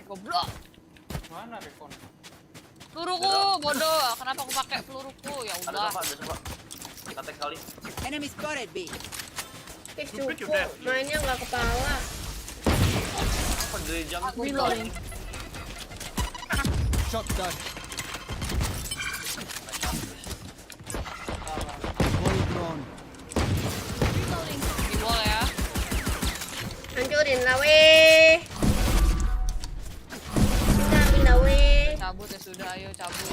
Goblok. Mana rekon? Peluruku, bodoh. Kenapa aku pakai peluruku? Ya Allah. Ada coba. Katek kali. Enemy spotted B. Cukup, mainnya nggak kepala. Apa dari jam? Reloading. Shotgun. Di wall ya. Hancurin lah weh. Pindah weh. Cabut ya sudah, ayo cabut.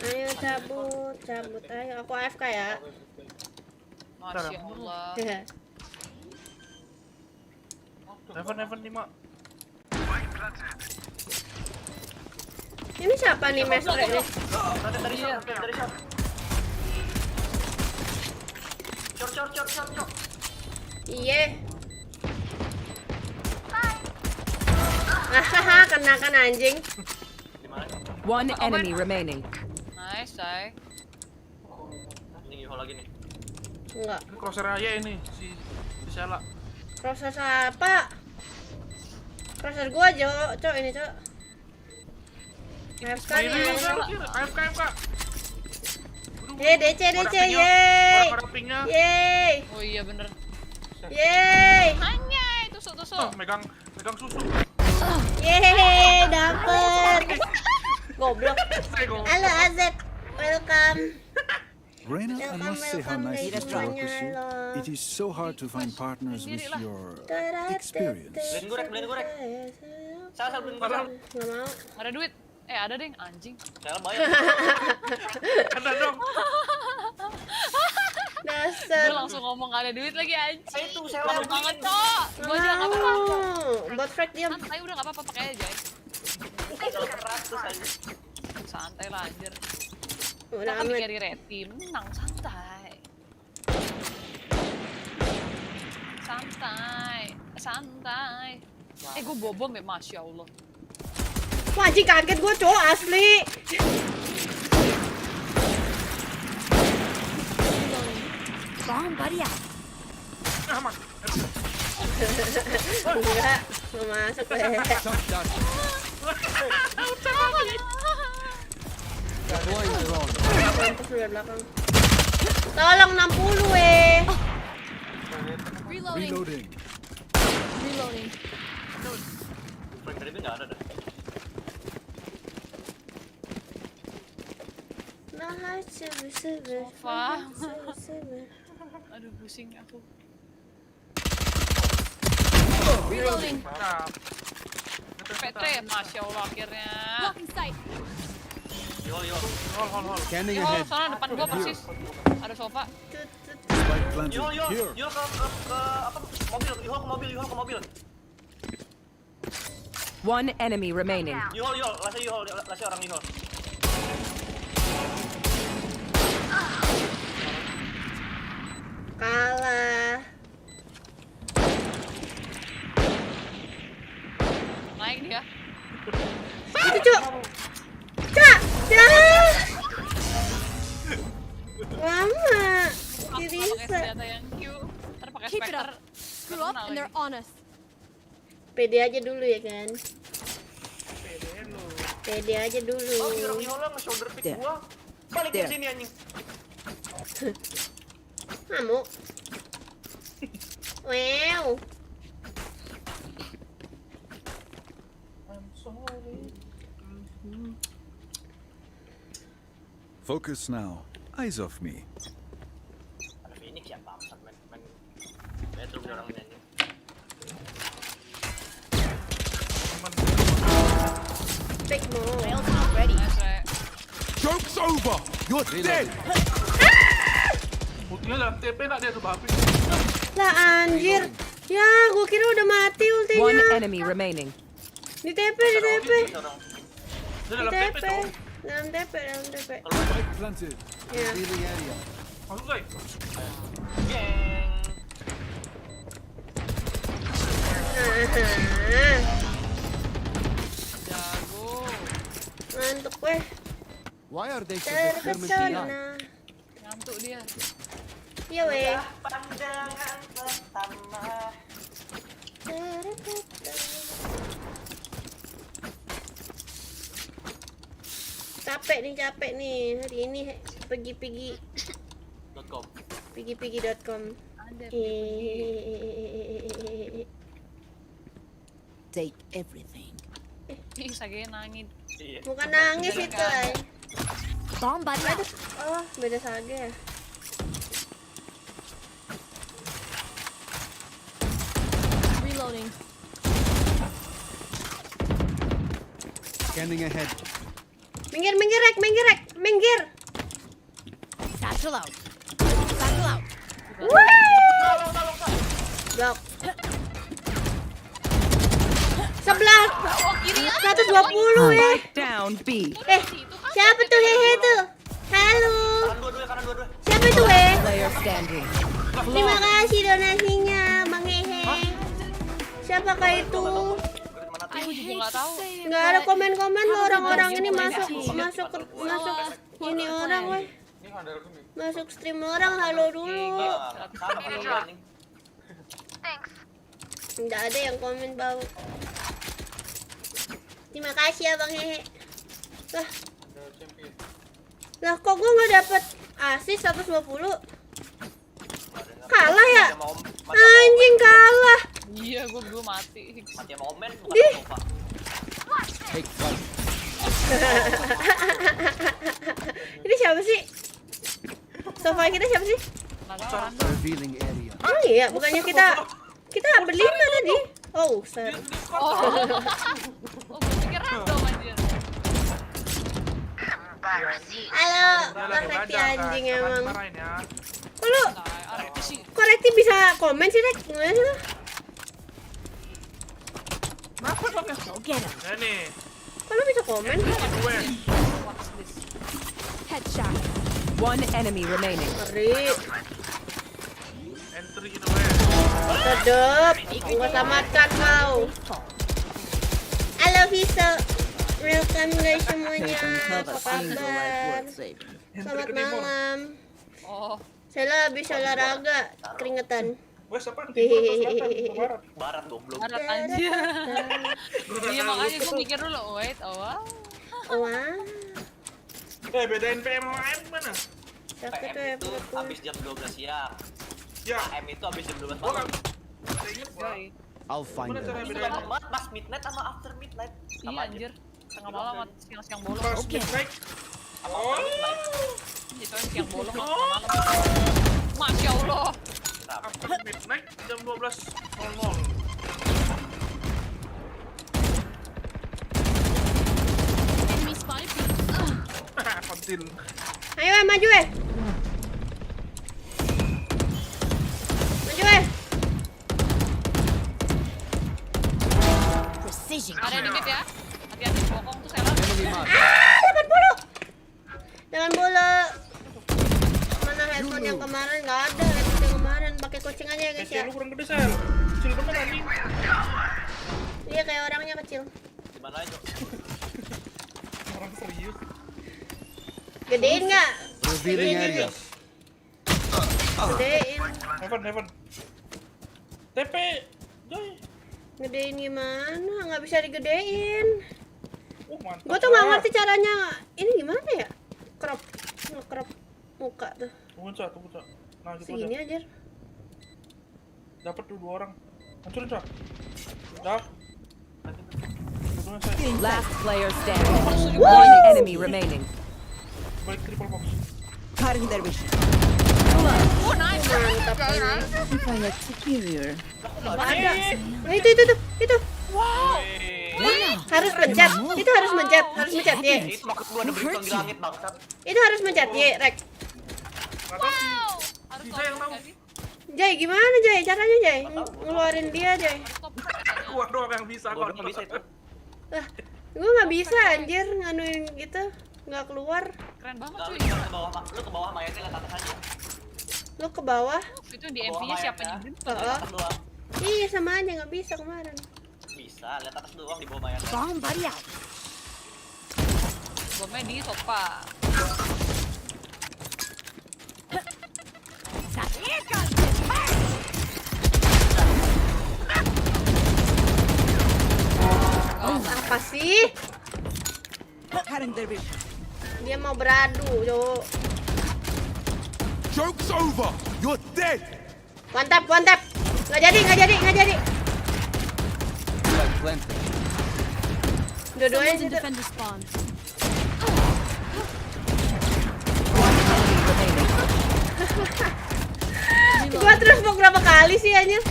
Ayo cabut ayo. Aku AFK ya. Masya Allah. Heaven 5. Ini siapa nih master ini? Dari shot. Short. Iya. Hahaha, kena kan anjing. One enemy remaining. Nice, say. Ini Yuho lagi nih. Enggak. Ini crosshair aja ini si Xela. Proses apa? Proses gua cok ini cok. AFK nih. AFK. DC, yeay. Yeay. Oh iya bener. Yeay. Hanya tusuk. Megang susu. Yeay, dapet. Goblok. Halo Azek, welcome. Reina, I must say how nice it is to work with you. Hello. It is so hard to find partners with your experience. Beliin gorek. Saya beliin gorek. Nggak mau. Ada duit? Ada deh anjing. Saya bayar. Ada dong. Dasar. Gue langsung ngomong gak ada duit lagi anjing. Itu saya Lama banget kok. Gue aja gak apa-apa. Bot frag diam. Santai udah gak apa-apa pakai aja. Santai lah anjir. Udah Kita kan amat. carry red team, menang santai. Santai. Gue bobom ya, Masya Allah. Wah, anjing kaget gua cowok asli. Bomb buddy out. Aman. Enggak, mau masuk weh. Shotgun. Deploying drone. Mampus lu dari belakang. Tolong 60 weh. Reloading. Frame dari itu nggak ada dah. Nah, sebe. Sofa. Aduh pusing aku. Reloading. Nah. Petre, Masya Allah akhirnya. Yuho. Hol. Scanning Oh, ahead. sana depan gua persis. Ada sofa. Spike planted. Yuho Here. ke apa? Mobil. Yuho ke mobil. One enemy remaining. Yuho. Lasnya orang Yuho. Kalah. Naik dia. Itu cok. Cak. Lama. Pakai senjata yang Q. Ntar pakai Keep it Spectre. up. Screw up and they're on us. Pede aja dulu ya kan. Pede aja dulu. Oh, orang Yuho lah nge-shoulder pick gua. Balik ke sini anjing. Kamu. Wow. Focus now. Eyes off me. Ada Phoenix ya, bangsat men. Betul orang ini anjing. Pick mo. Nice, Re. Joke's over. You're dead. Ultinya dalam TP nak dia tuh Bapi. Lah anjir. Ya, gua kira udah mati One ultinya. enemy remaining. Di TP. Dia Di Dia dalam TP TP. tuh. Dalam TP. Spike planted. Ya. Revealing area. Masuk guys. Geng. Jago. Ngantuk weh. Why are they so determined to die? Terpesona. Ngantuk dia. Iya weh. Pandangan pertama. Capek nih hari ini pergi-pergi .com. pergi-pergi.com. Take everything. Ih, Sage nangis. Iya. Bukan nangis itu, ay. Bomb buddy out. Oh, beda Sage ya. Reloading. Scanning ahead. Minggir, minggir. Satchel out. Satchel out. Blok. Sebelah. 120 ya. Down B. Siapa tuh hehe tuh? Halo. Kanan dua. Siapa tuh Player standing. Terima kasih donasinya, Bang Hehe. Siapakah itu? Aku juga nggak tahu. Nggak ada komen-komen loh, orang-orang ini masuk ini orang weh. Masuk stream orang, halo dulu. Nggak ada yang komen bau. Terima kasih ya Bang Hehe. Lah kok gue nggak dapet asis 120? Kalah ya? Anjing kalah. Iya, gue mati. Mati sama Omen bukan Dih. Sofa. Take flight. Ini siapa sih? Sofa kita siapa sih? Nggak tahu, random. Revealing area. Oh iya, bukannya kita berlima tadi. Oh, sorry. Oh, gue pikir random anjir. Halo, Dia lagi Rekti belajar, anjing guys. Jangan emang. marahin ya. Kok lu, Nah, Rekti sih. kok Rekti bisa komen sih, Rek? Gimana sih lu? Kenapa dong ya? Get him. Ya nih. Kok lu bisa komen? Gue. Headshot. One enemy remaining. Ngeri. Entry in the way. Sedep. Gua selamatkan kau. Halo, Visa. Welcome guys semuanya. Apa kabar? Selamat malam. Oh, Saya habis olahraga, keringetan. Wes apa? Barat goblok. barat anjir. Iya, makanya gue mikir dulu. Wait, wow. Wah, Bedain PM sama AM mana? sakit PM ya itu perutku. habis jam 12 siang. Ya. AM itu habis jam 12 Gua malam. nggak inget gua. Yoi. I'll find Gimana them. cara Itu bedain? gampang banget pas midnight sama after midnight. Iya, Sama aja. anjir. Tengah malam sama siang-siang bolong. Pas midnight. Sama after midnight. Itu siang bolong sama malam. Masya Allah. After midnight jam 12.00. Enemy spotted B. Kontin. Ayo, maju Maju Precision. Ada di mid ya. Hati-hati bokong tuh Xela. Enemy mark. 80. Jangan bola. Mana headphone yang kemarin? Nggak ada headphone yang kemarin. Pakai kucing aja ya guys ya. Lu kurang gede sel. Kecil bener anjing. Iya kayak orangnya kecil. Gimana aja? Orang serius. Gedein nggak? Revealing area. Gedein. Heaven. TP. Joy. Gedein gimana? Nggak bisa digedein. Mantap. Gue tuh nggak ngerti caranya. Ini gimana ya? Crop muka tuh. Tunggu, Cak. Nah, gitu Segini aja. aja. Dapat tuh 2 orang. Hancurin, Cak. Dah. Udah, saya Last player standing. One enemy remaining. balik triple box. Cutting their vision. Oh, nice. Mantap Gak ini. ngerasa. If I had superior. Ada. Nah, itu. Wow. Harus pencet. Itu harus mencet. Ye. Itu maksud gua ada berikan di langit bangsat. Itu harus mencet. Ye, Rek. Nggak tahu sih. Wow. Harus Bisa yang tahu. Jay, gimana Jay? Caranya Jay? Ngeluarin dia Jay. Gua doang yang bisa Gua kok. nggak bisa itu. Lah, gue nggak bisa anjir nganuin gitu. Nggak keluar. Keren banget Enggak, cuy. lu ke bawah, lu ke bawah mayatnya lihat atas aja. Lu ke bawah. Itu di MV-nya siapa nyebut? Heeh. Atas doang. Iya sama aja nggak bisa kemarin. Bisa, lihat atas doang di bawah mayatnya. Bomb buddy out. Bomnya di sofa. Here goes. Apa sih? Cutting their vision. Dia mau beradu, Jo. Joke's over. You're dead. Mantap, mantap. Nggak jadi. Spike planted. Dua-duanya Someone's in situ. defender spawn. Gua terus mau berapa kali sih anjir?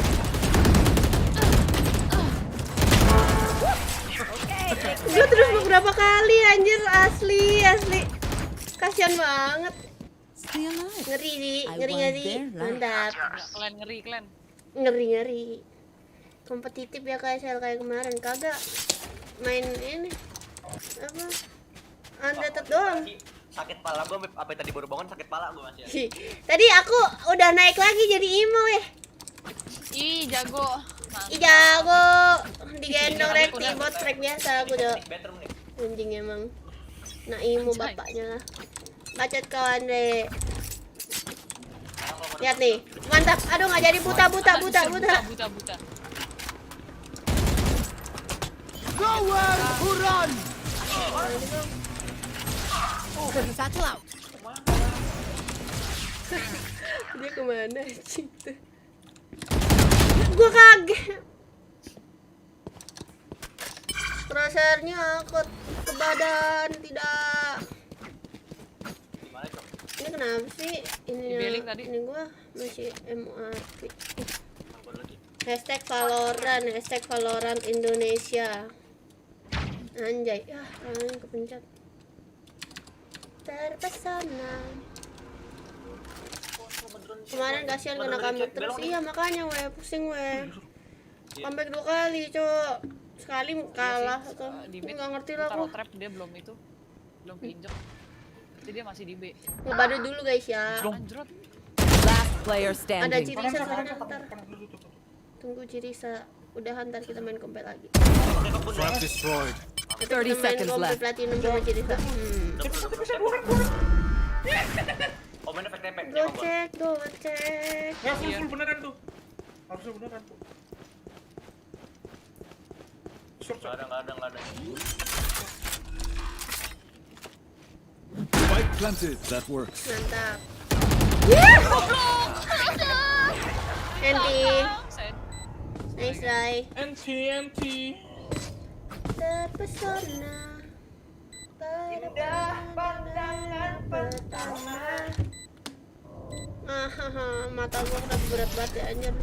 Gua terus mau berapa kali anjir, asli. Kasian banget. Stay alive. Ngeri sih, I ngeri. want their life. Mantap. Kalian ngeri kalian. Ngeri. Kompetitif ya kayak Xela kayak kemarin. Kagak main ini. Apa? Unrated doang. Sakit pala gue, apa yang tadi baru bangun sakit pala gue masih. Tadi aku udah naik lagi jadi imo Ih, jago. Ih jago. Digendong rek bot rek biasa aku udah. Bedroom nih. Anjing emang. Nah imo bapaknya lah. Bacot kawan deh. Lihat nih. Mantap. Aduh nggak jadi buta. Buta. Nowhere to run. Satchel out. Dia kemana anjing tuh? Gua kaget. Crosshairnya ke badan tidak. Gimana, Cok? Ini kenapa sih? Dibeling tadi. Ini gua masih MOAP. Baru lagi. #Valorant Indonesia. Anjay, kepencet. Terpesona. Kemarin kasihan kena comeback terus. Iya makanya pusing comeback 2 kali, Cok. Sekali kalah atau nggak ngerti lah Taruh aku. trap dia belum keinjek. Berarti dia masih di B. Ngebadu dulu guys ya. Anjrot. Last player Ada standing. Cirisa sana ntar. Tunggu Cirisa. Udah ntar kita main kompet lagi. Trap destroyed. 30 seconds left. Platinum sama Cirisa. Oh, main efek tepek. Gocek. Nggak full beneran tuh. Harusnya beneran tuh. Nggak ada. Spike planted. That works. Mantap. Goblok. Nanti. Sen. Nice try. NT. Terpesona pada pandangan pertama. Mata gua udah berat banget ya anjir.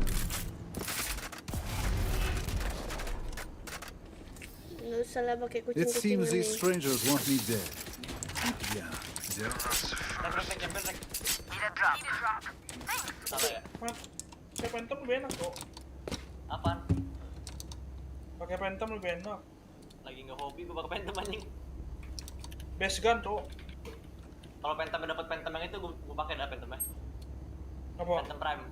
Nggak usah lah pakai It seems kucing-kucingan these nih. strangers want me dead. Yeah. Zero. Salah ya? Pakai phantom lebih enak kok. Apaan? Pakai phantom lebih enak. Lagi nggak hobi gue pakai phantom anjing. Best gun tuh. Kalau phantom dapat phantom yang itu gue pakai dah phantomnya. Apa? Phantom prime.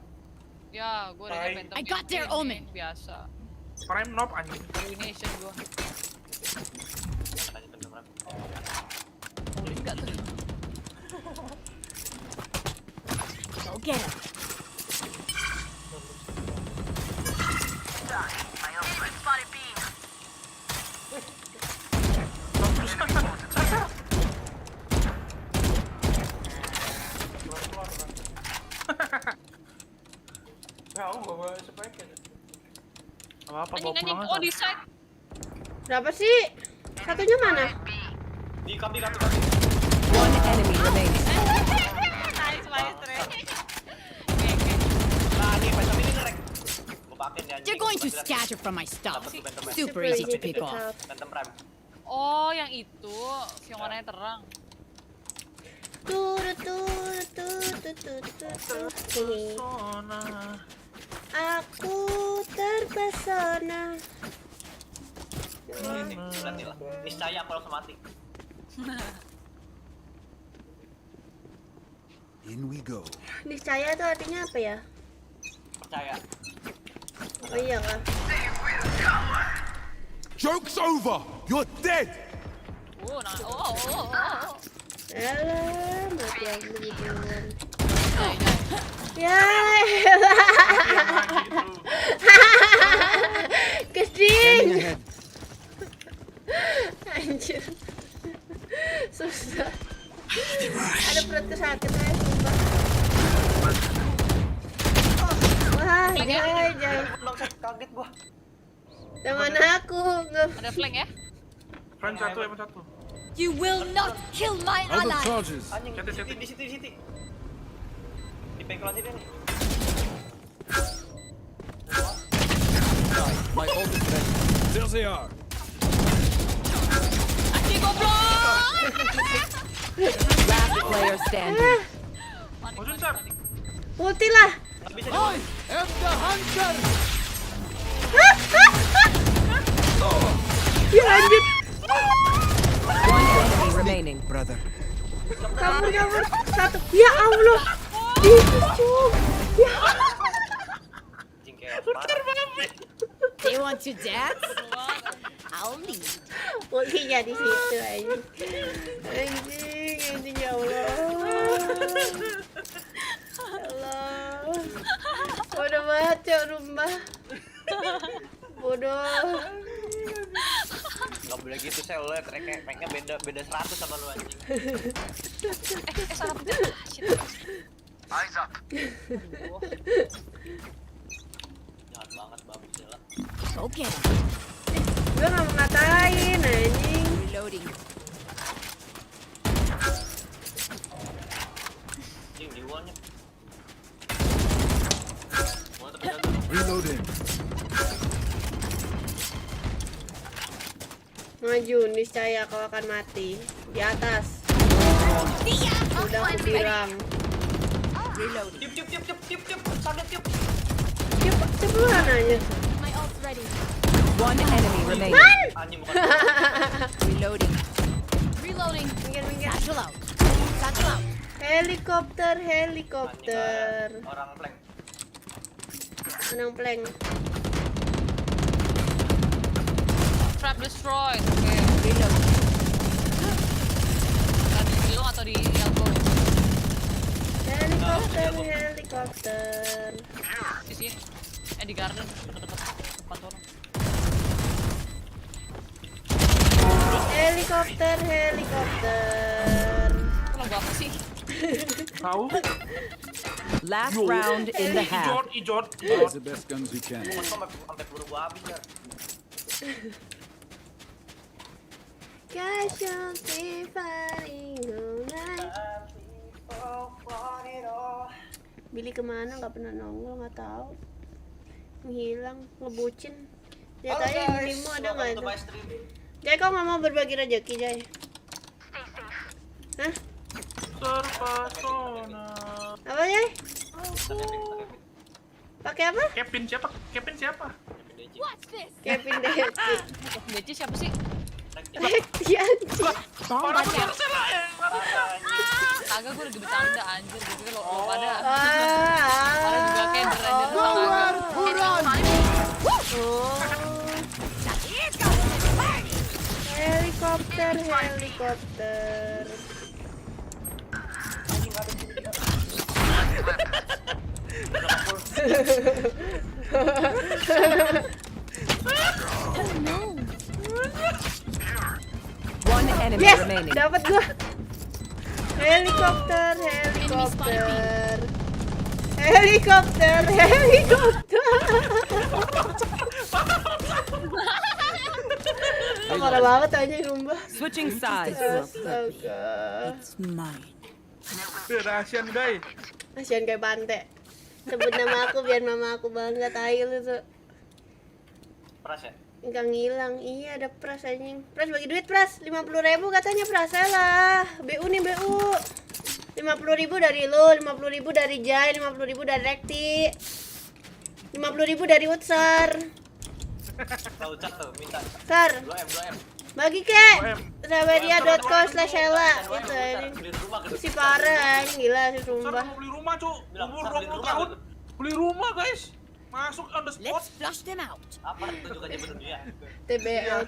Ya, gue udah Tai. phantom. I got their omen. Biasa. Prime knob anjing. Ruination gua. Katanya phantom prime. Boleh enggak tuh? Go get him. Ya, aku gak bawa spike ya. Apa Anjing. Oh, di side. Berapa sih? Satunya mana? Di kami. One enemy remaining. Nice, maestro. Nah, ini phantom ini ngerek. Gue pakai nih anjing. You're going to scatter from my stuff. Super easy to pick off. Phantom prime. Oh, yang itu. Yang warnanya terang. Aku terpesona. Ini berarti lah. Niscaya aku langsung mati. In we go. Niscaya itu artinya apa ya? Percaya. Oh iya kah? Joke's over. You're dead. Oh. Alah, mati aku begituan. Nah. Ya, Scanning kesing. ahead. Anjir. Susah. Ada perutku sakit guys, sumpah. Wah, jauh. Bangsat, kaget gua. Teman aku nggak. Ada flank ya? Friend satu, emang satu. You will not kill my Out of ally. charges. Anjing, Chat, chat. di situ. Di pengkol aja deh nih. My ult is ready. There they are. Anjing goblok. Last player standing. Panik, Oh, panik, bentar. panik. Ulti lah. Nggak bisa I am the hunter. Ya anjir. One enemy remaining. Brother. Kabur. Satu. Ya Allah. Itu. Ya. anjing kayak parah. They want to dance? I'll leave. Ultinya di situ anjing. Anjing ya Allah. Allah. Bodoh banget Cok rumah. Bodoh. Nggak boleh gitu saya lo tracknya beda 100 sama lu anjing. Salah pencet. Shit. Jahat banget bagus Xela. Okay. Gue gak mau ngatain anjing. Reloading. Anjing di wallnya. Wall tapi jago. Reloading. Maju, niscaya kau akan mati. Di atas. Udah aku bilang. Tiup. Sakit tiup. Cepetan aja. My ult's ready. One enemy remaining. Anjing bukan. Reloading. Reloading. Minggir. Satchel out. Satchel out. Helikopter. Anjing orang flank. Menang plank. Trap destroyed. Oke. Reload. Tadi di long atau di elbow? Helikopter. Di sini. Di garden dekat tempat orang. Helikopter. Kalau gua apa sih? Tahu? Last round in the half. Ijot. Use the best guns you can. Gua sampai peluru gua habis ya. Casualty fighting all night. Billy kemana? Nggak pernah nongol, nggak tahu. Menghilang, ngebucin. Lihat aja dirimu ada nggak itu? Jay, kau nggak mau berbagi rezeki, Jay? Hah? Terpesona. Apa, Jay? Pakai apa? Kevin siapa? Kevin Deci. Beci siapa sih? Rekti anjing. Orang Xela ya. Kagak, gue lagi bercanda anjir. Gue pikir lo pada. Ah. Pada juga kayak anjir kagak. Oh. Helikopter. One enemy Yes, remaining. dapat gua. Helikopter. Marah banget aja sumpah. Switching sides. Astaga. It's mine. Rahasian guys. Kasihan kayak bante. Sebut nama aku biar mama aku bangga, tai lu tuh. Pras ya? Enggak ngilang. Iya, ada pras anjing. Pras bagi duit, Pras. 50.000 katanya Pras lah. BU nih, BU. 50.000 dari lu, 50.000 dari Jai, 50.000 dari Rekti. 50.000 dari Utsar. Tahu cak tuh minta. Sar, 2M. bagi kek. Sabaria.co/Xela. Itu ini. Beli rumah ke Si parah anjing, gila sih Sar sumpah. mau beli rumah, Cuk. Bilang, Umur Sar, beli 20 rumah, tahun. gitu. Beli rumah, guys. Masuk on the spot. Let's flush them out. apa tunjuk aja dunia. TBL.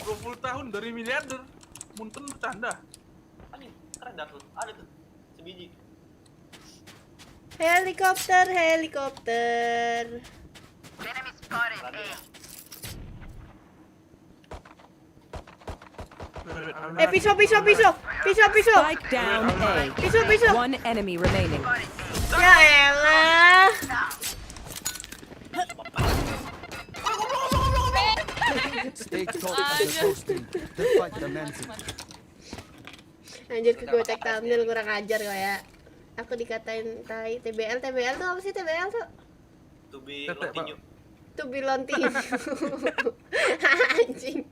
20 tahun dari miliarder. Munten bercanda. Anjing, keren dah tuh. Ada tuh. Sebiji. Helikopter. Pisau. Spike down A. Pisau. One enemy remaining. Ya elah. Stay close to the posting. The fight commences. Anjir ke gue tag thumbnail kurang ajar kok ya. Aku dikatain tai TBL tuh apa sih TBL tuh? To be continue. To be continue. Anjing.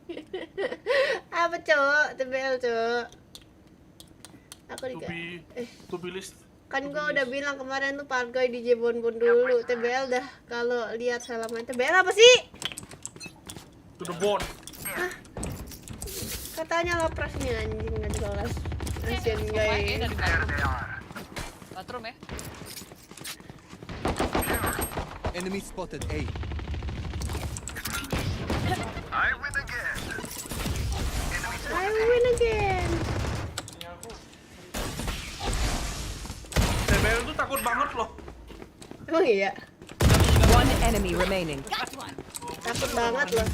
Apa cowok TBL cowok? Aku To be list. kan gue udah bilang kemarin tuh Pargoy di Jebon-bon dulu. TBL dah kalau lihat salaman TBL apa sih? To the bone. Katanya lapras nih anjing nggak jelas. Asian Pokoknya guys. dari bathroom ya. Enemy spotted A. I win again. TBL tuh takut banget loh. Emang iya? One enemy remaining. Takut banget loh.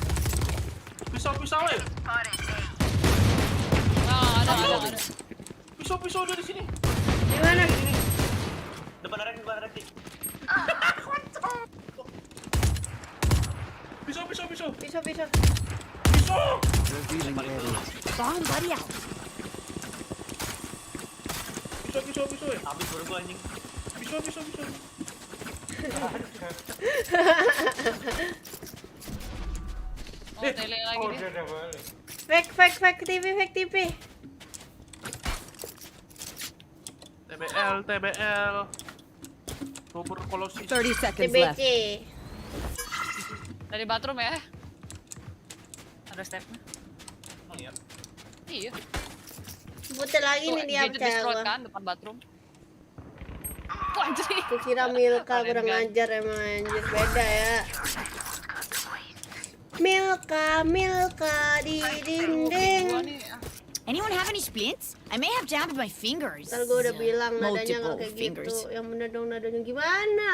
Pisau Ada. Pisau dari sini. Di mana? Depan arek. Pisau. Revealing area. Bomb buddy out. Pisau. Habis baru gua anjing. Pisau. Oh, tele lagi dia. Fake TV. TBL. Tuberkulosis. 30 seconds left. TBC. Dari bathroom ya. Ada stepnya. Oh iya. Iya. Butuh lagi nih dia Gadget destroyed cewek. kan depan bathroom. Wah, anjir. Aku kira Milka kurang ajar emang anjir beda ya. Milka di dinding. Gua nih. Anyone have any splints? I may have jammed my fingers. Ntar gue udah bilang nadanya Multiple nggak kayak fingers. gitu. Yang bener dong nadanya gimana?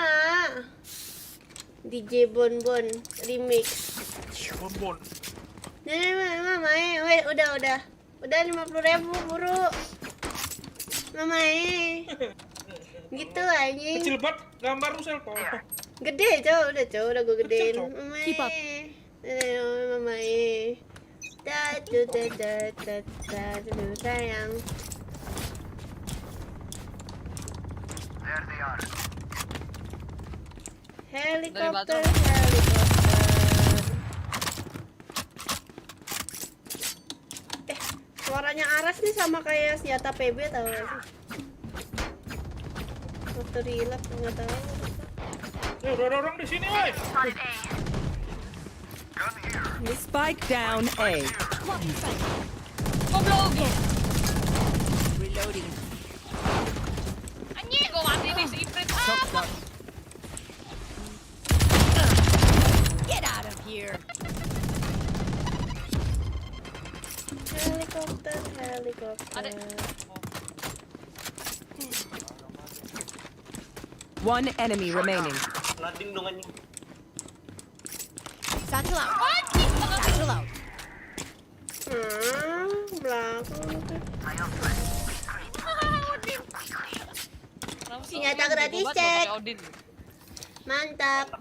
DJ Bon remix. Bon. Nih mamae, weh udah 50.000 buru. Mamae. Gitu anjing. Kecil banget gambar lu sel. Gede udah gue gedein. Kecil, Cok. Mamae. Keep up. Mamae. Sayang. Helikopter. Suaranya Aras nih sama kayak senjata PB tau gak sih? Waktu rilap nggak tahu. Udah ada orang di sini, woi. Spike down A. Goblok. Reloading. Anjing, gua mati nih si Ifrit. Ah, Get out of here. Helikopter. Ada. One enemy remaining. Landing dong anjing. Satchel out. Satchel out. Belakang. Kenapa sih Senjata orang gratis, jago banget cek. pakai Odin? Mantap.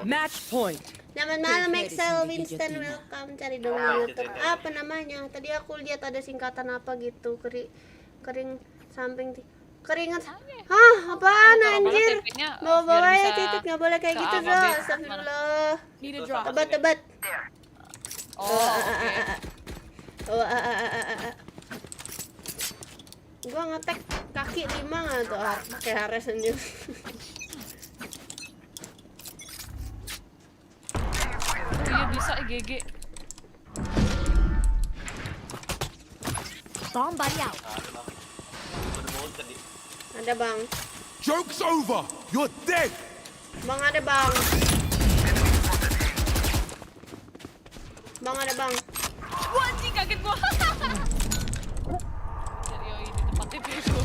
Match point. Nama malam Xela Winston, welcome. Cari dong di YouTube. Apa namanya? Tadi aku lihat ada singkatan apa gitu. Kering samping keringat. Hah, apaan anjir? Bawa-bawa ya titik, nggak boleh kayak gitu, bro. Astagfirullah. Tebat. Oh, oke. Gua ngetek kaki 5 nggak tuh pakai hares anjir. Iya bisa GG. Bomb buddy out. Berbaut tadi. Ada bang. Joke's over. You're dead. Bang ada bang. Bang ada bang. Wah, anjing kaget gua. Jadi ini tempat TV gua.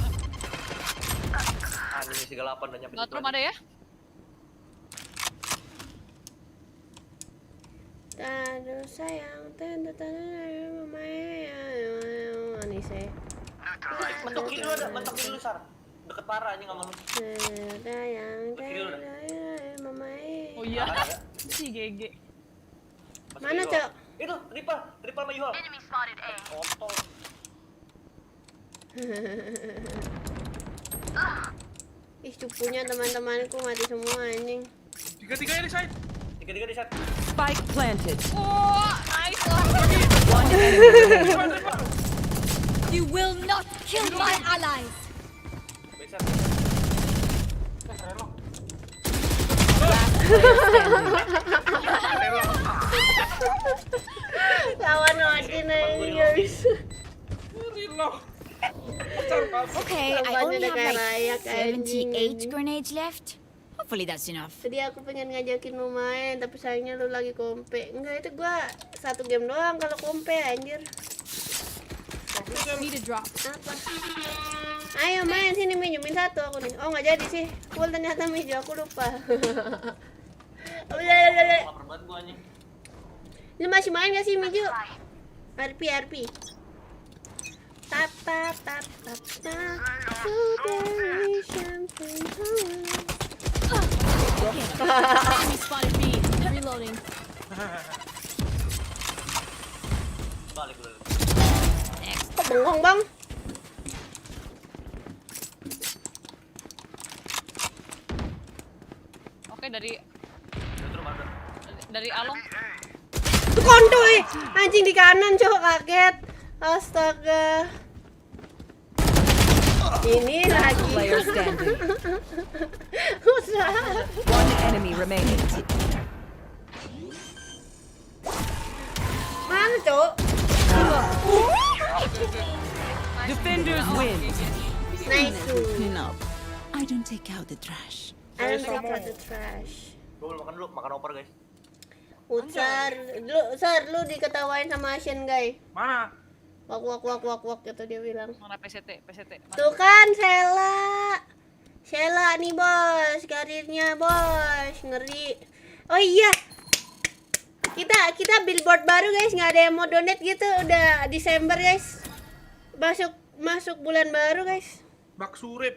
Ini si galapan udah nyampe. Bathroom ada ya? Aduh sayang, mamae. sih. Mentok kiri lu ada, mentok kiri lu Sar. Deket parah anjing sama lu. Mama. Oh iya. Si GG. Mana, Cok? Itu, Ripa sama Yuhal. Kontol. Ih, cupunya teman-temanku mati semua anjing. Tiga-tiganya di side. Tiga-tiga di set. Spike planted. Oh, nice lah. One enemy remaining. You will not kill my allies. Bisa. Last player standing. Lawan Odin aja nggak bisa. Reload. Okay, I Lawannya only udah have kayak like layak, anjing. 78 grenades left. Hopefully that's enough. Tadi aku pengen ngajakin lu main, tapi sayangnya lu lagi kompe. Enggak, itu gua satu game doang kalau kompe anjir. Need a drop. Apa? Ayo main sini, minjemin satu aku nih. Oh, nggak jadi sih. Full ternyata Mijo, aku lupa. Udah. Lapar banget gua anjing. Lu masih main gak sih Mijo? RP. Tap. Strawberry champagne Enemy spotted B. Reloading. Balik dulu. Kok bengong, Bang? Oke, dari Terus mana? Along. Tuh kondo anjing di kanan, cowok kaget. Astaga. Ini lagi. Player standing. Usah. One enemy remaining. Mana, cowok? Defenders win. Nice. No, I don't take out the trash. I don't take out the trash. Gua makan dulu, makan opor guys. Sar, lu diketawain sama Asian guy. Mana? Wak gitu dia bilang. Mana PCT? Mana? Tuh kan Xela nih bos, karirnya bos, ngeri. Oh iya, kita billboard baru guys, nggak ada yang mau donate gitu, udah Desember guys, masuk bulan baru guys. Bak surip.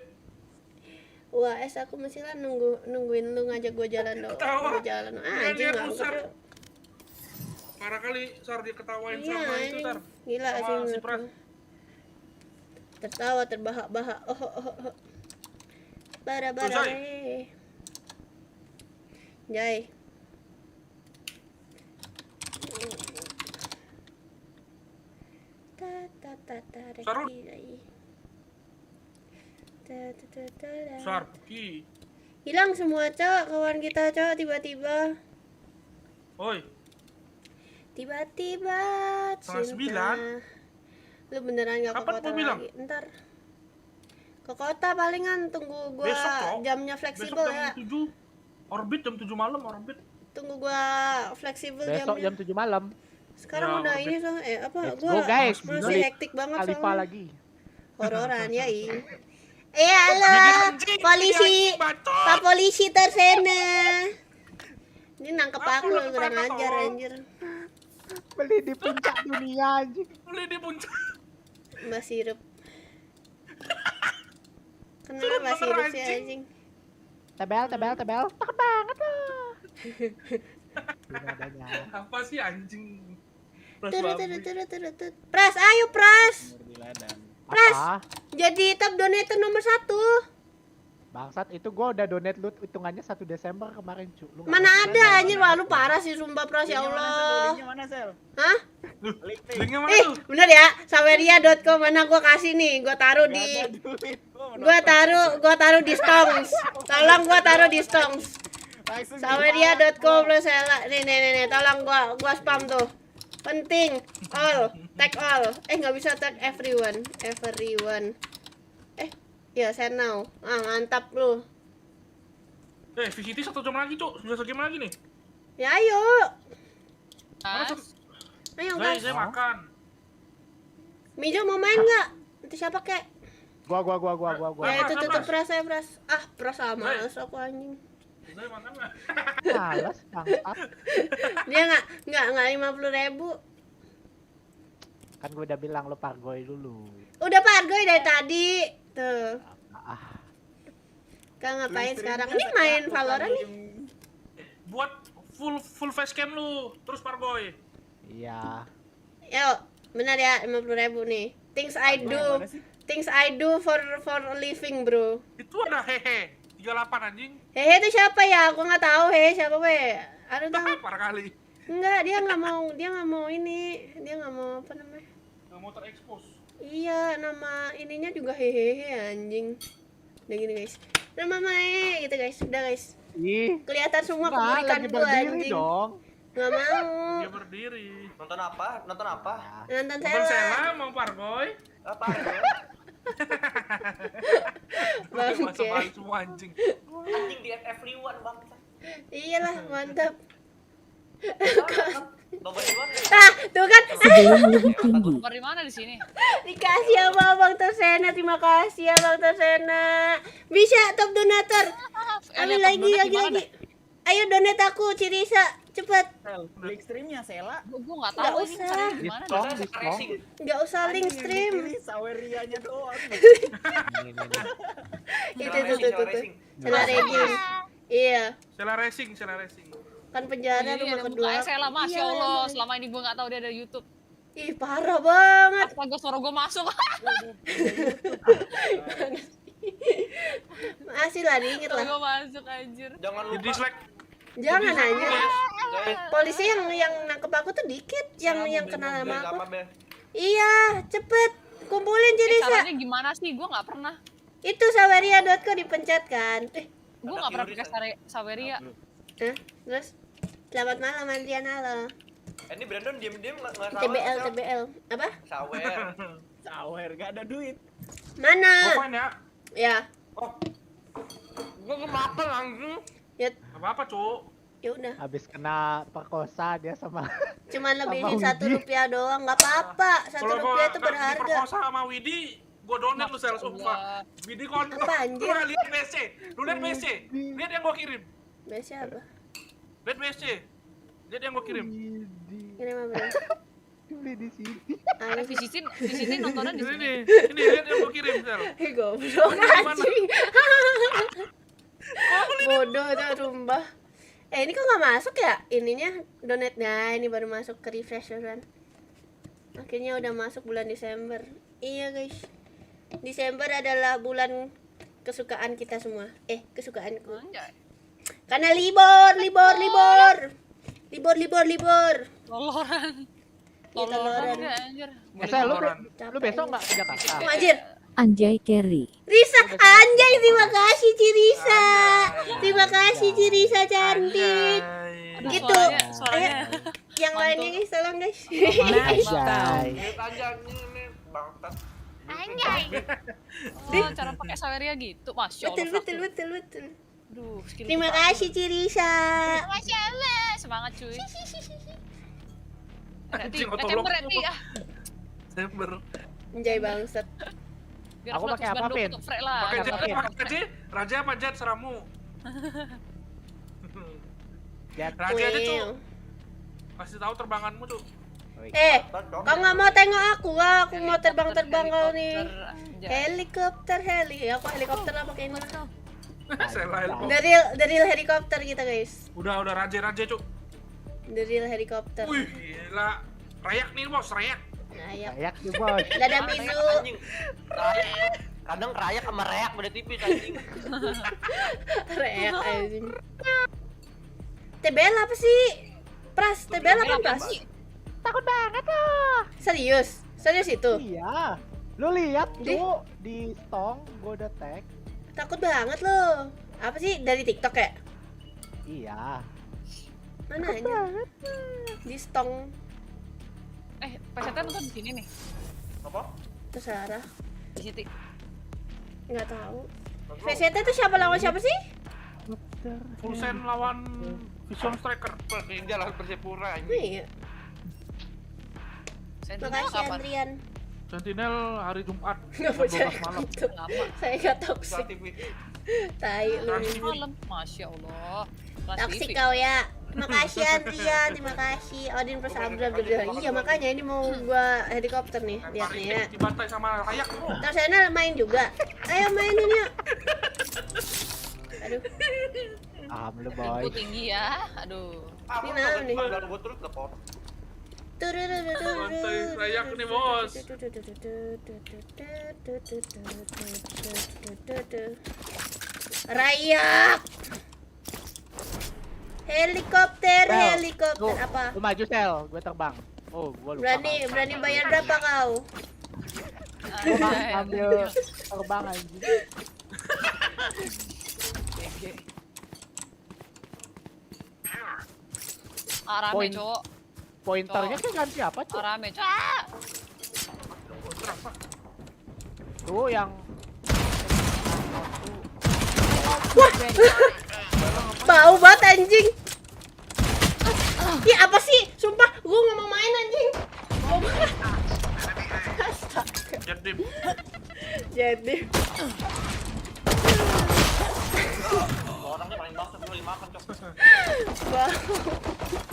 Wah, aku mesti lah nungguin lu ngajak gue jalan dong. Ketawa. Gue jalan. Lihat Anjing lu, Sar. nggak. Parah kali Sar diketawain Iya, sama itu anjing. Sar. Gila Sama sih si menurut Pras. lu. Tertawa terbahak-bahak. Oh. Bara-bara. Selesai. Jai. Sarul. Sar. Sar, Puki. Hilang semua, Cok. Kawan kita, Cok, tiba-tiba. Oi, Tiba-tiba Setengah 9. Lu beneran gak ke Kapan kota mau bilang? lagi? Ntar ke kota palingan, tunggu gua besok kok. jamnya Besok fleksibel jam ya. 7. Orbit jam 7 malam, orbit. Tunggu gua fleksibel Besok jamnya. jam 7 malam. Sekarang Ya, udah orbit. ini so, apa Let's gua go, guys. masih Beli hektik banget Khalifa soalnya. lagi. Hororan ya halo polisi, Pak polisi tersena. Ini nangkep aku Aku kurang yang ajar tolong. anjir. Beli di puncak dunia anjing. Boleh di puncak. Mbak sirup. Turun Kenapa bener, sirup sih anjing. anjing? Tebel. Takut banget loh. Ini adanya. Apa sih anjing? Pras Turut. babi. Pras, ayo Pras. Pras, Apa? jadi top donator nomor 1. Bangsat, itu gua udah donate lu hitungannya 1 Desember kemarin, cu. Lu nggak Mana mau ada anjir, wah lu parah sih sumpah Pras ya Allah. Hah? Linknya mana tuh? Bener ya, saweria.com mana gua kasih nih, gua taruh di gua taruh di stongs. Tolong gua taruh di stongs. Saweria.com plus Xela. Nih, tolong gua spam tuh. Penting, all, tag all. Nggak bisa tag everyone. Ya, send now. Mantap lu. VCT 1 jam lagi, Cuk. Sudah 1 game lagi nih. Ya ayo. Mana, Cuk? Ayo Saya guys. makan. Mijo mau main nggak? Nanti siapa kek? Gua. Ya itu Pras, tutup Pras. Pras saya Pras. Pras sama males aku anjing. Saya makan nggak? Males, bangsat. Dia nggak 50.000. Kan gue udah bilang lo pargoy dulu. Udah pargoy dari tadi. Tuh. Ah, Kang ngapain sekarang? Ini main Valorant nih. Buat full face cam lu, terus pargoy. iya. Yo, benar ya 50.000 nih. Things I do for a living, bro. Itu ada hehe 38 anjing. Hehe itu siapa ya? Aku nggak tahu hehe siapa we. Aduh tahu. Parah kali. Enggak, dia nggak mau ini. Dia nggak mau apa namanya? Nggak mau terekspos. Iya, nama ininya juga hehehe anjing. Udah gini guys. Nama mae gitu guys. Udah guys. Ih. Kelihatan semua Enggak, keburukan lagi gua berdiri anjing. dong. Nggak mau. Dia berdiri. Nonton apa? Nonton apa? Nonton Nonton Xela. Xela mau pargoy. Apa? Bang, Masa balik semua anjing. Anjing di everyone bang. Iyalah, mantap. Nobody one. Ah, tuh kan. Nomor di mana di sini? Dikasih ya Bang Torsena, terima kasih ya Bang Torsena. Bisa top donatur. Ambil lagi. Ayo donate aku, Cirisa, cepet. Link streamnya Xela. Gue nggak Nggak tahu ini usah. caranya gimana. Diskong. Nggak usah link stream. Sawerianya doang. Itu tuh. Xela racing. Iya, Xela racing. kan penjara Jadi rumah ada kedua. mukanya Xela, Masya Iya, Allah. emang. Selama ini gue nggak tahu dia ada YouTube. Ih, parah banget. Astaga, suara gue masuk. Masih lah, diinget Suara lah. gue masuk anjir. Jangan Di lupa. dislike. Jangan aja. Guys, Polisi yang nangkep aku tuh dikit, yang kenal sama aku. apa Bel? Iya, cepet kumpulin Cirisa. Caranya gimana sih? Gue nggak pernah. Itu saweria.co dipencet kan. Gue nggak pernah pakai Saweria. Terus selamat malam Adrian, halo. Ini Brandon diem-diem nggak sawer. TBL. Apa? Sawer. Sawer gak ada duit. Mana? Gue fine ya. Ya, Oh. Gue kemakan anjing. ya, Apa-apa, Cuk. ya udah. Habis kena perkosa dia sama Cuman lebihin Sama Rp1 doang, nggak apa-apa. Kalau Rp1 itu gua berharga. diperkosa sama Widi, gua donate lu sel sumpah. Widi kontrol. Apa, anjir? Lu nggak lihat BC. Lu lihat BC. Lihat yang gua kirim. Biasa apa? Lihat BC. Lihat yang gua kirim. Ini mah bener. beli di sini. Aneh. Di sini nontonnya di sini. Ini lihat yang gua kirim sel. Goblok anjing. Bodoh itu rumbah. Ini kok nggak masuk ya? Ininya donate-nya ini baru masuk ke refresh kan. Akhirnya udah masuk bulan Desember. Iya guys. Desember adalah bulan kesukaan kita semua. Kesukaanku. Anjay. Karena libur. Loloran. Iya, Loloran. Enggak, anjir. Lu besok nggak ke Jakarta? Oh, anjir. Anjay Carry. Risa, anjay, terima kasih Cirisa. Terima kasih Cirisa cantik. Aduh, Gitu. Suaranya. Yang lainnya guys, tolong guys. Match found. Lihat aja ini bangsat. Oh, cara pakai Saweria gitu. Masya Allah. Betul. Aduh, skill Terima kita. kasih Cirisa. Masya Allah. Semangat cuy. Anjing, Nanti otolog. Desember. Anjay bangsat. Biar Aku aku pakai apa, Vin? Pakai jet, pakai jet. Raja apa jet seramu? Raja aja, Cuk. Kasih tahu terbanganmu, Cuk. Kau nggak mau tengok aku? Aku mau terbang kau nih. Helikopter. Aku helikopter lah pakai ini. Xela help. The real helikopter kita guys. Udah raja, Cuk. The real helikopter. Wih, gila. Rayak nih, Bos, rayak. Ayak. Kayak di bos. Dadah bisu. Anjing. Rayak. Kadang rayak sama reak beda tipis anjing. Reak anjing. TBL apa sih? Pras, TBL apa Pras? Takut banget loh. Serius itu. Iya. Lu lihat Di? tuh di stong gua udah tag. Takut banget loh. Apa sih dari TikTok ya? Iya. Mana aja? Di stong. PCT nonton di sini nih. Apa? Terserah. Di situ. Nggak tahu. VCT itu siapa lawan siapa sih? Full send lawan Vision Striker. Ninja lawan Persipura anjing. Iya. Sentinel Makasih kapan? Andrian. Sentinel hari Jumat Nggak mau 12 malam. gitu. Lama. Saya nggak Soal toxic. TV. Tai lu. Malam. Masya Allah. Kelas Toxic TV. kau ya. Makasih Adrian, terima kasih. Odin plus Abra gede. Iya makanya ini mau gua helikopter nih, lihat nih ya. Dibantai sama layak bro. Tarsena main juga. Ayo mainin yuk. Aduh. Lu boy. Input tinggi ya. Aduh. Ini naon nih? Kalau gue terus lepot. Bantai layak nih bos. Rayak. Helikopter, Sel, helikopter lu- apa? Lu maju sel, gue terbang. Oh, gua lupa. Berani bayar berapa kau? Gua Anjay. ambil terbang anjing. Rame Poin. cowok. Pointernya kan ganti apa, Cuk? Rame cowok. Tuh yang Bau banget anjing. Ih apa sih? Sumpah, gua nggak mau main anjing. Bau banget. Astaga. Jadi. Orangnya paling bangsat dulu dimakan cok. Bau.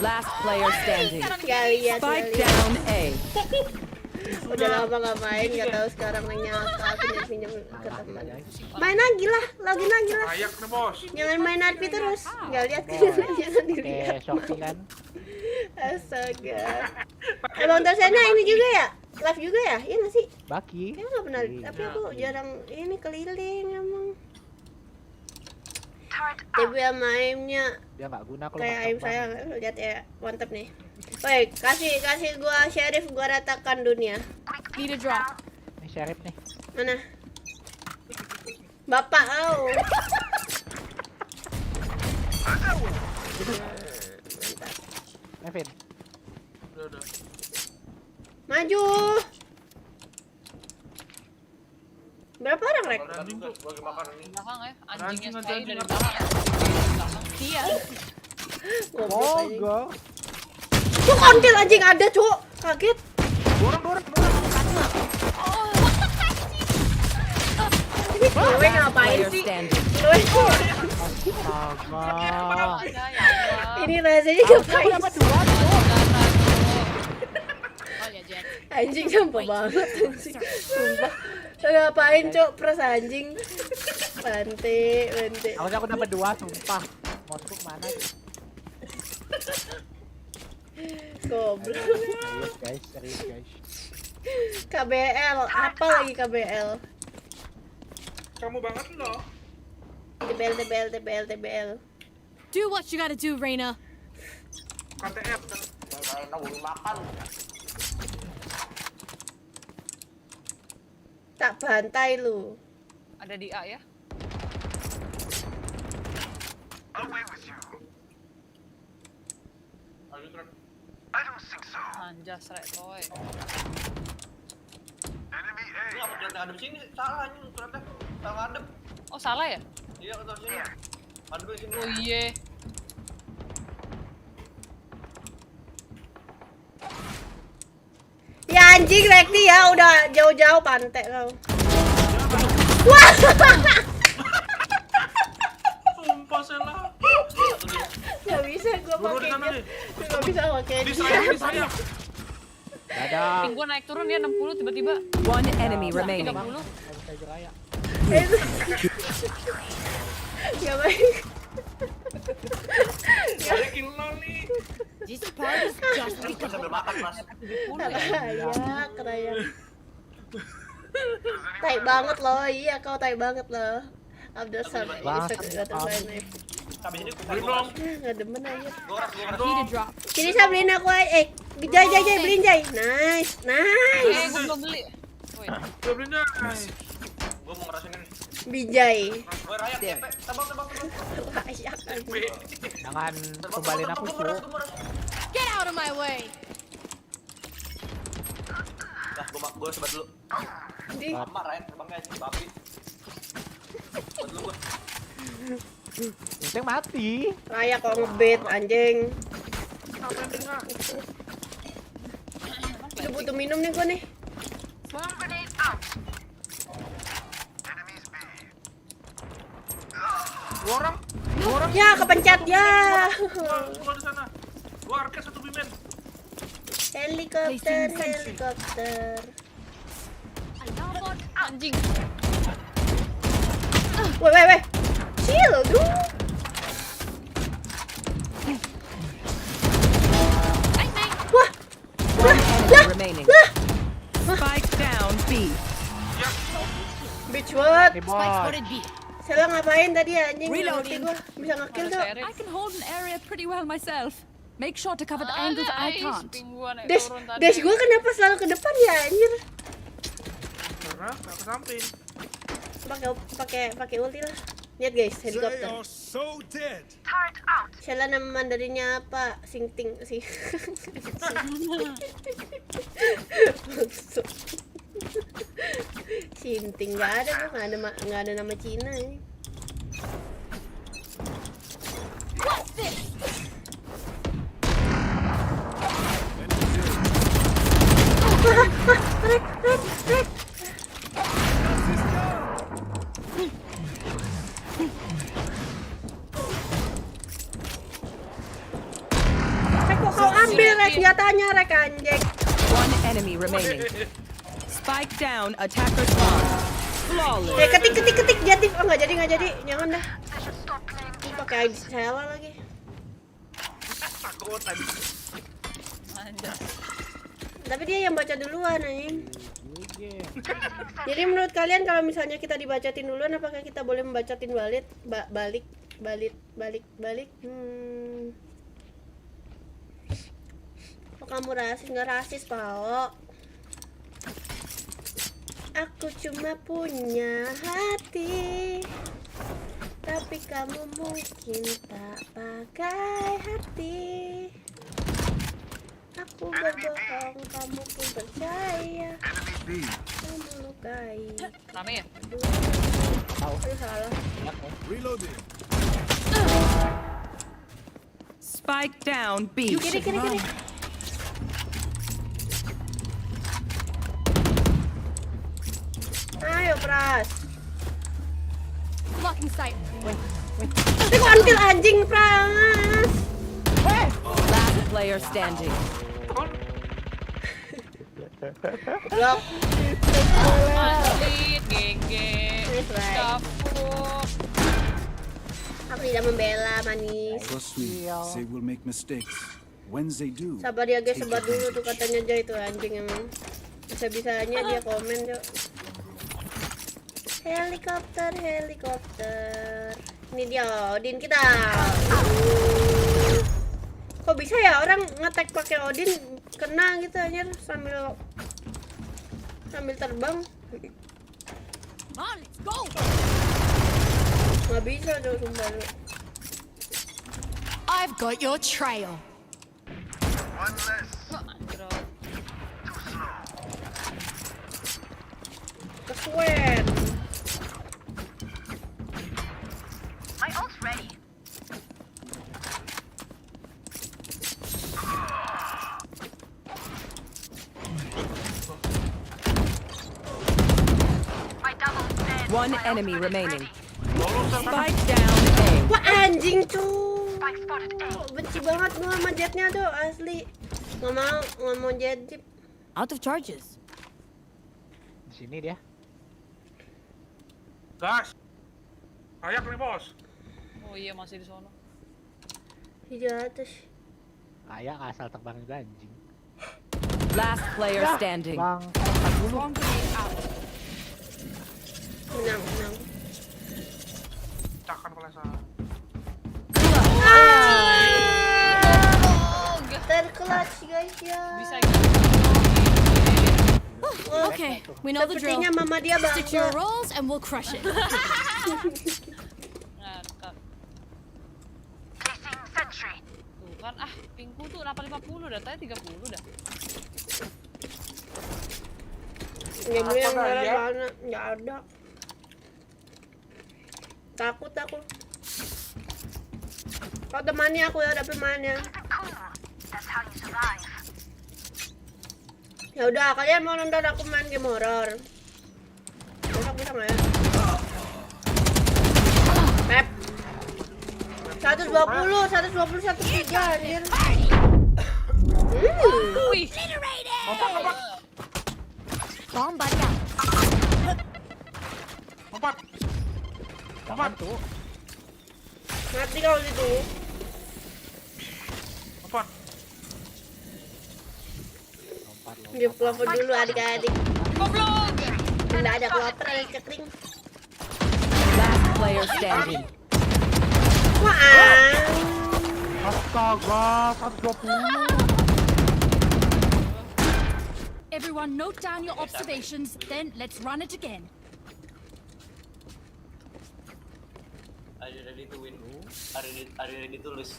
Last player standing. Gak lihat. Spike down A. Udah lama gak main, gak tahu sekarang nyata pinjam ke teman. Main lagi lah, login lagi lah. Layak nih bos. Jangan main RP terus. Gak lihat kinerja sendiri. Shopee kan. Astaga. Emang Tarsena ini juga ya? Live juga ya? Iya gak sih? Baki. Kayaknya gak pernah, tapi aku jarang ini keliling emang. Tapi sama aimnya Dia nggak guna kalau kayak nggak aim terbang. saya, lihat ya, mantep nih. Woi, kasih gua sheriff, gua ratakan dunia. Need a drop. Ini sheriff nih. Mana? Bapak kau. Nevin. Udah. Maju. Berapa orang rek? Anjing tuh. Lagi makan ini. Belakang ya. Anjingnya Anjing, stay anjing, dari anjing. belakang. Dia. Goblok anjing. Go. Cuk, kontil anjing ada, Cuk. Kaget. Dorong. Gue ngapain Player sih? standing. Gue Apa? Ada ya Allah. ini rasanya Aku ngapain? dapat dua. Oh ya, Jet. Anjing sampah banget anjing. Sumpah. Lo ngapain, Cuk? Pres anjing. Bante. Harusnya aku dapat dua, sumpah. Monku kemana? Goblok. Serius guys, serius guys. KBL, apa lagi KBL? Kamu banget loh. TBL. Do what you gotta do, Reina. KTF. Karena gue makan. Tak bantai lu. Ada di A ya. Anjas rek toy. Ini apa ternyata ada di sini? Salah anjing ternyata. Salah ngadep. Oh salah ya? Iya ke sini. Ada di sini. Oh iya. Ya anjing Rekti ya, udah jauh-jauh pantai kau. Wah. Sumpah Xela. Gak bisa gua Buru di pakai sana jet. nih. Gak bisa pakai Di jet. saya. Dadah. Ping gua naik turun ya 60 tiba-tiba. One enemy remaining. 30. Saya raya. Gak baik. Balikin lo nih. This part is just Kita sambil makan mas. Kerayak. Tai banget loh, iya kau tai banget loh. Abdul Samad, Habis ini Beli dong. nggak demen aja. need a drop. Sini saya beliin aku aja. Jai, beliin Jai. Nice. Gua belum beli. Woi. Udah beli guys. gue mau ngerasain ini. Bijai. Gue rakyat TP. Tabang. Layak kan. Jangan tumbalin aku, Cuk. Get out of my way. Nah, gue sebat dulu. Di Lama Ryan terbangnya sih babi. Sebat dulu gue. Penting mati. layak kok ngebet anjing. Udah butuh minum nih gua nih. Dua orang. Ya, kepencet ya. Dua di sana. Dua arcade, satu bimen. Helikopter, helikopter. Anjing. Weh. Chill, dude. Wah. One enemy remaining. Lah. Spike down B. Bitch what? Nih Spike bos. spotted B. Sela ngapain tadi anjing? Reloading. Ngerti gua. Bisa nge-kill tuh. I can hold an area pretty well myself. Make sure to cover the angles I can't. Dash gua kenapa selalu ke depan ya anjir? Karena nggak ke samping. Pakai ulti lah. Lihat guys, They helikopter. are so dead. Xela nama Mandarinnya apa? Singting sih. Sinting nggak ada tuh, nggak ada nama Cina ini. Rek. Kok kau ambil Rek senjatanya Rek anjing. One enemy remaining. Spike down, attacker spawn. Flawless. Ketik jadif. Oh nggak jadi. Jangan dah. Ini pakai ID Xela lagi. Takutan. Tapi dia yang baca duluan anjing. Jadi menurut kalian kalau misalnya kita dibacatin duluan, apakah kita boleh membacatin balik? Kok kamu rasis? Nggak rasis, Pao. Aku cuma punya hati, tapi kamu mungkin tak pakai hati. Aku berbohong, kamu pun percaya. Kamu lukai. Rame ya? Aduh, salah. Reloading. Spike down B. Kiri. Ayo, Pras. Blocking sight. Kok until anjing, Pras? Last player standing. Blok. Masjid, gege. Nice, right. Kapuk. Aku tidak membela, manis. Trust me, they will make mistakes. When they do, Sabar ya guys, take sebar dulu advantage. tuh katanya Jay itu anjing emang. Bisa-bisanya dia komen, Cok. Helikopter. Ini dia Odin kita. Kok bisa ya orang ngetek pakai Odin kena gitu anjir sambil terbang. Come on, let's go. Nggak bisa tuh sumpah lu. I've got your trail. Kesuwen. One enemy remaining. Spike down A. Wah anjing tuh. Benci banget gua sama jetnya tuh asli. Nggak mau jet jeep. Out of charges. Di sini dia. Gas. Ayak nih bos. Oh iya masih di sono. Di atas. Kayak asal terbang juga anjing. Last player standing. Bang. Menang. Cakan pelasa. Terclutch guys ya. Bisa Okay, we know the drill. Sepertinya mama dia Stick to your bangga. roles and we'll crush it. ngakak. Tuh kan pingku tuh 850 datanya 30 dah. Game yang mana? Nggak ada. Takut aku. Kau temani aku ya, tapi mainnya. Ya udah, kalian mau nonton aku main game horror? Besok bisa nggak ya? Pep. 120 121 anjir. Wih. Lompat. Bomb buddy out. Lompat. Tuh. Mati kau situ. Lompat. Di pelopor dulu adik-adik. Goblok. Tidak ada pelopor, ada cekring. Last player standing. Wah. Astaga, 120. Everyone note down your observations, then let's run it again. Are you ready to win? Are you ready to lose?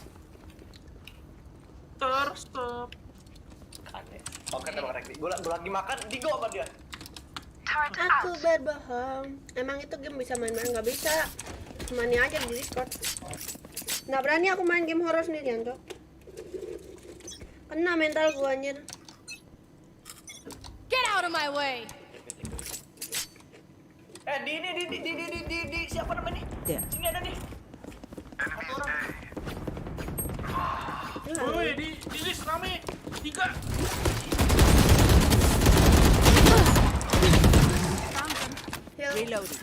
Stop. Aneh. Oke, tembak Rekti. Gue lagi makan, digo sama dia. Aku berbohong. Emang itu game bisa main-main? Nggak bisa. Mani aja di Discord. Nggak berani aku main game horor sendirian, Cok. Kena mental gua anjir. Get out of my way! Di siapa namanya nih? There. Sini ada nih. Satu orang. Woi, di list rame. 3. Heal. Reloading.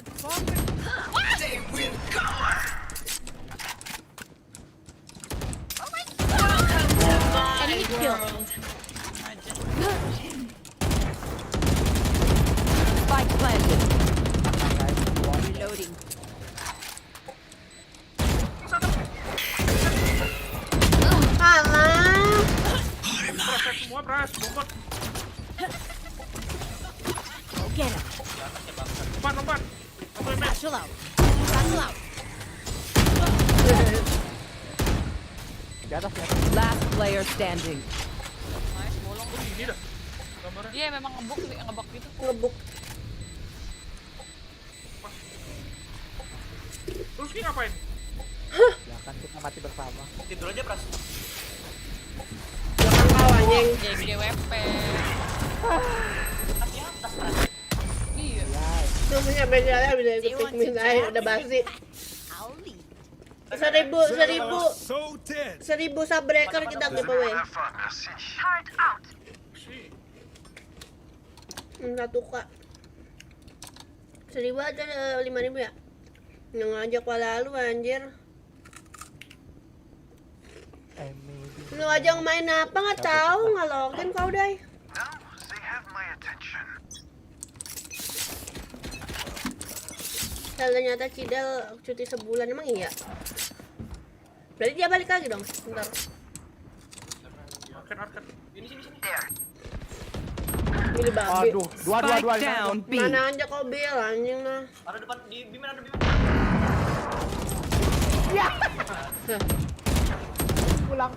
Enemy killed. Spike planted. Reloading. Alah. Proses semua, Pras. Lompat. Get him. Lompat. Satchel out. Satchel out. Di atas ya. Last player standing. Nice, bolong. Ini dah. Gambarnya. Iya, memang ngebug gitu. Ngebuk. Terus ini ngapain? Ya kan kita mati bersama. Tidur aja, Pras. Belakang kau anjing. GGWP. Kaki atas, Pras. Iya. Lu punya bengkelnya bisa ikut pikmin aja, udah basi. 1000 subbreaker kita giveaway. Satu kak. 1000 aja 5000 ya. Yang ngajak lalu anjir. Lu aja main apa nggak tahu, nggak login kau dai. Ternyata Cidel cuti sebulan, emang iya? Berarti dia balik lagi dong, bentar. Arkan. Sini. Ini babi. Aduh, dua. Spike down B. Mana aja kau bel anjing lah. Ada depan di bimen ada bimen.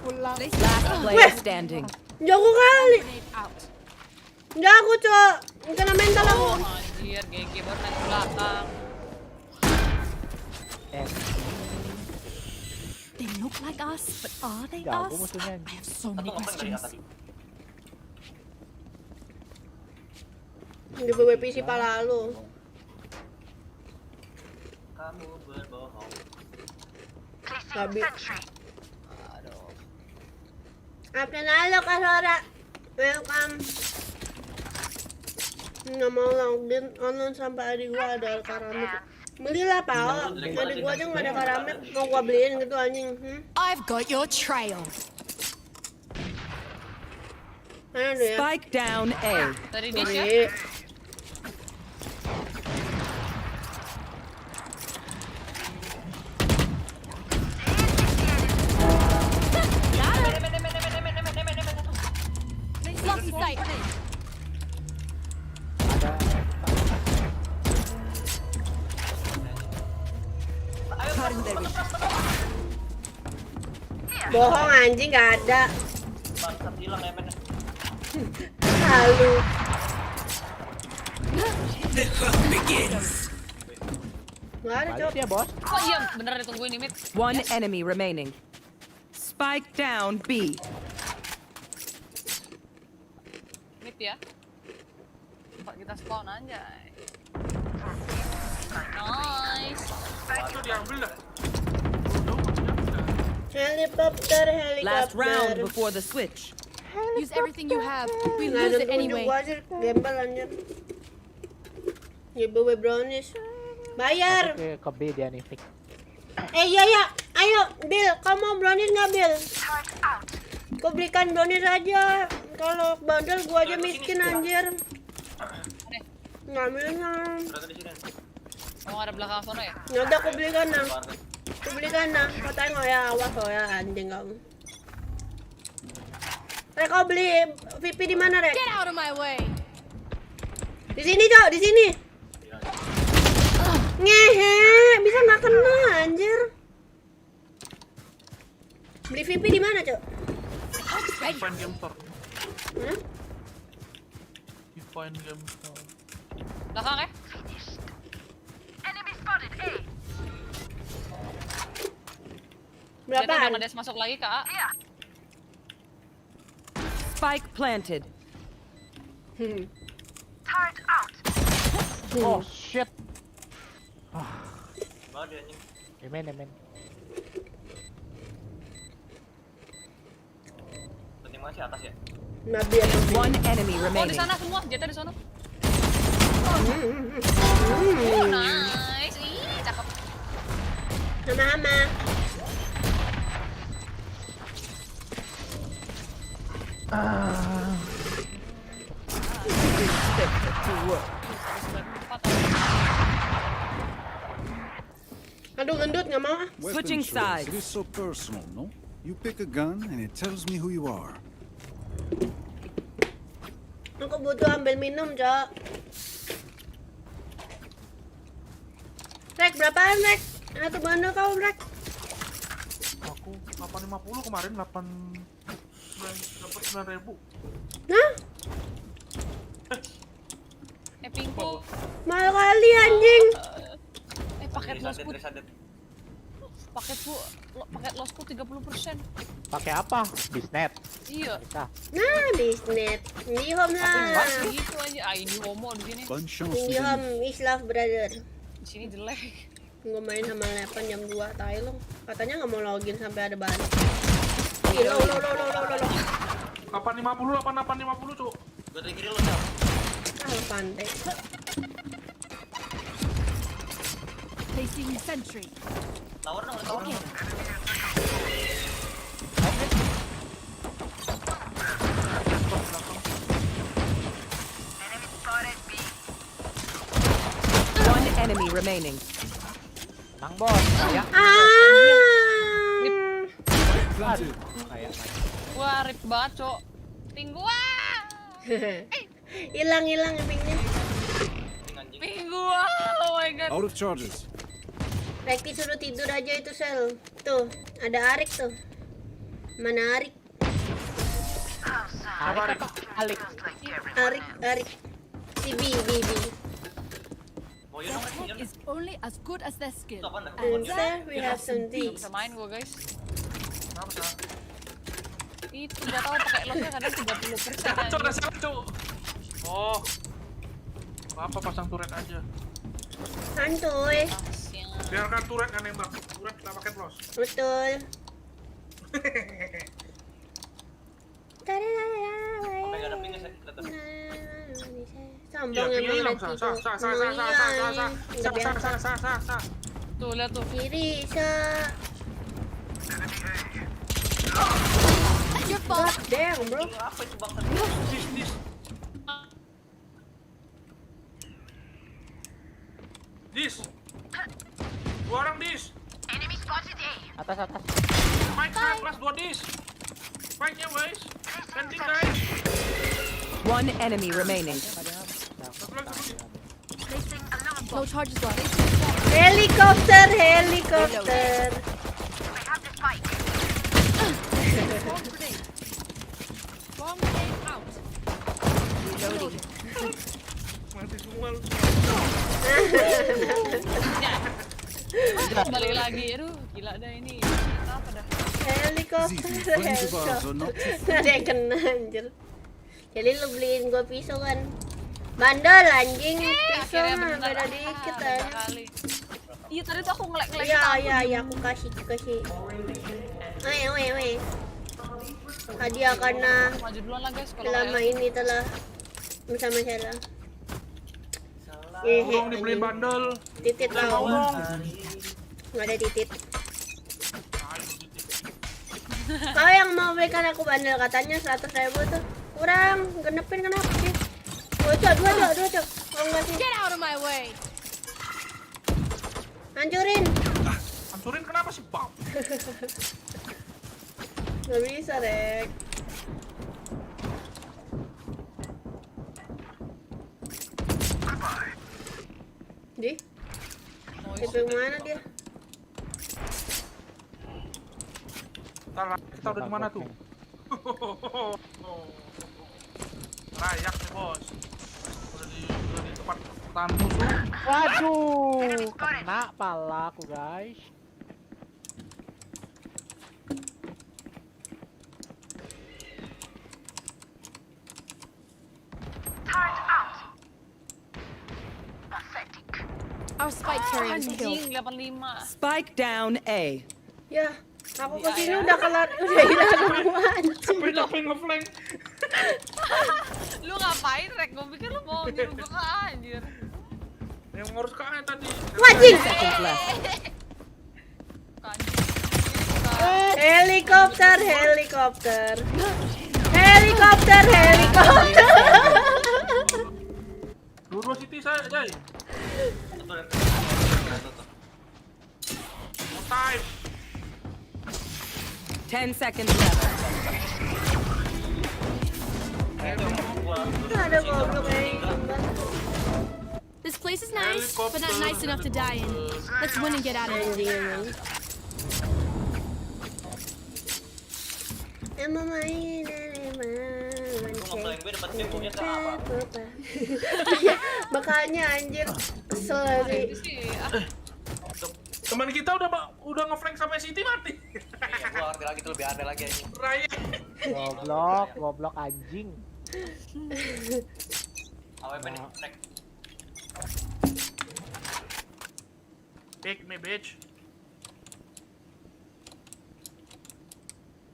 Pulang. Last player standing. Jago kali. Grenade out. Jago, Cok. Kena mental aku. Anjir, GG baru naik ke belakang. They look like us, but are they Jago us? musuhnya. I have so many questions. Giveaway PC pala lu. Kamu berbohong. Babi. Aduh. Apa nalo Kak Sora? Welcome. Nggak mau login online sampai adik gua ada karamik. Belilah Pao. Adik gua aja nggak ada karamik, mau gua beliin gitu anjing. I've got your trail. Mana tuh ya? Spike down A. Tadi dia siap. Sorry. Lucky sight. Bohong anjing, nggak ada. Bangsat hilang ya, men. Halu. Nggak ada, Cok. Ya, Bos. Oh iya, bener ditungguin nih, Mit. One enemy remaining. Spike down B. Mit ya. Tempat kita spawn aja. Nice. Itu diambil dah. Bodoh, maksudnya udah. Helikopter. Last round before the switch. Use everything you have. We Nggak lose ada it anyway. gua aja gembel anjir. Giveaway brownies. Bayar. Oke, ke B dia nih, Fik. Iya. Ayo, Bill, kamu mau brownies nggak, Bill? Kau belikan brownies aja. Kalau bandel gua aja miskin anjir. Ngambilnya. Berada di sini. Mau ada belakang sana ya? Yaudah, aku belikan nah. Kau tengok ya, awas lo ya anjing kamu. Rek, kau beli VP di mana, Rek? Get out of my way. Di sini, Cok, di sini. Ngehe, bisa nggak kena anjir. Beli VP di mana, Cok? Define game store. Hah? Define game store. Belakang ya? Dia Berapaan? udah ngedes masuk lagi, Kak. Spike planted. Oh shit. Mana dia anjing? Emen. Penting masih atas ya? Nabi ya. One enemy Oh, di remaining. sana semua. Jatuh di sana. Nice. Ih, cakep. Hama-hama. Aduh, gendut nggak mau ah. Switching Weapon choice. sides. It is so personal, no? You pick a gun and it tells me who you are. Aku butuh ambil minum, Cok. Rek, berapaan, Rek? Satu bandel kau, Rek. Aku 850 kemarin 8 dapat 9.000. Hah? Pingku. Mahal kali anjing. Paket losku. Resadet. Paket losku 30%. Pakai apa? Bisnet. Iya. Bisa. Nah, bisnet. Di home lah. Gitu aja. Ah, ini homo di sini. Bonne chance, Di les amis. home is love, brother. Di sini jelek. Gue main sama Lepan jam 2, tai lo. Katanya nggak mau login sampai ada bahan. Ih, lo. 850, Cuk. Gua dari kiri lo, Sel. Ah, pantai. Placing sentry. Tower. One enemy remaining. Nang bos. Ya. Planted. Wah, rip banget, Cok. Ping gua. Hilang pingnya. Ping gua. Oh my god. Out of charges. Rekti suruh tidur aja itu, Sel. Tuh, ada Arik tuh. Mana Arik? Alik. Arik. Si B. Mau yun dong, Tech is only as good as their skill. Apa dah? And sir, we have some tea. Bisa main gua, guys. Kenapa sih? Itu udah tahu pakai losnya kadang 30%. Cuk, udah salah, Cuk. Oh. Apa pasang turret aja. Santuy. Biarkan turret yang nembak. Turret kita pakai plus. Betul. Sampai nggak ada pingnya, Sel. Tetep. Sombong Iya, emang hilang, Rekti sah. tuh. Tuh, lihat tuh. Kiri, sa. Your fault. God damn, bro. Apa itu bangsa? Dis. Dis. Dua orang dis. Atas. Fight plus 2 dis. Fight-nya, guys. Landing, guys. One enemy remaining. Satu lagi. No charges left. Helikopter. Bomb grenade out. Mati semua lu. Balik lagi. Aduh, gila dah ini. Apa dah? Helikopter. Friends of ours are not too Nggak ada yang kena anjir. Jadi lu beliin gua pisau kan. Bandel anjing, pisau Akhirnya mah bener. beda dikit Beda aja. kali. Iya, tadi tuh aku ngelek-ngelek. Iya, aku kasih. Weh. Hadiah karena Maju duluan lah guys kalau selama kalian. ini telah bersama Xela. Tolong dibeliin bandel. Titit Udah mau mau. dong. Nggak ada titit. Kau yang mau belikan aku bandel katanya 100.000 tuh. Kurang, genepin kenapa sih? Dua cok. Oh enggak sih. Get out of my way. Hancurin. Hancurin kenapa sih, Bang? Nggak bisa, Rek. Di? Itu mana dia? Kita udah di mana tuh? Rayak nih, Bos. Udah di tempat pertahanan musuh. Waduh, kena pala aku guys. Our spike carrier is killed. Anjing 85. Spike down A. Ya, aku kesini udah kelar, udah hilang semua. Capek ngeflank. Lu ngapain Rek? Gue pikir lu mau nyuruh gue anjir. Yang ngurus ke A tadi. Wajing! Seconds left. Helikopter. Dua City saya, Jay. Time. 10 seconds left. Ada goblok kayak This place is nice, but not nice enough to die in. Let's win and get out of anjing here. emang. Emang main makanya anjir kesel sih. Teman kita udah ngeflank sampai City mati. Iya, gua ngerti lagi tuh lebih aneh lagi anjing. Raya. Goblok anjing. AWP nih, Rek. Pick me, bitch.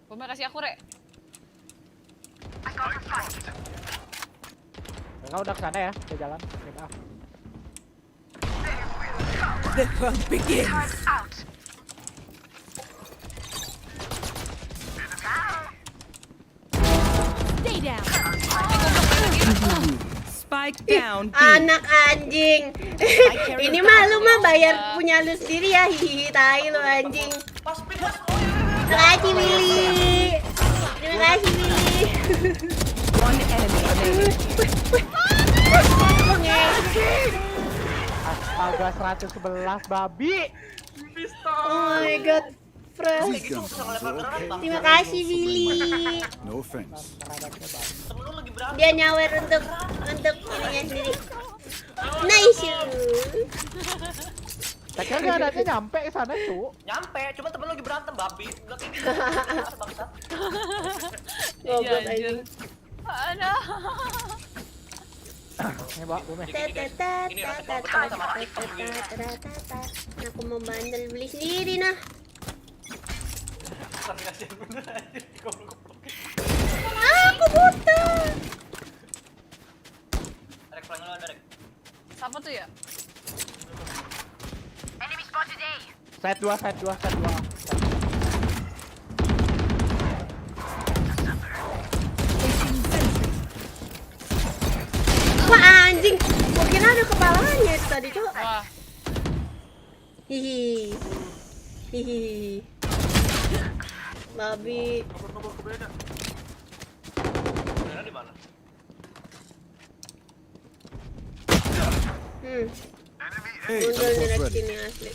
Gue kasih aku Rek. Mereka udah kesana ya, udah jalan. Mereka. The hunt begins. Stay down. Spike down B. Anak anjing. Ini mah lu mah bayar punya lu sendiri ya. Hihi tai lu anjing. Terima kasih Willy. One enemy remaining. Astaga 111 babi. Oh my god. Fresh. These guns are okay. Terima kasih Willy. No offense. Dia nyawer untuk ininya sendiri. Nice. Tak kira gak ada nyampe ke sana, cu. Nyampe, cuma temen lu lagi berantem babi. Enggak kayak gitu. Goblok anjing. Aduh. Nih, Mbak, bumi. Aku mau bandel beli sendiri nah. Kasihan bener anjir. Aku buta. Rek flank lu ada, Rek. Siapa tuh ya? Set 2. Wah anjing, mungkin ada kepalanya itu tadi cok. Wah. Hihi. Babi. Kabur ke beda. Bener di mana? Hey, Mundur teleport's direct ready. sini asli.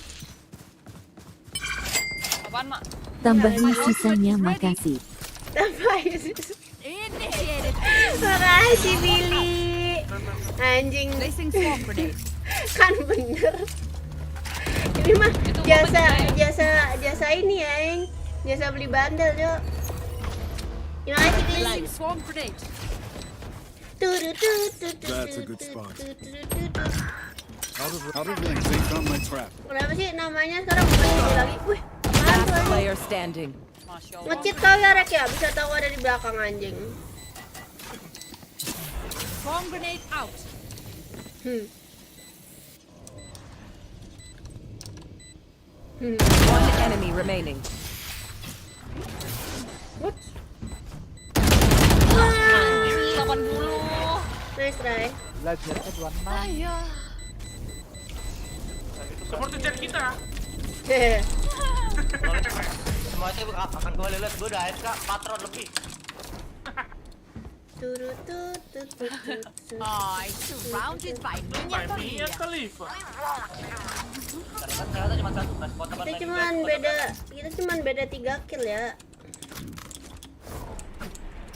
Apaan Mak? Tambahin sisanya, makasih. Initiated. Makasih Billy. Anjing. Placing swarm grenade. Kan bener. Ini mah jasa ini ya, Eng. Jasa beli bandel, Cok. Terima kasih Billy. Placing swarm grenade. That's a good spot. Out of range, they found my trap. Kenapa sih namanya sekarang bukan ini lagi? Wih, apaan tuh Last anjing? player standing. Masya Allah. Ngecit kau ya Rek ya, bisa tahu ada di belakang anjing. Bomb grenade out. One enemy remaining. What? 80. Nice try. Belajar Edwan Ayo. Seperti chat kita. Hehe. Semua itu akan kembali lihat gue udah AFK 4 round lebih. Surrounded by Mia Khalifa. Karena kan ternyata cuma satu spot tempat Kita lain. cuman beda 3 kill ya.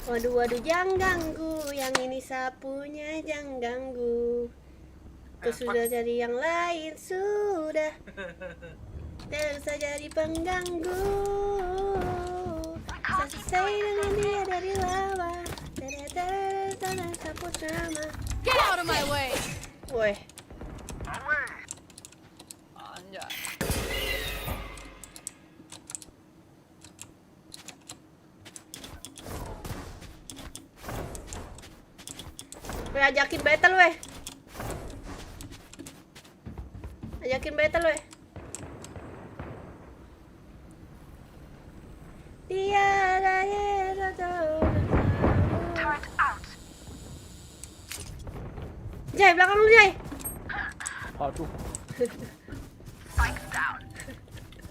Waduh, jangan ganggu. Yang ini sapunya jangan ganggu. Aku sudah cari yang lain sudah. Tidak usah jadi pengganggu. Selesai dengan dia dari lawa. Tanah sapu sama. Get out of my way. Woi. Anjay. Weh, ajakin battle weh. Ajakin battle weh. Tiada hero turret out. Jay, belakang lu Jay. Aduh.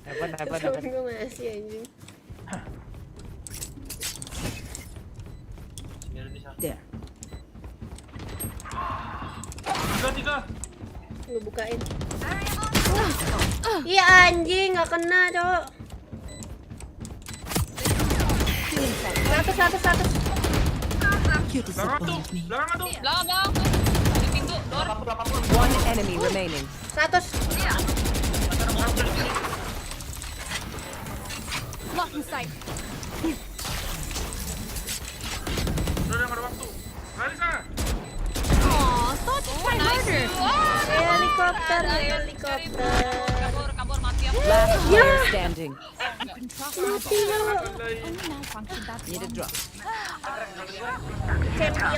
Heaven. Temen gue masih anjing. There. 3. Gue bukain. Iya anjing, nggak kena cok. 100. Belakang tuh. Belakang. Di pintu, door. One enemy remaining. 100. Lock in sight. Udah ada waktu. Lari sana. Aw, thought to try harder. Helikopter. Kabur makian. Last player standing. Mati lo. Need a drop. Champion.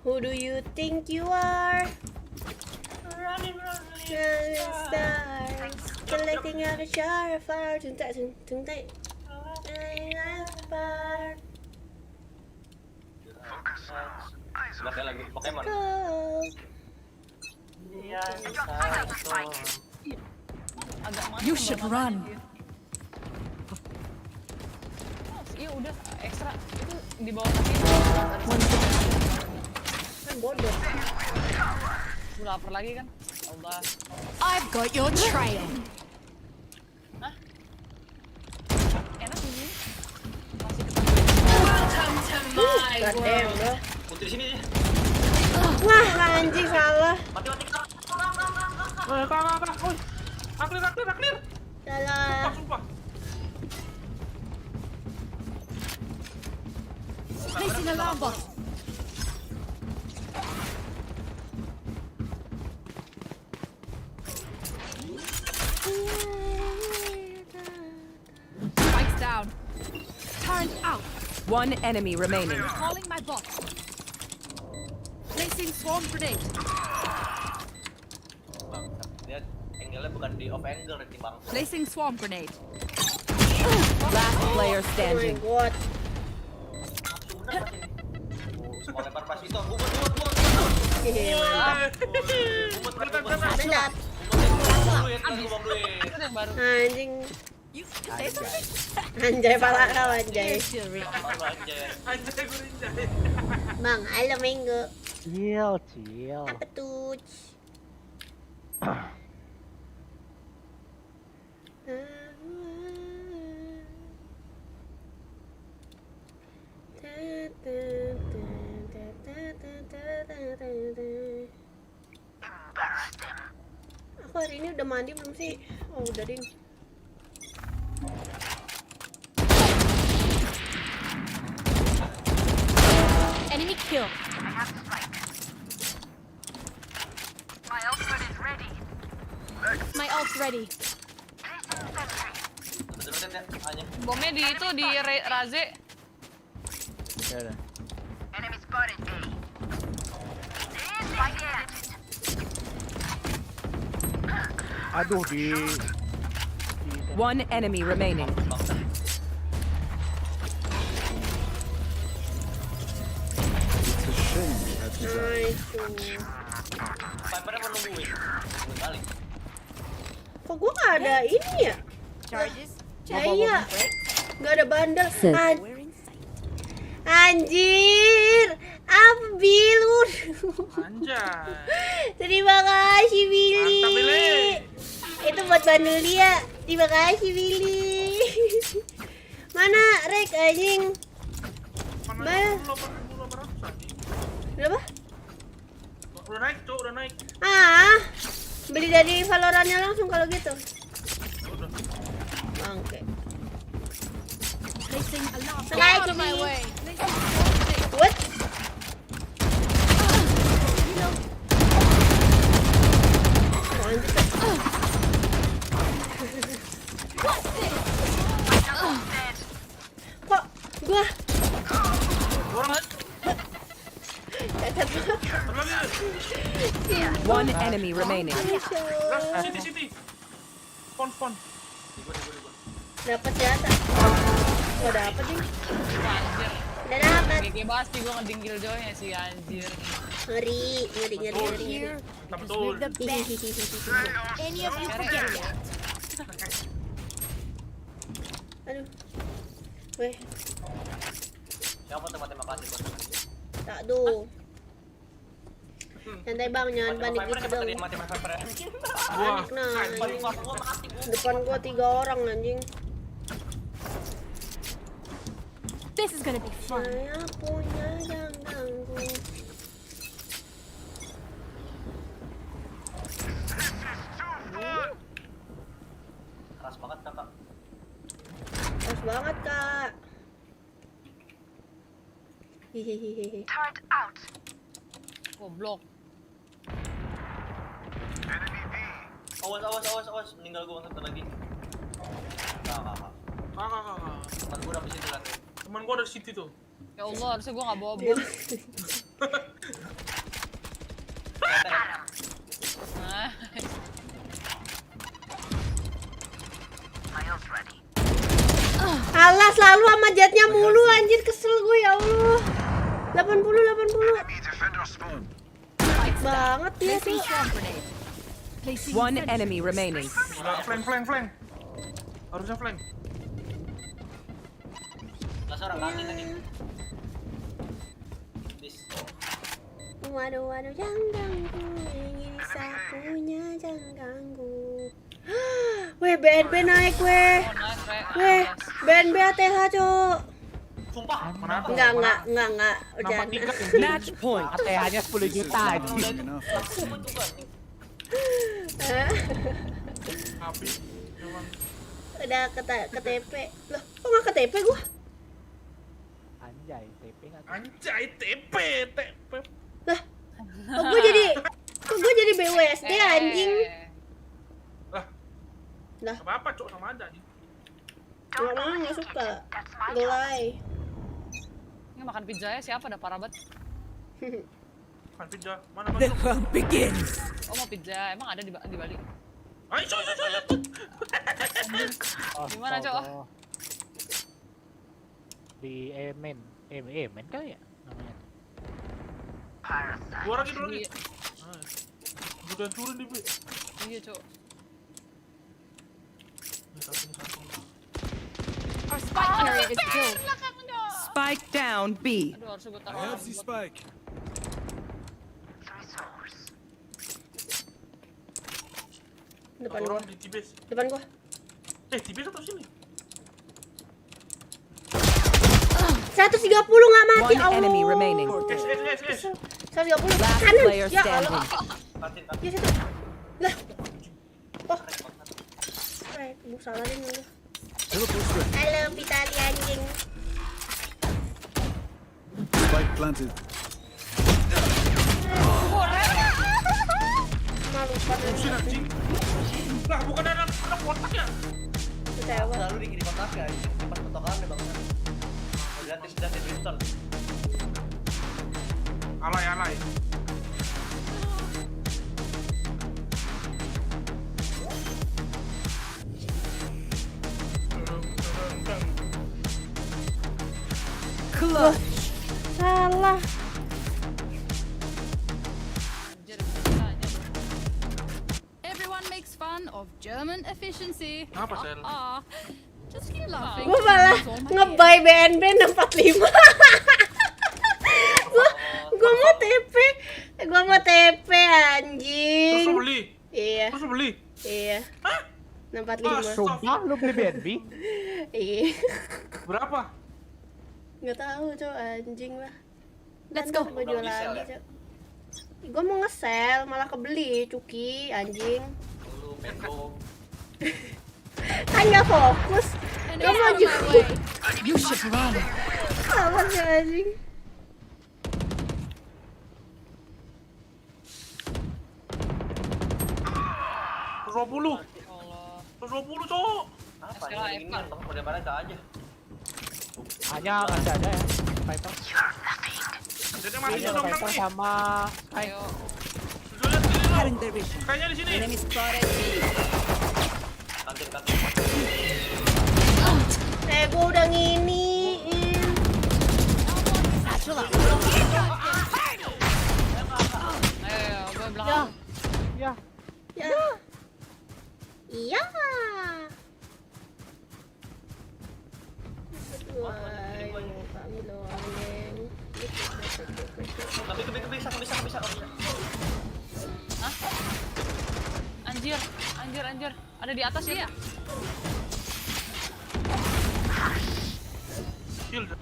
Who do you think you are? Running stars, collecting out a jar of fire. Tuntai. Pakai lagi Pokemon. You should run. Iya udah ekstra itu di bawah kaki. Bodoh. Gue lapar lagi kan. Allah. I've got your trail. Enak ini. Goddamn bro. Putri sini aja. Wah anjing salah. Mati. Kalah. Oi. Aklir. Salah. Sumpah. Placing alarm bot. Spikes down. Turret out. One enemy remaining. Calling my bot. Placing swarm grenade. Dia angle-nya bukan di off angle nanti bang. Placing swarm grenade. Last player Oh my standing. god. Semua lempar pas itu. Bumut. Hehe, mantap. Mantap. Itu yang baru. Anjing. Anjay pala kau anjay. Anjay gue rinjay. Bang, halo Minggu. Chill. Apa tuh? Aku hari ini udah mandi belum sih? Oh udah ding. Enemy kill. My ultimate ready. Betul-betul ya, hanya. Bomnya di itu di Raze. Ya udah. Aduh di One enemy remaining. It's a shame you had to die. Nice. Vipernya mau nungguin. Nungguin balik. Kok gua nggak ada ini ya? Charges. Iya. Nggak ada bandel. Set. Anjir. Apa Bilur? Anjay. Terima kasih Billy. Mantap, Billy. Itu buat bandel dia. Terima kasih Billy. Mana Rek anjing? Mana 8.800 anjing. Berapa? Udah naik, Cuk, udah naik. Ah. Beli dari Valorantnya langsung kalau gitu. Udah. Bangke. Placing alarm. Get Get out out of of my my way. What? Kok gua One enemy remaining. Sini. Pon. dapat jatah. Gua dapet nih. Anjir. Udah dapet. GG pasti gue ngedingkil Joy-nya sih anjir. Ngeri. Here, Mantap because betul. we're the best. Any of you forget that. Aduh. Weh, Siapa tembak-tembak kasih buat teman? tak tuh. Santai bang, jangan panik gitu dong. Mati Viper ya. Panik nah, anjing. Depan gua 3 orang anjing. This is gonna be fun. Saya punya yang ganggu. Keras banget kakak. Keras banget kak. Hihihihi. Goblok. Awas, meninggal gua satu lagi. Kakak. Teman gua udah di situ lagi. Teman gua ada di situ tuh. Ya Allah, harusnya gue gak bawa bom. Alah, selalu sama jetnya mulu anjir, kesel gue ya Allah. 80. Baik banget dia tuh. One enemy remaining. Flank. Harusnya flank. Lah seorang kaki tadi. Waduh, jangan ganggu. Ingin sapunya, jangan ganggu. Weh, BNB naik weh. Weh, BNB ATH cok. Sumpah. Enggak. Udah. Match point. ATH-nya 10 juta anjing. Enough. Api. Emang. Udah ke TP. Loh, kok nggak ke TP gua? Anjay, TP nggak. Anjay, TP. Lah, kok gua jadi BWSD anjing? Lah, Apa-apa, Cuk, sama aja nih. nggak suka. Gelai. Ini makan pizza ya siapa ada parah banget. Kan pizza. Mana masuk? Begins. Oh mau pizza, emang ada di Bali? Ayo, Cuk. Gimana, Cok? Di Emen kali ya namanya. Gua lagi dulu nih. Udah turun di B. Iya, Cok. Our spike carrier is killed. Spike down B. Aduh, harusnya gue I taruh. have the spike. Depan gua. Orang di Tibes. Depan gua. Tibes atau sini? 130 nggak mati. One enemy remaining. S. 130 Last kanan. player Ya standing. Allah. Ya situ. Lah. Oh. Right, gua salah deh nih. Halo, Vitali anjing. Spike planted. Malu Pusing anjing. Lah bukan ada kotak ya? Kecewa. Selalu dikirim kotak ya, pas potongan deh bang. Gratis Winston. Alay. Clutch. Salah. Everyone makes fun of German efficiency. Apa, Sel? Just keep laughing. Gue malah nge-buy BNB 645. Gue mau TP anjing. Terus lu beli? Iya. Terus lu beli? Iya. Hah? 645. Sumpah lu beli BNB? Iya. Berapa? Nggak tahu cok, anjing lah. Let's go. Gue jual lagi cok. Gue mau nge-sell malah kebeli cuki anjing. Lu mendong. Kan nggak fokus. Gue mau jual. You should run. Apa sih anjing? Terus 20. Terus 20 cowok. Apa nih? Ini bang, pada ada aja. Hanya masih ada ya. Viper. Jadi mati Ada dong Viper nih. sama Sky. Ayo. Lihat sini lo. Cutting their vision. Kayaknya di sini. Enemy spotted B. Kantin. Gue udah nginiin. Ayo, gue belakang. Ya. Ya. Iya. Kami doang, Neng. Tapi bisa. Hah? Anjir. Ada di atas ya? Shield.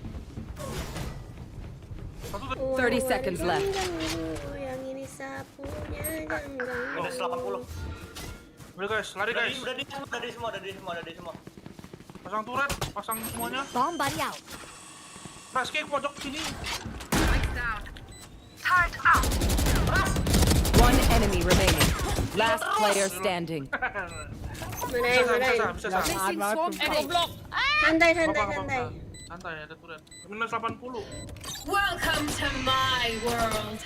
30 seconds left. Yang ini sapunya jangan. Udah 80. Udah guys, lari guys. Udah di semua. Pasang turret, pasang semuanya. Bomb buddy out. Ras kick pojok sini. One enemy remaining. Last player standing. Manain. Bisa. Jangan banget sumpah. Goblok. Santai. Santai, ada turret. Minus 80. Welcome to my world.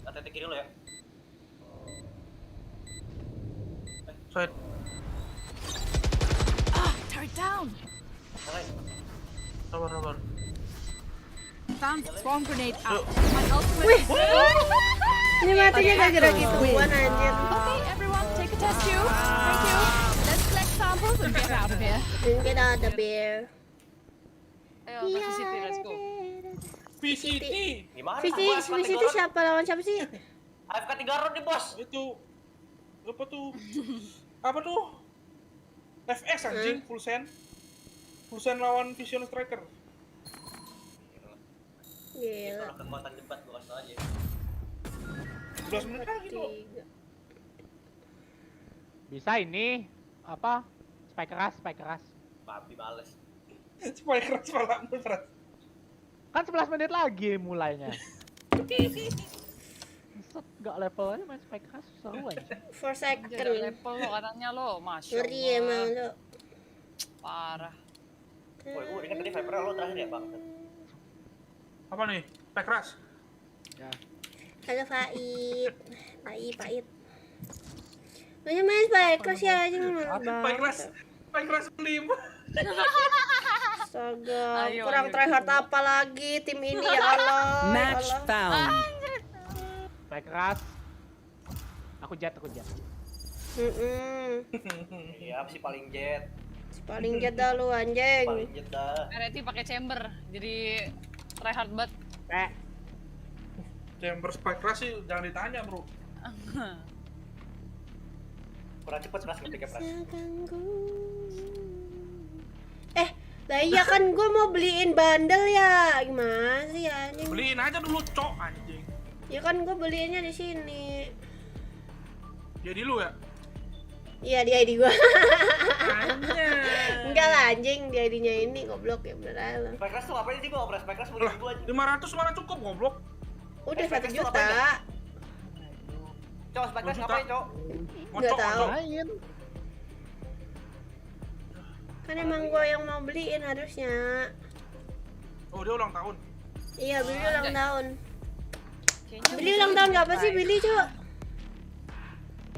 Hati-hati kiri lo ya. Side. Turret down. Sabar. Found bomb grenade out. Wih. Ini matinya gara-gara gituan anjir. Okay, everyone, take a test tube. Thank you. Let's collect samples and get out of here. Dan kita ada bear. Ayo, ke City, let's go. PCT. Gimana? Visi siapa lawan siapa sih? AFK 3 round nih bos. Itu apa tuh? FS anjing, full send lawan Vision Striker. Gila. Kalau kekuatan debat gua kasih aja. 12 menit lagi tuh. Bisa ini apa? Spike keras. Babi males. Supaya keras malah berat. Kan 11 menit lagi mulainya. Set gak level aja main spike keras seru aja. 4 second. Ada level lo katanya lo, Masya Allah. Ngeri emang lo. Parah. Woi, gua ingat tadi Viper lo terakhir ya bang. Apa nih? Pack keras. Halo Faid. Pait. Banyak main spike keras ya anjing malah banget. Pack keras 5. Astaga, Ayo, kurang tryhard apa lagi tim ini ya Allah. Match found. Spike keras. Aku jet. Iya, si paling jet. Paling jet dah lu anjing. Paling jet dah. Reti pakai chamber, jadi tryhard banget. Chamber spike keras sih jangan ditanya, Bro. Kurang cepet keras ngetiknya keras. Lah iya kan gue mau beliin bundle ya. Gimana sih anjing? Beliin aja dulu, cok anjing. Ya kan gue beliinnya di sini. Jadi lu ya? Iya di ID gue. Enggak lah anjing, di ID-nya ini goblok ya beneran lah. Spike keras tuh ngapain sih gua? Spike keras 10.000 aja. 500 mana cukup goblok? Udah 1 juta. Cok, spike ngapain, Cok? Nggak tahu. Main. Kan emang gua yang mau beliin harusnya. Oh, dia ulang tahun. Iya, Billy ulang tahun. Billy ulang tahun nggak apa sih Billy, Cok?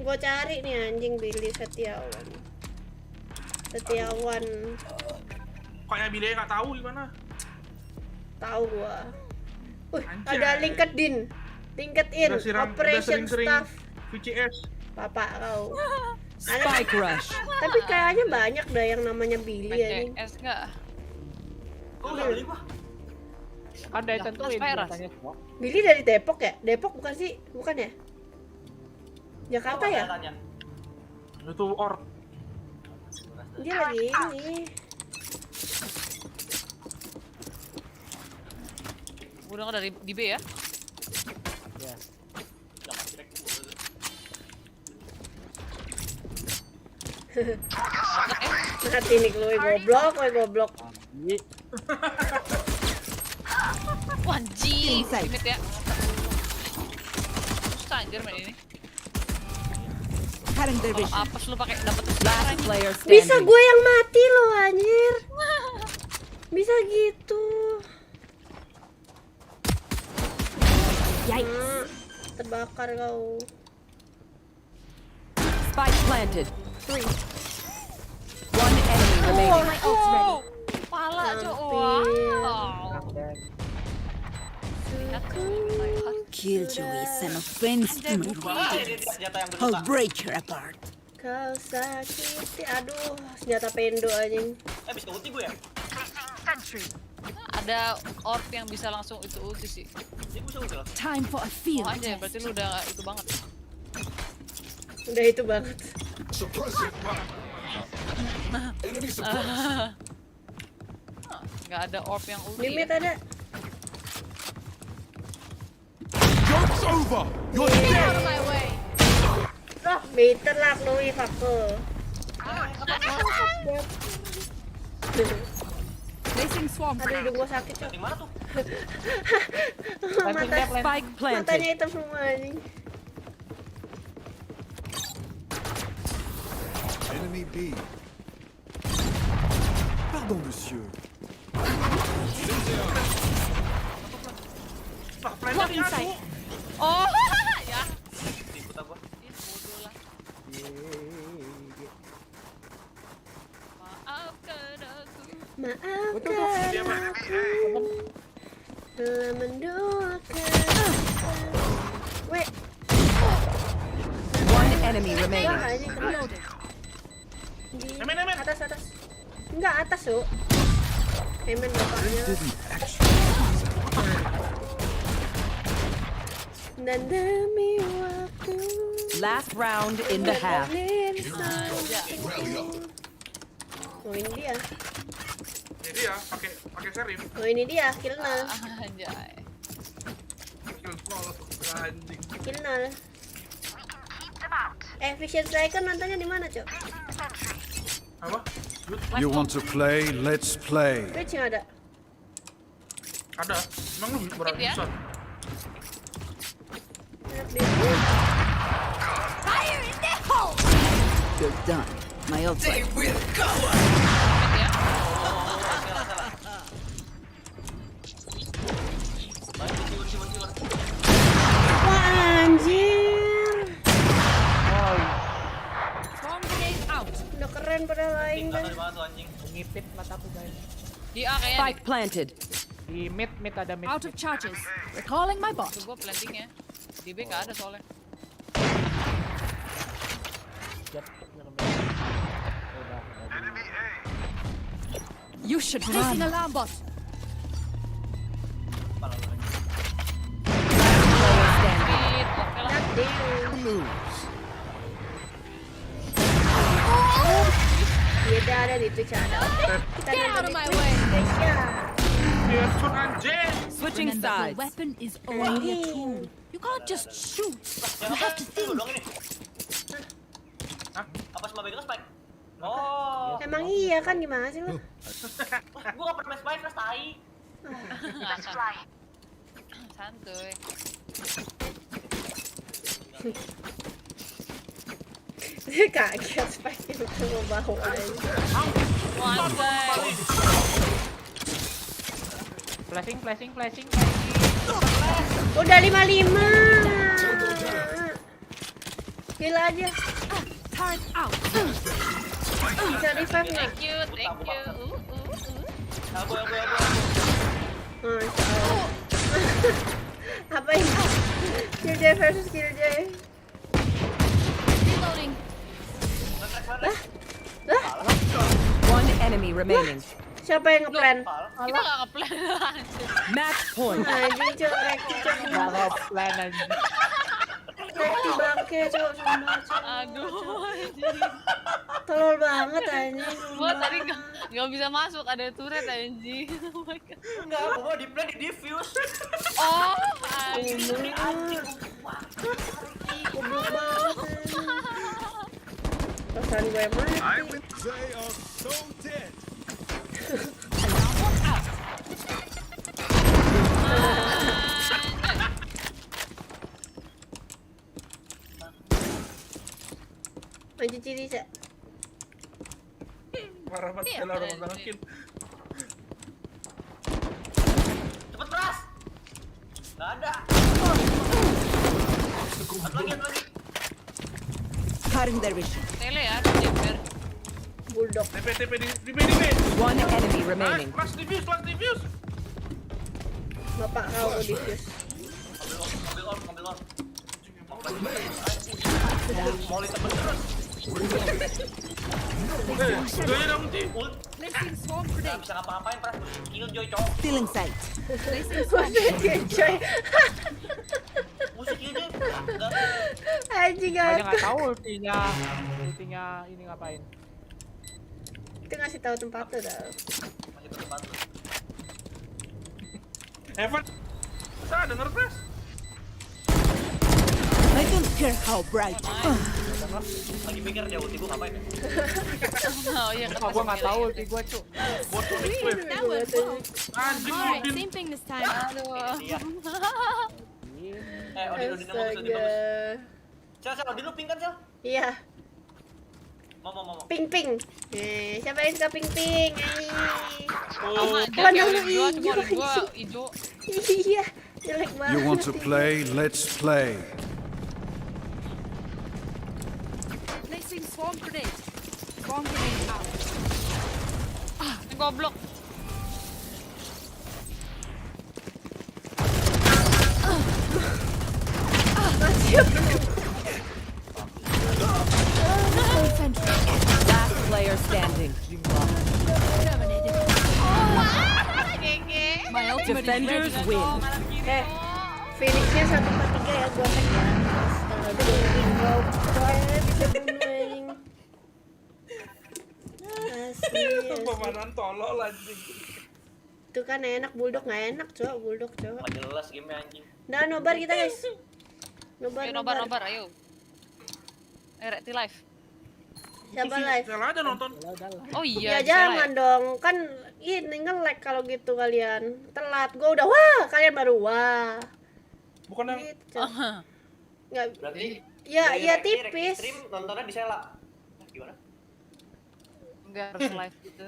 Gua cari nih anjing Billy Setiawan. Kayaknya Billy nggak tahu gimana. Tahu gua. Anjay. Ada LinkedIn, Udah operation sering-sering staff. VCS. Papa kau. Spike rush. Tapi kayaknya banyak dah yang namanya Billy anjing. VCS enggak? Kok udah beli gua? Kan dari tentuin Virus. biasanya semua. Billy dari Depok ya? Depok bukan sih? Bukan ya? Jakarta ya? Itu or. Dia lagi ini. Udah nggak dari di B ya? Ya. Mati nih gue goblok. Wanji, limit ya. Susah anjir main ini. Cutting their Kalau vision. apes lu pakai dapat Last player Bisa standing. gue yang mati loh anjir. Bisa gitu. Yikes. Terbakar kau. Spike planted. 3. One enemy remaining. Oh, pala cok. Hampir. Wow. Killed you is an offense to my Senjata yang I'll berluka. break you apart. Kau sakiti. Aduh, senjata pendo anjing. Bisa ulti gue ya? Ada orb yang bisa langsung itu ulti sih. Dia bisa ulti loh. Time for a Oh field aja, berarti lu udah itu banget. Udah itu banget. Nggak ada orb yang ulti. Limit Ya? ada. Joke's over! You're dead! Loh, better lah Chloe, fucker. Placing swarm. Aduh, hidung gua sakit, Cok. Di mana tuh? Spike planted. Matanya hitam semua anjing. Enemy B. Pardon, monsieur. Lah, plannya di atas. Oh, ya. Ikut aku. Ih, bodoh lah. Maafkan aku. Maafkan aku telah mendoakan. Weh, One enemy wah remaining. ini kena. Di Emen. atas. Enggak atas, Cok. Emen bapaknya. Dan demi waktu. Last round in the half. Oh ini dia. Jadi ya, pakai serif. Oh ini dia, Kilnal. Anjay. Kill call anjing. Kilnal. Vision Striker nontonnya di mana, Cok? Apa? You want to play? Let's play. Twitch nggak ada. Ada. Emang lu berapa Ya? bisa? Enak deh. You're done. My ultimate. Ya. Wah anjir. Swarm grenade out. Udah keren pada lain Tinggal dah. di mana tuh anjing? Ngipit mataku guys. Di A kayaknya. Spike planted. Di mid ada mid. Out of charges. Recalling my bot. Tuh gua planting ya. Di B nggak ada soalnya. Siap. You should run. Placing alarm bot. Kepala lu anjing. Player standing. Hit, oke lah. Dia ada di Twitch ada. Oke, kita Get out nonton of di my Twitch. way. Iya. Headshot anjing. Switching Remember, the sides. weapon is only a tool. You can't just shoot. You have to think. Dong ini. Hah? Apa semua bagian spike? Oh. Emang iya kan gimana sih lu? Wah, gua gak pernah spike lah, tai. Santuy. Dia kaget pasti mau bawa aja. Flashing. Udah 55. Gila aja. Turret out. Bisa revive nggak? Thank you. Abu. Apa ini? Killjoy versus Killjoy. Reloading. One enemy remaining. Siapa yang ngeplan? Kita nggak ngeplan. Match point. Anjing cok, Rekti cok. Nggak plan aja. Rekti bangke cok, sumpah cok. Aduh. Tolol banget anjing. Gua tadi nggak bisa masuk, ada turret anjing. Oh my god. Enggak, gua di plan di diffuse. Oh, Goblok banget. Perasaan gue mati. They are so dead. Lanjut ciri sa. Parah banget Xela udah ngelakin. Cepet Pras. Enggak ada. Lagi. Cutting their vision. tele ya, jember. Bulldog. TP di B. One enemy remaining. Plus diffuse. Bapak kau diffuse. Ngambil on. Molly temen terus. Udah dong Ci. Placing swarm grenade. Nggak bisa ngapa-ngapain Pras. Killjoy cowok. Feeling sight. Killjoy. Musik Killjoy. Anjing Aja aku. nggak tahu ultinya ini ngapain. Itu ngasih tahu tempat tuh dah. Masih berdebat tuh. Evan. Saya denger Pras. I don't care how bright. Lagi mikir dia ulti gua ngapain ya? Oh iya, Gua nggak tahu ulti gua cu. Botol wave. That went well. Anjing Alright, Odin. same thing this time. Aduh. Iya. Odin Astaga. Sel, Odin lu pink kan, Sel? Iya, Mau. ping. Siapa yang suka ping? Sama aja Warna kayak lu Olive gua, cuma hijau, Olive gua anjing. hijau. Iya, jelek banget. You want to play? Let's play. Placing swarm grenade. Swarm grenade out. Ini goblok. Last player standing. My ultimate Defenders is ready. win. Phoenix-nya 1/3 ya, gua tag ya. Astaga, gua bisa bunuh anjing. Asli. Pemanan tolol anjing. Itu kan enak, bulldog nggak enak, cowok. Bulldog, cowok. Nggak jelas game anjing. Udah nobar kita, guys. Ayo nobar, ayo. Rekti live. Siapa live? Xela aja nonton. Oh Ya iya, jangan dong, kan ini nge-lag kalau gitu kalian. Telat, gua udah wah, kalian baru wah. Bukan yang Gitu. Nggak, Berarti ya, dari ya Rekti tipis. stream nontonnya di Xela. Gimana? Enggak harus live gitu.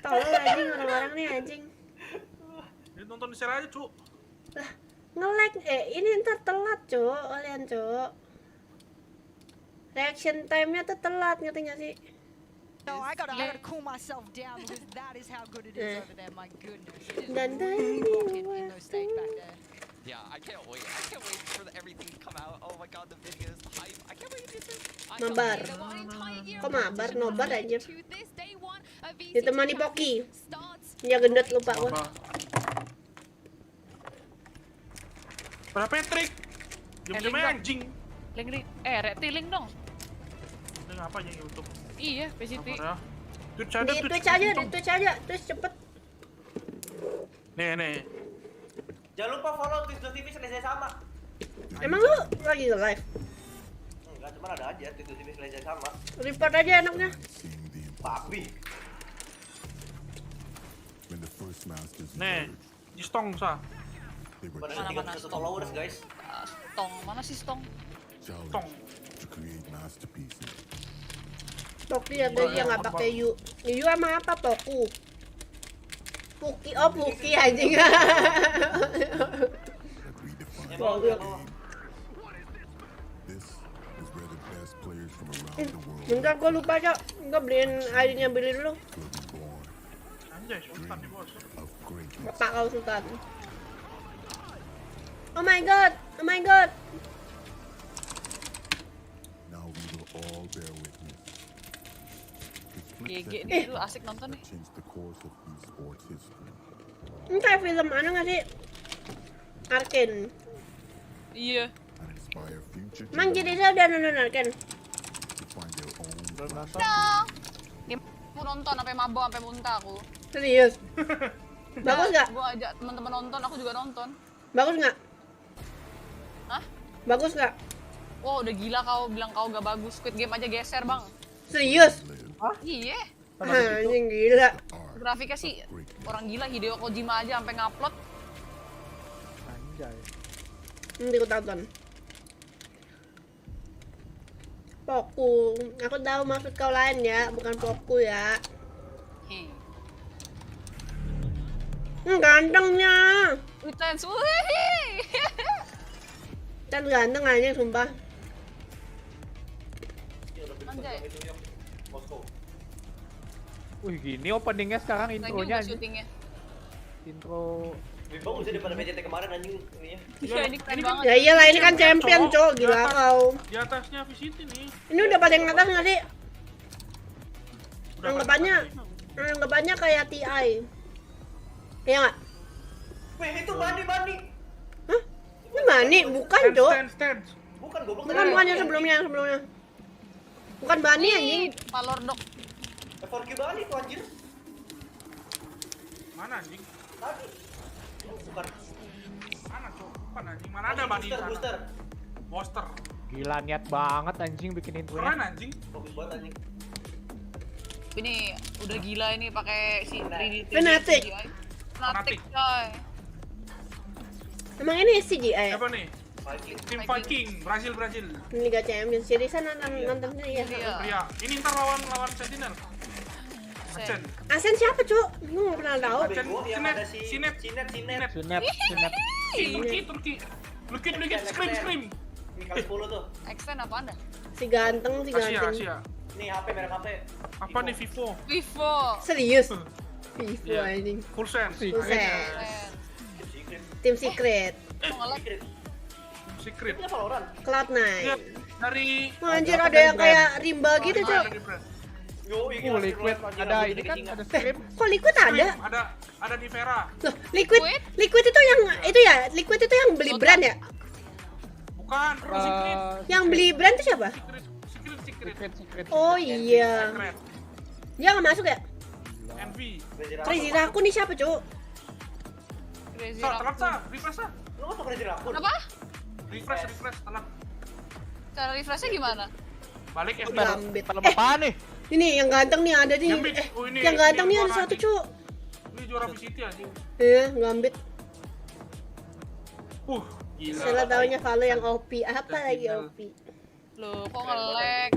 Tolong anjing orang-orang nih anjing. nonton di Xela aja, Cu. Lah, nge-lag ini ntar telat, Cok. Kalian, Cok. Reaction time-nya tuh telat, ngerti nggak sih? No, I gotta cool myself down because that is how good it is over there. My goodness. It is Dan really rocking in those stakes back there. Yeah, I can't wait. I can't wait for everything to come out. Oh my god, the videos, the hype. I can't wait to do this. Mabar. Kok mabar? Nobar anjir. Ditemani Poki. Ya gendut lupa gua. Pada Patrick. Jam-jam anjing. Link. Rekti link dong. Ini apa aja YouTube? Iya, PCT. Twitch Di Twitch aja, Twitch cepet. Nih. Jangan lupa follow Twitch TV selesai sama. Emang lu lagi live? Enggak, cuma ada aja Twitch TV selesai sama. Report aja enaknya. Babi. Nih, di stong sa. Pada 300 followers guys. Tong, mana sih Tong? Tong. Poki ya guys yang nggak pakai yu. Yu sama apa Poku? Puki, oh Puki anjing. Bentar gue lupa Cok, gue beliin airnya beli dulu. Anjay, sultan nih bos. Bapak kau sultan. Oh my god, oh my god. GG nih, lu asik nonton nih. Ini kayak film anu nggak sih? Arcane. Iya. Emang jadi saya udah nonton Arcane? Belum nonton. Ini aku nonton sampai mabok sampai muntah aku. Serius? Bagus nggak? Gua ajak teman-teman nonton, aku juga nonton. Bagus nggak? Hah? Bagus nggak? Wah, udah gila kau bilang kau gak bagus. Squid Game aja geser, Bang. Serius? Iya. Anjing gila. Grafiknya sih orang gila, Hideo Kojima aja sampai ngupload. Anjay. Nanti aku tonton. Poku. Aku tahu maksud kau lain ya, bukan Poku ya. Gantengnya. Intens, wih. Kan ganteng aja sumpah. Anjay. Wih gini openingnya sekarang intronya anjing. Syutingnya. Intro. Bang udah daripada PCT kemarin anjing ininya. Iya, ini keren banget. Ya iyalah ini kan champion Cok, gila kau. Di atasnya VCT nih. Ini udah pada yang atas nggak sih? Anggapannya kayak TI. Iya nggak? Wih itu Bani. Hah? Ini Bani? Bukan Cok. Stand. Bukan goblok. Bukan yang sebelumnya. Bukan Bani anjing. Valordok. F4Q Bani tuh anjir. Mana anjing? Tadi. Bukan. Mana Cok? Bukan anjing. Mana ada Bani? Booster. Gila niat banget anjing bikin intronya. Keren anjing. Bagus banget anjing. Ini udah gila ini pakai si 3D. Fanatic. Fanatic coy. Emang ini CGI? Siapa nih? Tim Viking, Brazil. Ini Liga Champions. Seriusan nontonnya ya? Iya. Ini ntar lawan Sentinel. Asen siapa Cuk? Gue nggak pernah tahu. Sinet. Turki. Lukit, scream. Ini kali 10 tuh. Extend apa anda? Si ganteng. Asia. Ini HP merek HP. Apa nih Vivo? Serius? Vivo anjing. Full sense. Tim Secret. Secret. Ini VALORANT. Cloud9. Dari Anjir ada yang kayak rimba gitu Cuk. Liquid ada ini kan ada stream. Kok Liquid ada? Ada di Vera. Loh, Liquid itu yang Liquid itu yang beli brand ya? Bukan, Secret. Yang beli brand itu siapa? Secret. Oh iya. Dia nggak masuk ya? MV. Crazy Raccoon nih siapa Cuk? Refresh. Lu nggak tau Crazy Raccoon? Apa? Refresh, telat. Cara refreshnya gimana? Balik FB. Gambit. Film apaan nih? Ini yang ganteng nih ada nih. Yang ganteng nih ada satu Cuk. Ini juara VCT anjing. Iya, Gambit. Gila. Xela taunya Valo yang OP. Apa lagi OP? Loh, kok nge-lag?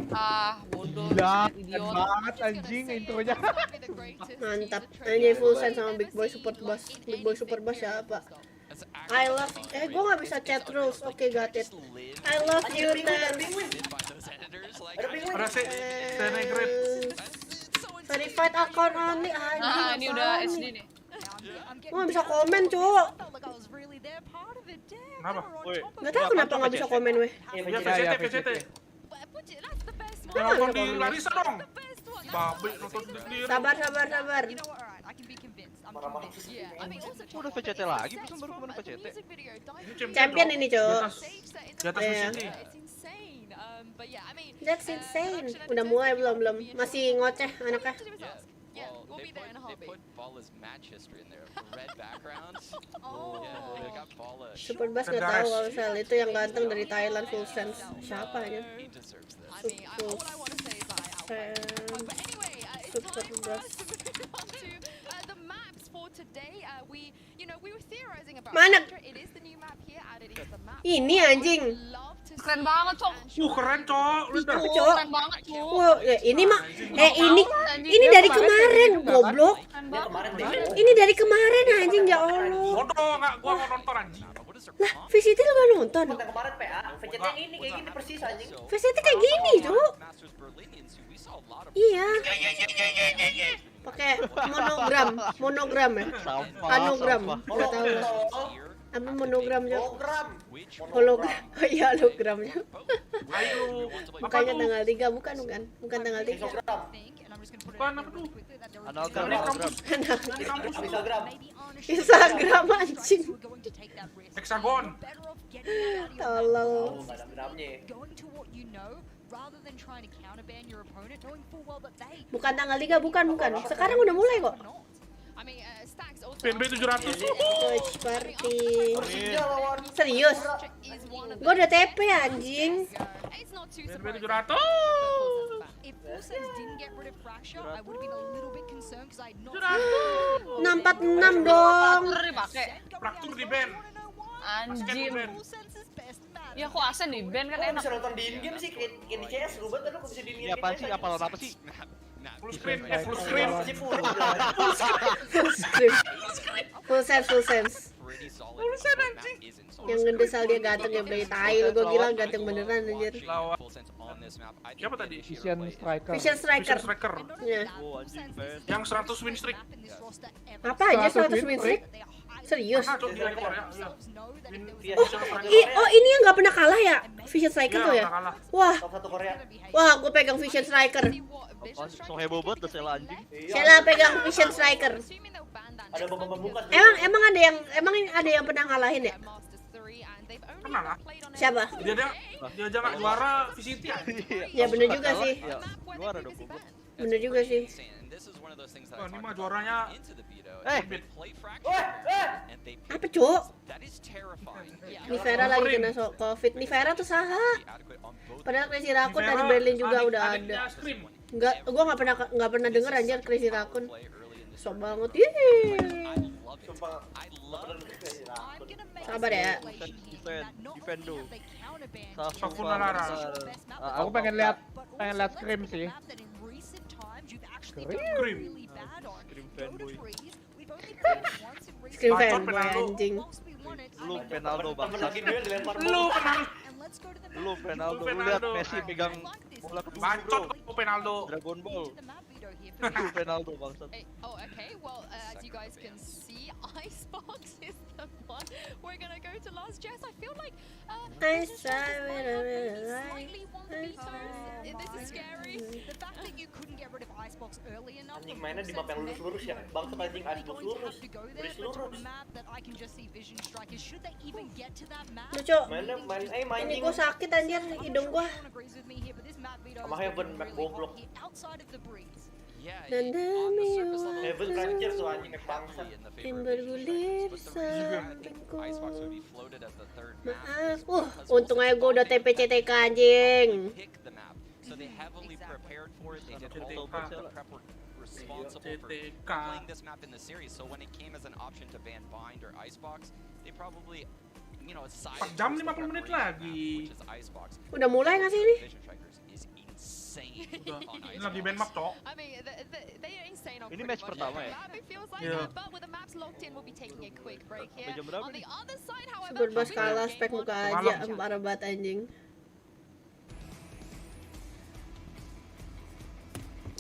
Bodoh. Gila, Idiot. banget anjing intronya. Mantap. Ini full sense sama Big Boy Super Boss. Big Boy Super Boss siapa? I love. Gue nggak bisa chat rules. Oke, got it. I love you, Tan. Ada Senegret. Verified account only. Nah, ini udah SD nih. Gue nggak bisa komen, Cuk. Kenapa? Nggak tahu kenapa nggak bisa komen, weh. Ya, VCT. Nonton di Larissa dong. Babe, nonton sendiri. Sabar. Udah VCT lagi, pesan baru kemana VCT? Champion ini, Cuk. Di atas VCT. That's insane. Udah mulai belum? Masih ngoceh anaknya. Well, they put Vala's match history in there. Red backgrounds. Yeah, they got Vala. Super Bass nggak tahu kalau Sel itu yang ganteng dari Thailand full sense. Siapa aja? He deserves this. Super Bass. Mana? Ini anjing. Keren banget, Cok. Keren, Cok. Lu udah. Cok. Keren banget, Cok. Wah, ya ini mah ini dari kemarin, goblok. Ini dari kemarin anjing, ya Allah. Bodoh, enggak gua mau nonton anjing. Lah, VCT lu gak nonton? Konten kemarin PA, VCT yang ini kayak gini persis anjing. VCT kayak gini, Cuk. Iya. Pakai monogram ya? Panogram, enggak tahu lah. Apa monogram, Cuk? Hologram. Oh iya, hologramnya. Ayo. Bukannya tanggal 3, bukan tanggal 3. Bukan apa tuh? Instagram anjing. Hexagon. Tolol. Bukan tanggal 3, bukan. Sekarang udah mulai kok. PNB 700. Touch party. Serius? Gua udah TP anjing. PNB 700. 646 dong. Fraktur di band. Anjing. Ya kok Asen di band kan enak. Bisa nonton di in-game sih, kayak di CS lu banget kan lu bisa di in-game. Ya apaan sih? Apa lawan apa sih? Full screen, full screen. Full sense. Yang ngedesal dia ganteng ya beli tai lu, gua bilang ganteng beneran anjir. Siapa tadi? Vision Striker. Ya. Yang 100 win streak. Apa aja 100 win streak? Serius? Ah, Cok, di Korea. Oh ini yang nggak pernah kalah ya? Vision Striker tuh ya? Wah, gue pegang Vision Striker. So heboh banget Xela anjing. Xela pegang Vision Striker. Ada pembukaan. Emang ada yang pernah ngalahin ya? Pernah lah. Siapa? Dia jangan juara VCT ya. Ya bener juga sih. Juara dong. Bener juga sih. Wah, ini mah juaranya. Apa Cuk? Nivera lagi kena covid. Nivera tuh saha? Padahal Crazy Raccoon dari Berlin juga udah ada. Gua nggak pernah denger anjir Crazy Raccoon. Sok banget. Sabar ya. Defendo. Aku pengen lihat Scream sih. Scream fanboy. Scream fanboy anjing. Lu Penaldo bangsa. Lu Penaldo. Lu lihat Messi pegang bola ke bacot Penaldo. Dragon Ball. Lu Penaldo bangsa. Oh, okay. Well, as you guys can see, Icebox is the one. We're gonna go to last chess. I feel like slightly wonky toes. This is scary. The fact that you couldn't get rid of Icebox early enough. Anjing mainnya di map yang lurus ya. Bangsat anjing Icebox lurus. Beris lurus. Lucu. Ini gua sakit anjir hidung gua. Sama Heaven map goblok. Dan demi Heaven terakhir tuh anjing bangsat. yang bergulir sampingku. Maaf. Untung aja gua udah TPCTK anjing. So they heavily prepared for it. They did all the prep work responsible for playing this map in the series. So when it came as an option to ban Bind or Icebox, they probably, you know, aside jam 50 menit lagi. Udah mulai nggak sih ini? Ini lagi ban map, Cok. Ini match pertama ya? Iya. Berbahas kalah spek muka aja, parah banget anjing.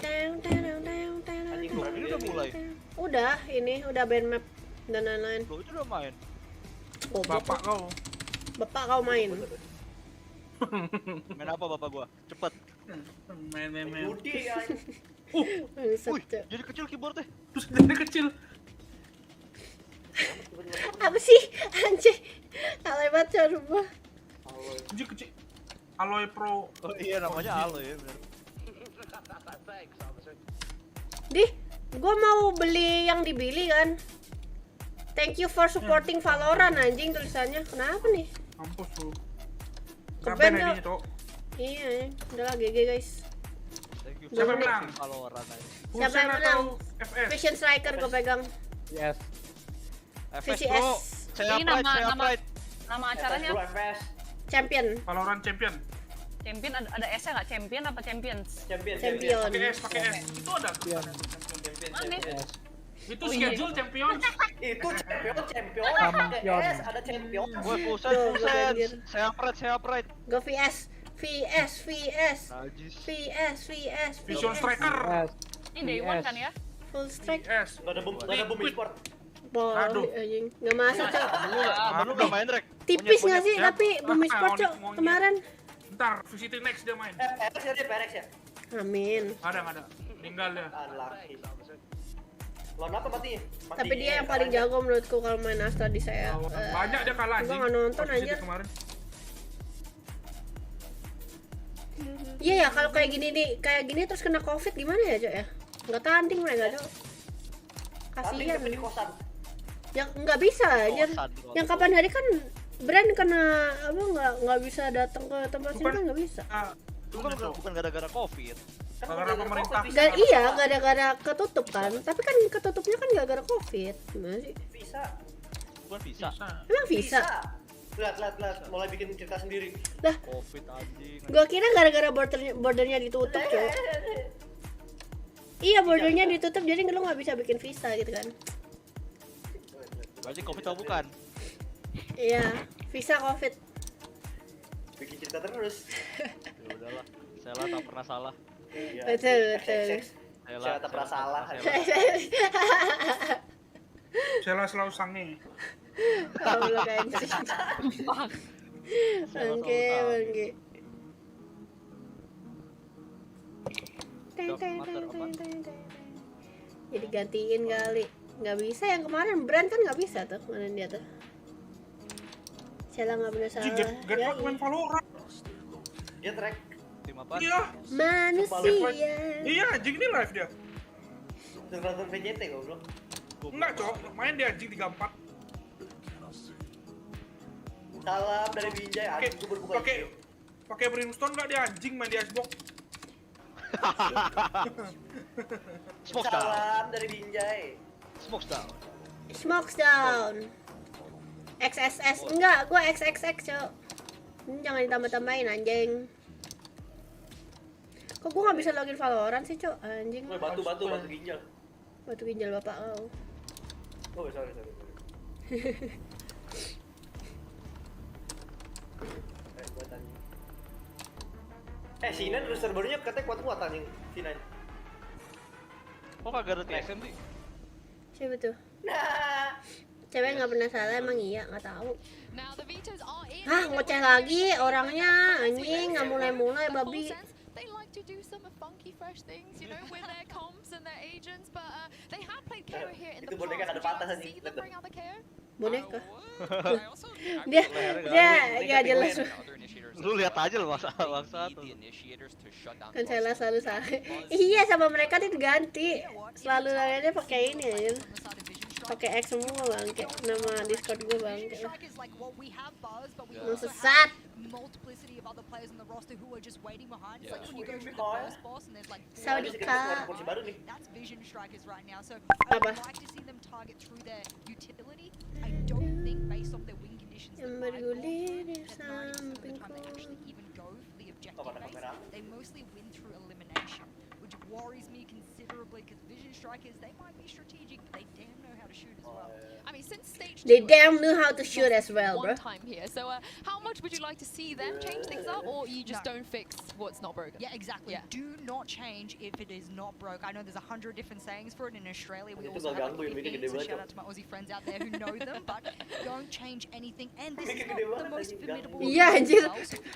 Ini udah mulai. Udah, ini udah band map dan lain-lain. Lo itu udah main. Oh, Bapak kau. Bapak kau main. Main apa bapak gua? Cepet. Main. Jadi kecil keyboardnya. Terus jadi kecil. Apa sih? Anjir. Alay banget coba. Jadi kecil. Alloy Pro. Oh iya namanya Alloy ya bener. Dih, gua mau beli yang di Billy kan. Thank you for supporting Valorant anjing tulisannya. Kenapa nih? Mampus lu. Keben ID-nya, gak? Cok. Iya, udahlah GG guys. Thank you. Siapa yang menang? Valorant aja. Siapa yang menang? FS. Vision Striker gue pegang. Yes. FS VCS. bro. Saya Ini pride, nama- saya nama- pride. Nama acaranya FPS. Champion. Valorant Champion. Champion ada S-nya nggak? Champion apa Champions? Champion. Pakai S. Itu ada. Mana? Itu schedule Champion. Itu champion. S ada champion. Woi, buset. Saya pride. Go VS. Visual Striker. Ini Day One kan ya? Full strike. S. Gak ada boom sport. Aduh. Anjing. Nggak masuk, Cok. Lu nggak main Rek? Tipis nggak sih? Tapi Bumi Sport, Cok, kemarin. Ntar Visiting Next dia main. PRX ya dia PRX ya. Amin. Ada. Tinggal dia. Unlucky. Lawan apa mati? Tapi dia yang paling jago menurutku kalau main Astra di saya. Banyak dia kalah Gua anjing. nggak nonton Posisi aja. dia kemarin. Iya ya, kalau kayak gini terus kena COVID gimana ya, Cok ya? Nggak tanding mereka, Cok. Kasihan. Tapi di kosan. Yang nggak bisa anjir. Yang kapan hari kan brand kena apa nggak bisa datang ke tempat sini kan nggak bisa. Bukan gara-gara COVID. Gara-gara pemerintah. Iya, gara-gara ketutup kan. Tapi kan ketutupnya kan gara-gara COVID. Gimana sih? Bisa. Bukan bisa. Emang bisa? Lihat. Mulai bikin cerita sendiri. Lah, COVID anjing. gua kira gara-gara bordernya ditutup, Cok. Iya, bordernya ditutup jadi lu nggak bisa bikin visa gitu kan. Berarti COVID atau bukan? Iya, visa COVID. Bikin cerita terus. Ya udahlah. Xela tak pernah salah. Iya. Betul. Xela tak pernah salah. Xela selalu sange. Goblok anjing. Bangke. Jadi gantiin kali. Nggak bisa yang kemarin brand kan nggak bisa tuh kemarin dia tuh. Xela nggak bener salah. Get main Valorant. Dia track. Tim apa? Iya. Manusia. Iya, anjing ini live dia. Nonton VJT goblok. Enggak, Cok. Main dia anjing 34. Salam dari Binjai. Anjing gue berbuka. Pakai brimstone enggak dia anjing main di Xbox. Salam dari Binjai. Smokes down. XSS enggak, gua XXX, Cok. Jangan ditambah-tambahin anjing. Kok gua nggak bisa login Valorant sih, Cok? Anjing. Batu ginjal. Batu ginjal bapak kau. Oh, sorry. Sinan rooster barunya katanya kuat-kuat anjing. Sinan. Kok kagak ada TSM sih? Siapa tuh? Cewek nggak pernah salah emang iya, nggak tahu. Hah, ngoceh lagi orangnya anjing, nggak mulai babi. They like to do some funky fresh things, you know, with their comms and their agents, but they have played KO here in the past. Would you like to see them bring out the KO? Boneka. dia nggak jelas. Lu lihat aja lo bangsa. Kan saya selalu salah. Iya, sama mereka tuh diganti. Selalu aja pakai ini aja. Pakai X semua bangke. Nama Discord gue bangke. Mau sesat. Saudika. Apa? Yang bergulir di sampingku. They mostly win through elimination, which worries me considerably because Vision Strikers, they might be strategic, but they damn know how to shoot as well. I mean, since stage 2, they damn know how to shoot as well, bro. one time here. So, how much would you like to see them change things up, or you just don't fix what's not broken? Yeah, exactly. Yeah. Do not change if it is not broke. I know there's 100 different sayings for it. In Australia, we also have like 15, so shout out to my Aussie friends out there who know them, but don't change anything. And this is not the most formidable. Iya anjir.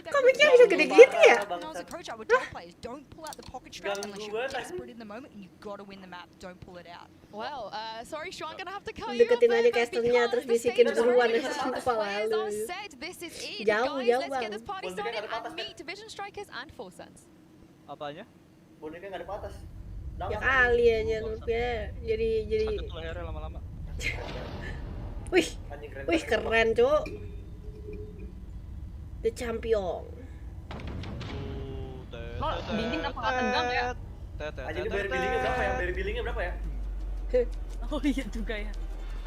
Komiknya bisa gede gitu ya? When I was a coach, I would tell players, don't pull out the pocket strap unless you're desperate in the moment and you've got to win the map. Don't pull it out. Well, sorry, Sean, gonna have to cut you Deketin off aja there, but casternya terus bisikin buruan kepala lu. Jauh Let's get this party started and meet Vision Strikers and Four Sense. Apanya? Boneka nggak ada patas. Ya kali aja rupanya jadi sakit lehernya lama-lama. Wih keren, Cuk. The champion. Lo dingin apa nggak tegang ya? Anjing ini bayar billingnya berapa ya? Oh iya juga ya.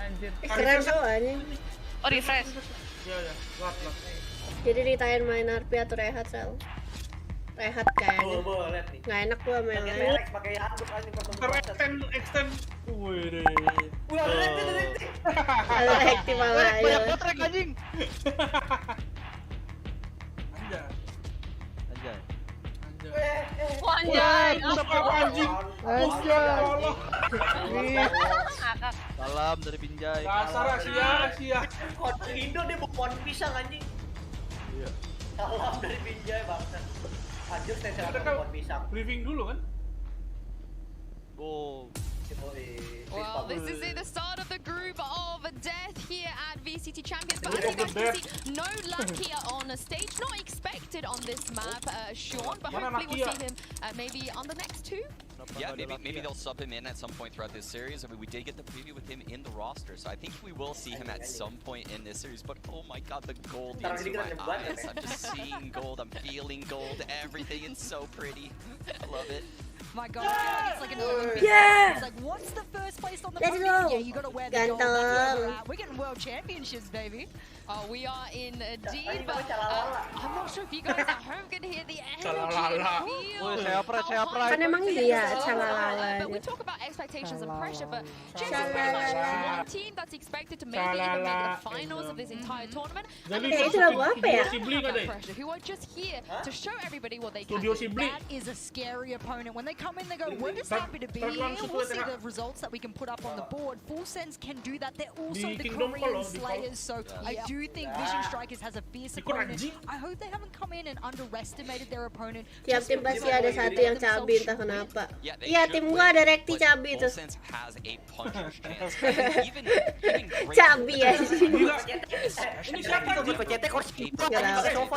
Anjir. Keren tuh anjing. Oh, refresh. Iya, lat. Jadi ditanya main RP atau rehat, Sel? Rehat kayaknya. Lihat nih. Nggak enak gua main Pakai lain. pakai handuk anjing Extend. Wih deh. Wah, lihat. Kalau hekti malah ya. Potrek anjing. Anjay. Anjay. Anjay. Anjing. Salam dari Binjai. Kasar sia. Kode Indo dia bukan pisang anjing. Iya. Salam dari Binjai bangsa. Anjir saya Mereka bukan pisang. briefing dulu kan? Oh. Well, this is the start of the group of death here at VCT Champions. But as you guys can see, no luck here on the stage. Not expected on this map, Sean. But hopefully we'll see him maybe on the next two. Yeah, maybe they'll sub him in at some point throughout this series. I mean, we did get the preview with him in the roster, so I think we will see him at some point in this series. But oh my god, the gold is in my eyes. I'm just seeing gold, I'm feeling gold, everything. It's so pretty. I love it. My god, I feel like it's like an Olympic. Yeah. It's like, what's the first place on the Let's podium? go. Yeah, you gotta wear the gold. That's where we're Ganteng. at. We're getting world championships, baby. We are indeed, but I'm not sure if you guys at home can hear the energy and feel Kan emang iya, calalala. but we talk about expectations and pressure, but James is pretty much one team that's expected to maybe even make the finals of this entire tournament. And Itu lagu apa ya? pressure, who are just here to show everybody what they can Studio do. Sibling. That is a scary opponent. When they come in, they go, we're just happy to be here. We'll see the results that we can put up on the board. Full Sense can do that. They're also the Korean Slayers, so I do think Vision Strikers has a fierce opponent. I hope they haven't come in and underestimated their opponent. Tiap tim pasti ada satu yang cabi entah kenapa. Iya, tim gua ada Rekti cabi tuh. Has a puncher's chance. Even Cabi ya sih. Ini siapa tuh? PCT kursi. Nggak tahu.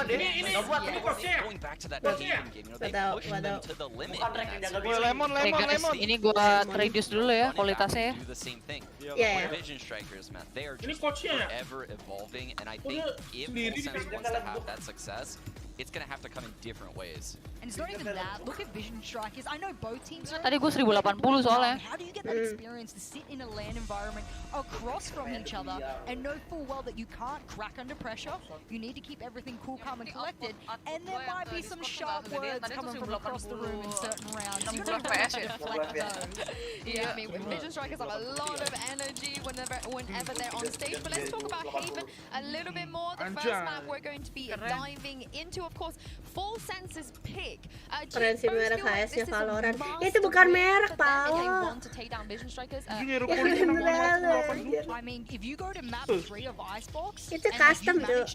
going back to that game, you know, they push them to the limit. Lemon. Ini gua reduce dulu ya kualitasnya ya. Do the same thing. Yeah. Vision Strikers, man, they are Ini just coachnya ya? forever evolving, and I think if Full Sense wants to have that success, it's gonna have to come in different ways. And it's not even that. Look at Vision Strikers. I know both teams are. Tadi gua 1080 soalnya. How do you get that experience to sit in a LAN environment across from each other and know full well that you can't crack under pressure? You need to keep everything cool, calm, and collected. And there might be some sharp words coming from across the room in certain rounds. You don't want to reflect those. Yeah, I mean, Vision Strikers have a lot of energy whenever they're on stage. But let's talk about Haven a little bit more. The first map we're going to be diving into, of course, Full Sense's pick. Keren sih merek HS-nya Valorant. Itu bukan merek, Pao. I mean, if you go to map 3 of Icebox, Itu custom tuh.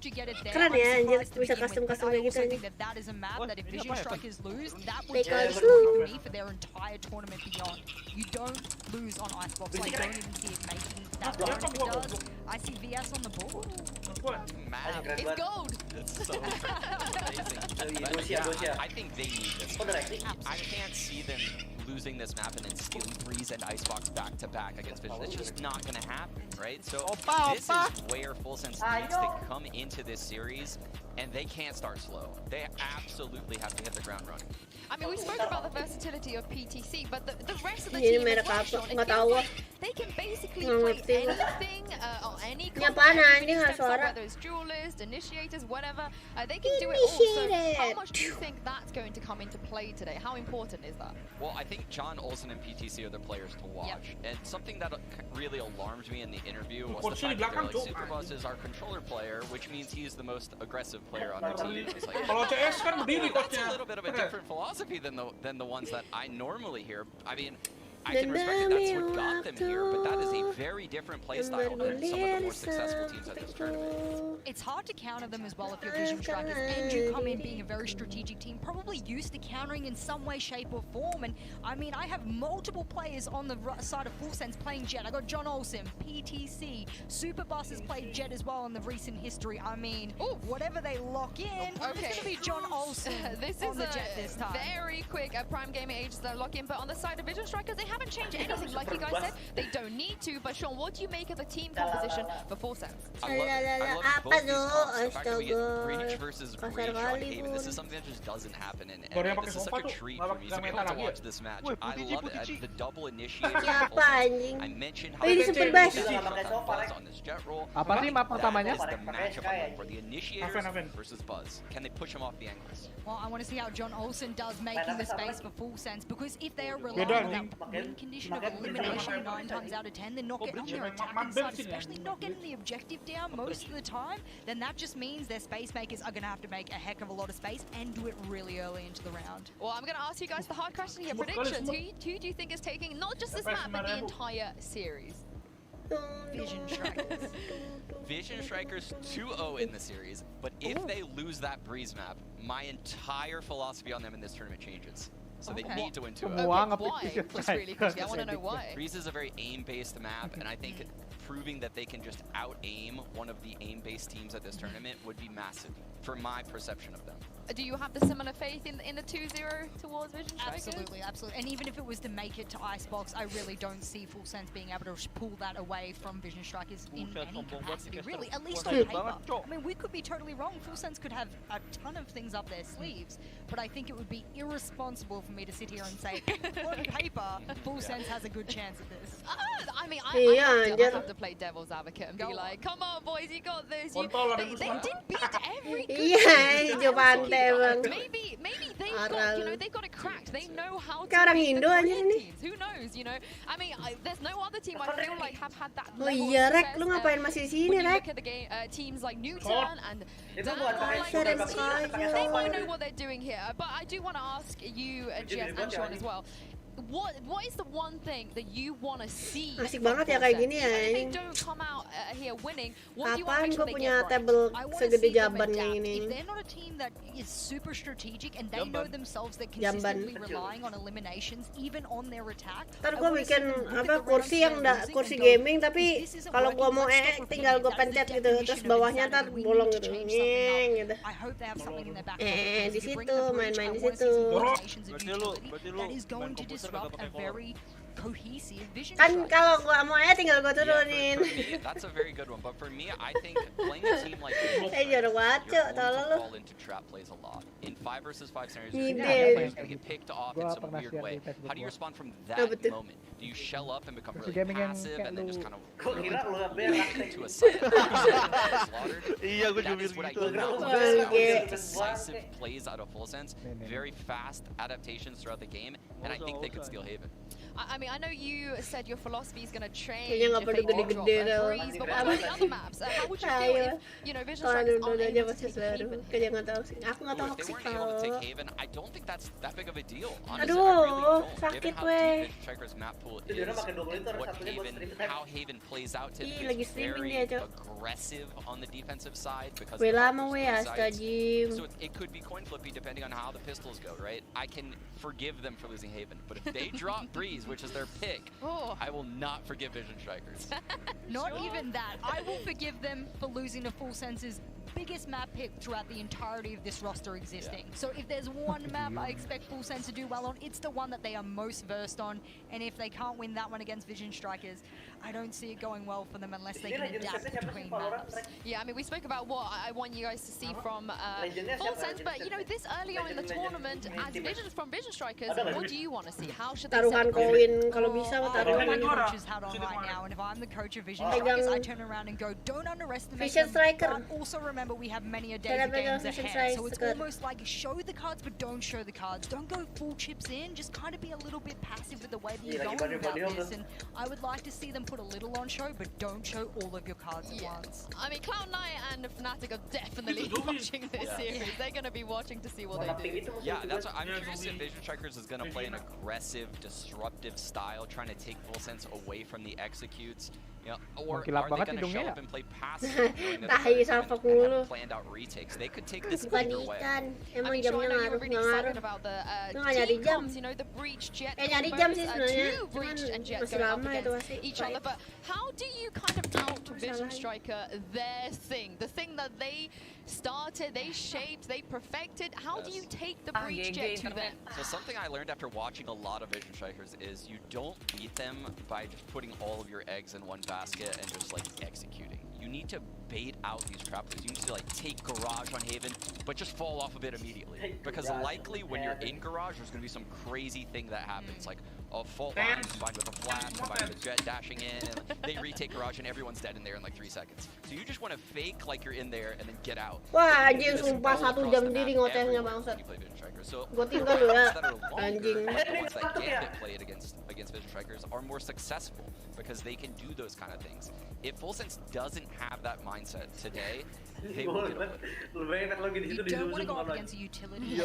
Keren ya anjir, bisa custom-custom kayak gitu anjir. that is a map that if Vision Strikers lose, that would Take take us it for me for their entire tournament beyond. You don't lose on Icebox. I don't even see it making that far. If it does, I see VS on the board. It's gold. It's so amazing. I think they need this. I can't see them losing this map and then stealing Breeze and Icebox back to back against Vision. It's just not gonna happen, right? So this is where Full Sense needs to come into this series, and they can't start slow. They absolutely have to hit the ground running. I mean, we spoke about the versatility of PTC, but the rest of the Ini team merek as apa? well, Sean, it Nggak feels tahu. like they can basically Nggak play ngerti. anything or any Ini comp, apaan, everybody anjing, nggak steps up, suara? whether it's duelists, initiators, whatever, they can do it all. So how much do you think that's going to come into play today? How important is that? Well, I think John Olsen and PTC are the players to watch. And something that really alarmed me in the interview was the fact that they're like, Superboss is our controller player, which means he's the most aggressive player on our team. It's like, Kalau CS kan berdiri that's coachnya. a little bit of a different philosophy than the ones that I normally hear. I mean, I can respect that that's what got them here, but that is a very different playstyle than some of the more successful teams at this tournament. It's hard to counter them as well if you're Vision Strikers and you come in being a very strategic team, probably used to countering in some way, shape, or form. And I mean, I have multiple players on the side of Full Sense playing Jet. I got John Olsen, PTC, Superboss has played Jet as well in the recent history. I mean, whatever they lock in, it's going to be John Olsen This on is the Jet this time. very quick Prime Gaming Ages that lock in, but on the side of Vision Strikers, they have haven't changed anything. Like you guys said, they don't need to. But Sean, what do you make of the team composition before sense? I love both these comps. The fact that we get Breach versus Breach on Haven, this is something that just doesn't happen, and this is such a treat for me to be able to watch this match. I love it. The double initiator. I mentioned how Ini super bass. on this jet roll. Apa sih map pertamanya? That is the matchup for the initiators versus Buzz. Can they push him off the angles? Well, I want to see how John Olsen does making the space for full sense, because if they are relying on that win condition of elimination 9 times out of 10, they're not getting on their attacking side, especially not getting the objective down most of the time, then that just means their space makers are going to have to make a heck of a lot of space and do it really early into the round. Well, I'm going to ask you guys the hard question here. Predictions. Who do you think is taking not just this map, but the entire series? Vision Strikers. Vision Strikers 2-0 in the series, but if they lose that Breeze map, my entire philosophy on them in this tournament changes. So they need to win 2-0. Why? Just really quickly, I want to know why. Breeze is a very aim-based map, and I think proving that they can just out-aim one of the aim-based teams at this tournament would be massive, for my perception of them. Do you have the similar faith in the 2-0 towards Vision Strikers? Absolutely, absolutely. And even if it was to make it to Icebox, I really don't see Full Sense being able to pull that away from Vision Strikers in any capacity, really, at least on paper. I mean, we could be totally wrong. Full Sense could have a ton of things up their sleeves, but I think it would be irresponsible for me to sit here and say, on paper, Full Sense has a good chance at this. I mean, I have to play devil's advocate and be like, come on, boys, you got this. They did beat every good team. Maybe they've got, they've got it cracked. They know how to beat the Korean teams. Who knows, I mean, there's no other team I feel like have had that level of success. Rek, lu ngapain masih di sini, When you Rek? look at the game, teams like Newton and they might know what they're doing here. But I do want to ask you, GS and Sean as well. What is the one thing that you want to see? Asik banget ya kayak gini ya. If they don't come out here winning, what do you want to Kapan make sure gue they punya get right? table I want to segede see them Jaban adapt. kayak If gini? they're not a team that is super strategic and they know themselves they're consistently relying on eliminations, even on their attack. Ntar gue bikin apa kursi yang kursi gaming, tapi kalau gue mau tinggal gue pencet gitu, terus bawahnya ntar bolong gitu, gitu. Di situ main-main di situ. That is going to disrupt a very cohesive vision. Kan kalau gue mau tinggal gue turunin. That's a very good one, but for me, I think playing a team like this, jorok banget, Cuk, tolong lu. fall into trap plays a lot. In 5 versus 5 scenarios, you're going to get picked off in some weird way. How do you respond from that moment? Do you shell up and become really passive and then just kind of into a side slaughtered? That is what I do not want. Decisive plays out of Full Sense, very fast adaptations throughout the game, and I think they could steal Haven. I mean, I know you said your philosophy is going to change Kayaknya nggak if perlu they do drop gede-gede a Breeze, but what about the other maps? How would you feel if, Vision Strikers aren't able to take Haven? Kayaknya nggak tahu sih. Aku nggak tahu If they sih weren't able to take kalau. Haven, I don't think that's that big of a deal. Honestly, I Aduh, really don't. sakit Given how weh. deep Vision Strikers map pool is, how Haven plays out typically lagi is streaming very dia, Cok. aggressive on the defensive side because Weh of how lama those weh two astagfirullah. sides. So it could be coin flippy depending on how the pistols go, right? I can forgive them for losing Haven, but if they drop Breeze, which is their pick, I will not forgive Vision Strikers. Not even that. I will forgive them for losing to Full Sense's biggest map pick throughout the entirety of this roster existing. So if there's one map I expect Full Sense to do well on, it's the one that they are most versed on. And if they can't win that one against Vision Strikers, I don't see it going well for them unless they can adapt between maps. Yeah, I mean, we spoke about what I want you guys to see from Full Sense, but this early on in the tournament, as Vision Strikers, what do you want to see? How should they Taruhan koin kalau bisa I taruhan. got my coach's hat on right now, and if I'm the coach of Vision Strikers, I turn around and go, don't underestimate Vision them, Striker. but also remember we have many a day of games ahead. So it's almost like show the cards, but don't show the cards. Don't go full chips in, just kind of be a little bit passive with the way that you're going about this. And I would like to see them put a little on show, but don't show all of your cards at once. I mean, Cloud9 and Fnatic are definitely watching this series. They're going to be watching to see what they do. Yeah, that's what I'm curious if Vision Strikers is going to play an aggressive, disruptive style, trying to take Full Sense away from the executes. Or are they going to show up and play passive? Tahi salva mulu mulu. planned out retakes. They could take this Bukan either way. ikan. Emang I mean, Sean, I jamnya know you were ngaruh, really nggak ngaruh. excited about the Lu nggak nyari jam. team comms, you know, the breach jet Nyari jam sih combos, sebenarnya. two Cuman breach and jet masih going up lama itu against pasti. each other. But how do you kind of out Vision Striker their thing, the thing that they started, they shaped, they perfected? How do you take the breach jet to them? So something I learned after watching a lot of Vision Strikers is you don't beat them by just putting all of your eggs in one basket and just like executing. You need to bait out these traps. You need to like take Garage on Haven, but just fall off of it immediately. Because likely when you're in Garage, there's gonna be some crazy thing that happens, like a fault line combined with a flash, combined with a jet dashing in, and they retake Garage and everyone's dead in there in like 3 seconds. So you just want to fake like you're in there and then get out. Wah anjing sumpah 1 jam diri ngocehnya bangsat. Gue tinggal dulu ya anjing. The ones that get played against Vision Strikers are more successful because they can do those kind of things. If Full Sense doesn't have that mindset today, they will get away. You don't want to go up against a utility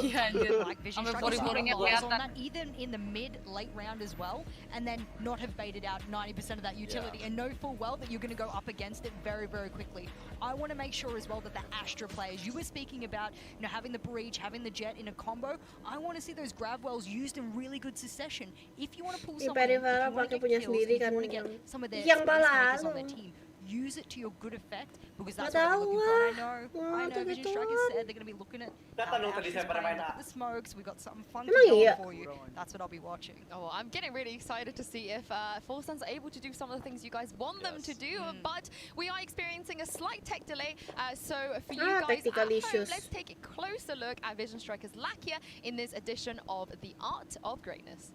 like Vision Strikers on that, even in the mid-late round as well, and then not have baited out 90% of that utility and know full well that you're going to go up against it very, very quickly. I want to make sure as well that the Astra players, you were speaking about, you know, having the breach, having the jet in a combo. I want to see those grab wells used in really good succession. If you want to pull someone in, if you want to get kills, if you want to get some of their space makers on their team, use it to your good effect because that's what we're looking for. I know Vision Strikers said they're going to be looking at the smokes. We got something fun to go for you. That's what I'll be watching. Oh, I'm getting really excited to see if Full Sense are able to do some of the things you guys want them to do, but we are experiencing a slight tech delay. So for you guys at home, let's take a closer look at Vision Strikers Lakia in this edition of The Art of Greatness.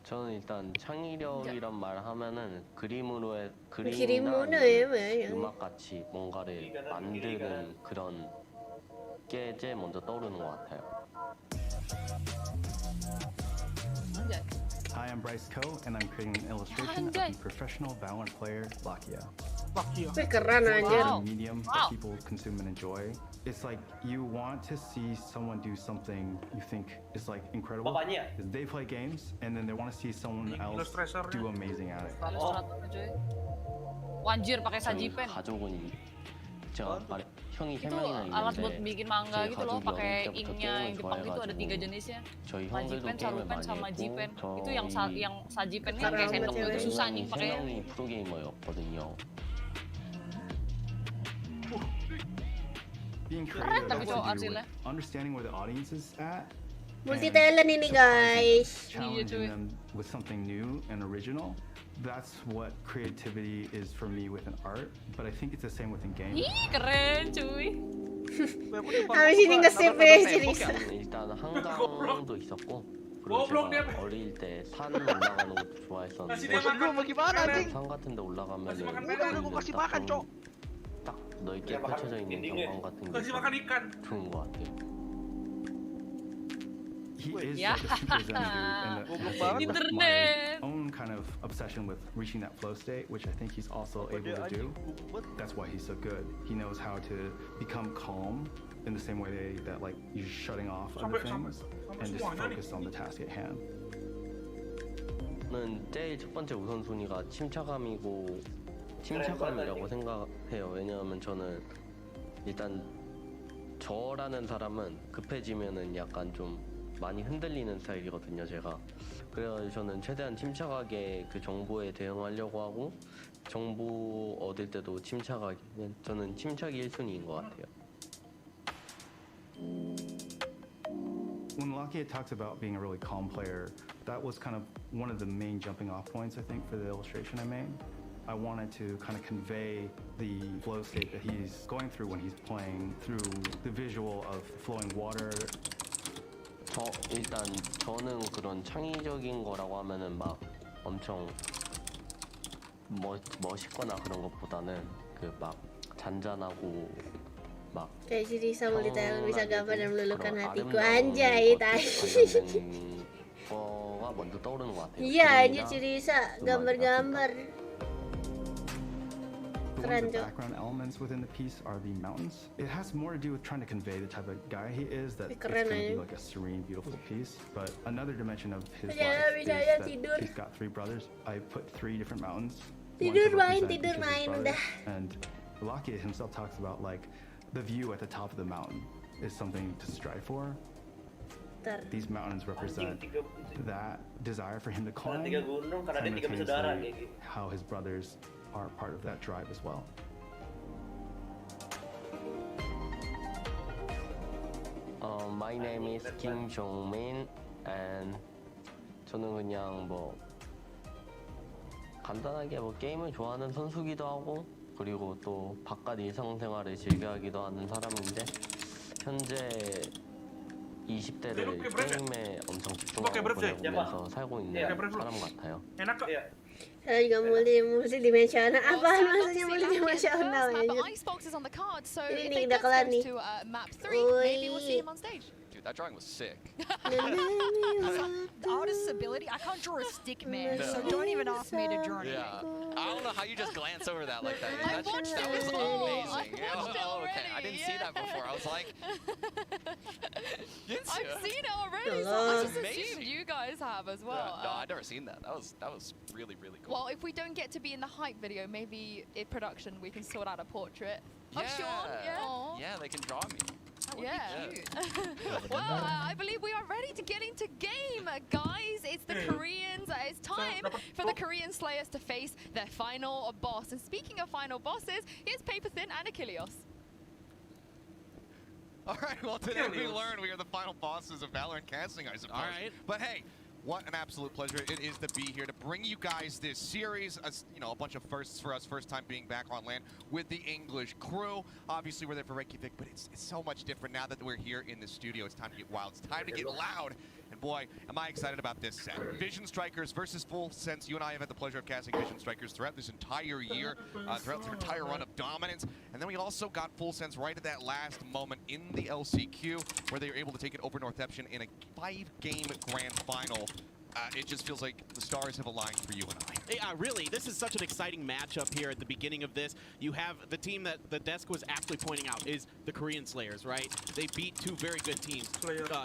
저는 일단 창의력이란 말 하면은 그림이나 음악 같이 뭔가를 만드는 그런 게 제일 먼저 떠오르는 것 같아요. Hi, I'm Bryce Coe, and I'm creating an illustration of the professional Valorant player Lakia. Keren Medium that people consume and enjoy. It's like you want to see someone do something you think is like incredible. They play games, and then they want to see someone else do amazing at it. Anjir pakai saji pen. 가족은 제가 형이 itu alat buat bikin manga gitu loh, pakai inknya yang Jepang itu ada 3 jenisnya. Saji pen, sarupen, sama G-pen. Itu yang saji pennya kayak sendok itu susah nih pakai. 형이 프로게이머였거든요. Being creative has to do with understanding where the audience is at. Multi-talent ini guys. Challenging them with something new and original. That's what creativity is for me with an art, but I think it's the same within games. Ih, keren cuy. Habis ini nge-save Cerisa. 일단 한강도 있었고 그리고 제가 어릴 때 산 올라가는 것도 좋아했었는데 산 같은 데 올라가면은 딱 넓게 펼쳐져 있는 경관 같은 게 좋은 것 같아요. He is like a super zen dude, and that's my own kind of obsession with reaching that flow state, which I think he's also able to do. That's why he's so good. He knows how to become calm in the same way that like you're shutting off other things and just focus on the task at hand. 저는 제일 첫 번째 우선순위가 침착함이라고 생각해요. 왜냐하면 저는 일단 저라는 사람은 급해지면은 약간 좀 많이 흔들리는 스타일이거든요, 제가. 그래서 저는 최대한 침착하게 그 정보에 대응하려고 하고 정보 얻을 때도 침착하게. 저는 침착이 1순위인 것 같아요. When Lakia talks about being a really calm player, that was kind of one of the main jumping off points, I think, for the illustration I made. I wanted to kind of convey the flow state that he's going through when he's playing through the visual of flowing water. 일단 저는 그런 창의적인 거라고 ha면은 막 엄청 멋있거나 그런 것보다는 그 막 잔잔하고 막 kayak Cerisa multi-talent bisa gambar dan meluluhkan hatiku anjay 거가 먼저 떠오르는 것 같아요. iya anjir Cerisa gambar-gambar. One of the background elements within the piece are the mountains. It has more to do with trying to convey the type of guy he is, that it's going to be like a serene, beautiful piece. But another dimension of his life is that he's got 3 brothers. I put 3 different mountains. Tidur main udah. And Lockett himself talks about like the view at the top of the mountain is something to strive for. These mountains represent that desire for him to climb, simultaneously how his brothers are part of that drive as well. My name is Kim Jong-min, and 저는 그냥 뭐 간단하게 뭐 게임을 좋아하는 선수기도 하고 그리고 또 바깥 일상생활을 즐겨하기도 하는 사람인데 현재 20대를 게임에 엄청 집중하고 보내면서 살고 있는 사람 같아요. Saya juga multidimensional. Apaan maksudnya multidimensional ya? Ini nih udah kelar nih. That drawing was sick. The artist's ability, I can't draw a stick man, so don't even ask me to draw anything. Yeah, I don't know how you just glance over that like that. That was amazing. Okay, I didn't see that before. I was like, I've seen it already, so I just assumed you guys have as well. No, I've never seen that. That was really, really cool. Well, if we don't get to be in the hype video, maybe in production we can sort out a portrait of Sean. Yeah, they can draw me. Yeah. Well, I believe we are ready to get into game, guys. It's the Koreans. It's time for the Korean Slayers to face their final boss. And speaking of final bosses, here's Paper Thin and Achilles. All right, well, today we learned we are the final bosses of VALORANT casting, I suppose. All right. But hey, what an absolute pleasure it is to be here to bring you guys this series. You know, a bunch of firsts for us, first time being back on land with the English crew. Obviously, we're there for Reykjavik, but it's so much different now that we're here in the studio. It's time to get wild. It's time to get loud. And boy, am I excited about this set. Vision Strikers versus Full Sense. You and I have had the pleasure of casting Vision Strikers throughout this entire year, throughout their entire run of dominance. And then we also got Full Sense right at that last moment in the LCQ, where they were able to take it over Northampton in a 5-game grand final. It just feels like the stars have aligned for you and I. Yeah, really, this is such an exciting matchup here at the beginning of this. You have the team that the desk was actually pointing out is the Korean Slayers, right? They beat two very good teams,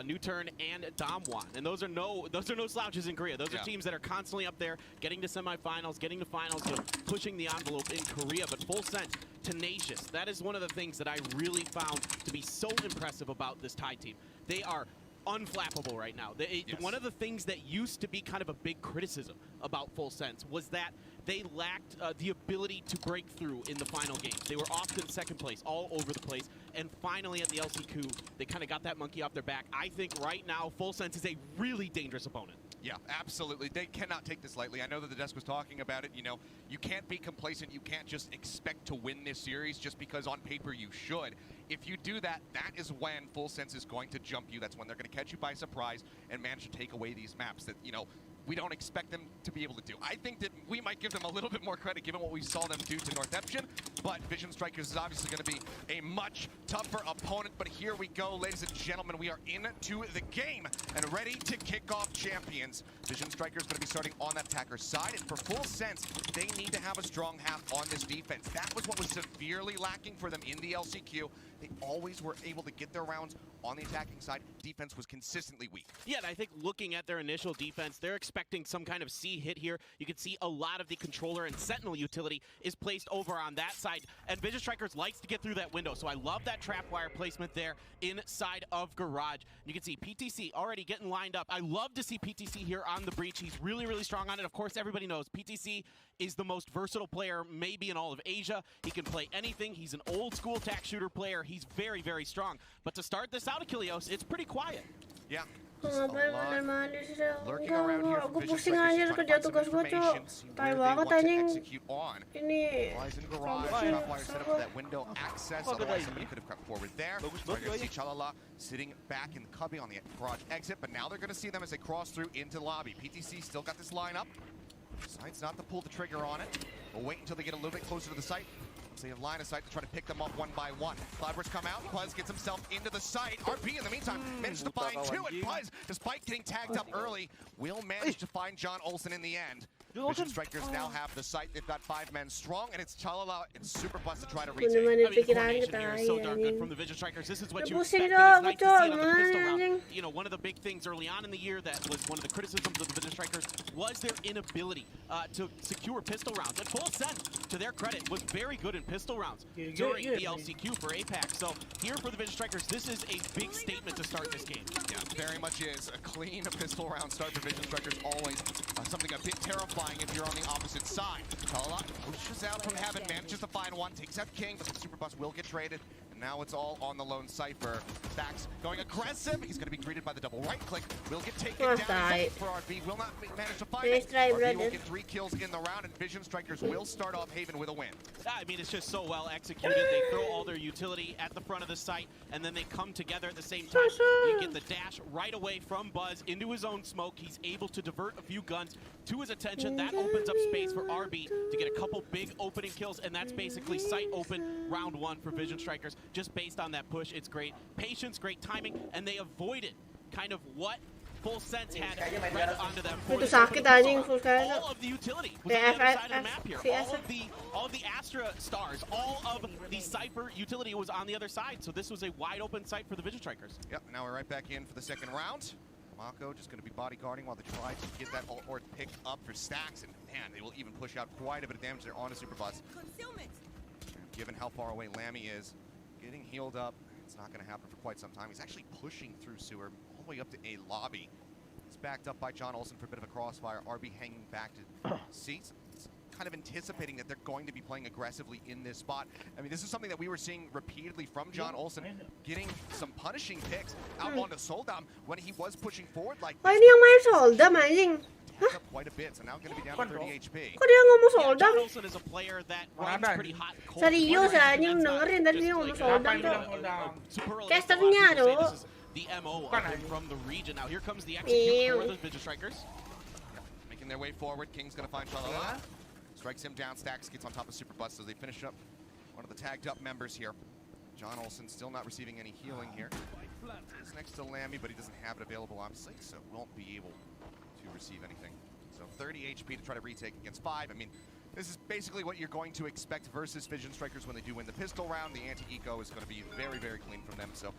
New Turn and Damwon, and those are no slouches in Korea. Those are teams that are constantly up there, getting to semifinals, getting to finals, pushing the envelope in Korea. But Full Sense, tenacious. That is one of the things that I really found to be so impressive about this Thai team. They are unflappable right now. One of the things that used to be kind of a big criticism about Full Sense was that they lacked the ability to break through in the final games. They were often second place, all over the place, and finally at the LCQ, they kind of got that monkey off their back. I think right now, Full Sense is a really dangerous opponent. Yeah, absolutely. They cannot take this lightly. I know that the desk was talking about it. You know, you can't be complacent. You can't just expect to win this series just because on paper you should. If you do that, that is when Full Sense is going to jump you. That's when they're going to catch you by surprise and manage to take away these maps that, you know, we don't expect them to be able to do. I think that we might give them a little bit more credit given what we saw them do to Northampton, but Vision Strikers is obviously going to be a much tougher opponent. But here we go, ladies and gentlemen. We are into the game and ready to kick off champions. Vision Strikers going to be starting on that attacker side, and for Full Sense, they need to have a strong half on this defense. That was what was severely lacking for them in the LCQ. They always were able to get their rounds on the attacking side. Defense was consistently weak. Yeah, and I think looking at their initial defense, they're expecting some kind of C hit here. You can see a lot of the controller and sentinel utility is placed over on that side, and Vision Strikers likes to get through that window. So I love that trap wire placement there inside of Garage. You can see PTC already getting lined up. I love to see PTC here on the breach. He's really, really strong on it. Of course, everybody knows PTC is the most versatile player maybe in all of Asia. He can play anything. He's an old school tac shooter player. He's very, very strong. But to start this out, Achilles, it's pretty quiet. Yeah. Lurking around here from Vision Strikers, kerja tugas gue, Cok. Tai banget anjing. Ini Trapwire set up for that window access. Otherwise, somebody could have crept forward there. We're going to see Xela sitting back in the cubby on the garage exit, but now they're going to see them as they cross through into the lobby. PTC still got this line up. Decides not to pull the trigger on it. We'll wait until they get a little bit closer to the site. So you have line of sight to try to pick them up one by one. Cloudburst come out. Puzz gets himself into the site. RP in the meantime manages to find two, and Puzz, despite getting tagged up early, will manage to find John Olsen in the end. Vision Strikers now have the site. They've got 5 men strong, and it's Xela and Superbus to try to retake. The coordination here is so darn good from the Vision Strikers. This is what you expect, and it's nice to see it on the pistol round. You know, one of the big things early on in the year that was one of the criticisms of the Vision Strikers was their inability to secure pistol rounds. And Full Sense, to their credit, was very good in pistol rounds during the LCQ for APAC. So here for the Vision Strikers, this is a big statement to start this game. Yeah, very much is. A clean pistol round start for Vision Strikers, always something a bit terrifying if you're on the opposite side. Xela pushes out from Heaven, manages to find one, takes out King, but the Superbus will get traded. And now it's all on the lone Cypher. Stacks going aggressive. He's going to be greeted by the double right click. Will get taken down for RB. Will not manage to find it. RB will get 3 kills in the round, and Vision Strikers will start off Haven with a win. I mean, it's just so well executed. They throw all their utility at the front of the site, and then they come together at the same time. You get the dash right away from Buzz into his own smoke. He's able to divert a few guns to his attention. That opens up space for RB to get a couple big opening kills, and that's basically site open round 1 for Vision Strikers. Just based on that push, it's great patience, great timing, and they avoided kind of what Full Sense had right onto them. Itu sakit anjing full sense. All of the utility was on the other side of the map here. All of the Astra stars, all of the Cypher utility was on the other side. So this was a wide open site for the Vision Strikers. Yep, now we're right back in for the second round. Mako just going to be bodyguarding while they try to get that ult or pick up for Stacks. And man, they will even push out quite a bit of damage there on a Superbus. Given how far away Lammy is, getting healed up, it's not going to happen for quite some time. He's actually pushing through sewer all the way up to A lobby. He's backed up by John Olsen for a bit of a crossfire. RB hanging back to seats. It's kind of anticipating that they're going to be playing aggressively in this spot. I mean, this is something that we were seeing repeatedly from John Olsen, getting some punishing picks out onto Soldam when he was pushing forward like this. Oh, ini yang main Soldam anjing. Up quite a bit, so now going to be down to 30 HP. Kok dia ngomong Soldam? John Olsen is a player that runs pretty hot and cold. Serius anjing dengerin tadi dia ngomong Soldam tuh. Casternya tuh. The MO of him from the region. Now here comes the execute for the Vision Strikers. Making their way forward. King's going to find Xela. Strikes him down. Stacks gets on top of Superbus as they finish up one of the tagged up members here. John Olsen still not receiving any healing here. He's next to Lammy, but he doesn't have it available on site, so won't be able to receive anything. So 30 HP to try to retake against 5. I mean, this is basically what you're going to expect versus Vision Strikers when they do win the pistol round. The anti-eco is going to be very, very clean from them, so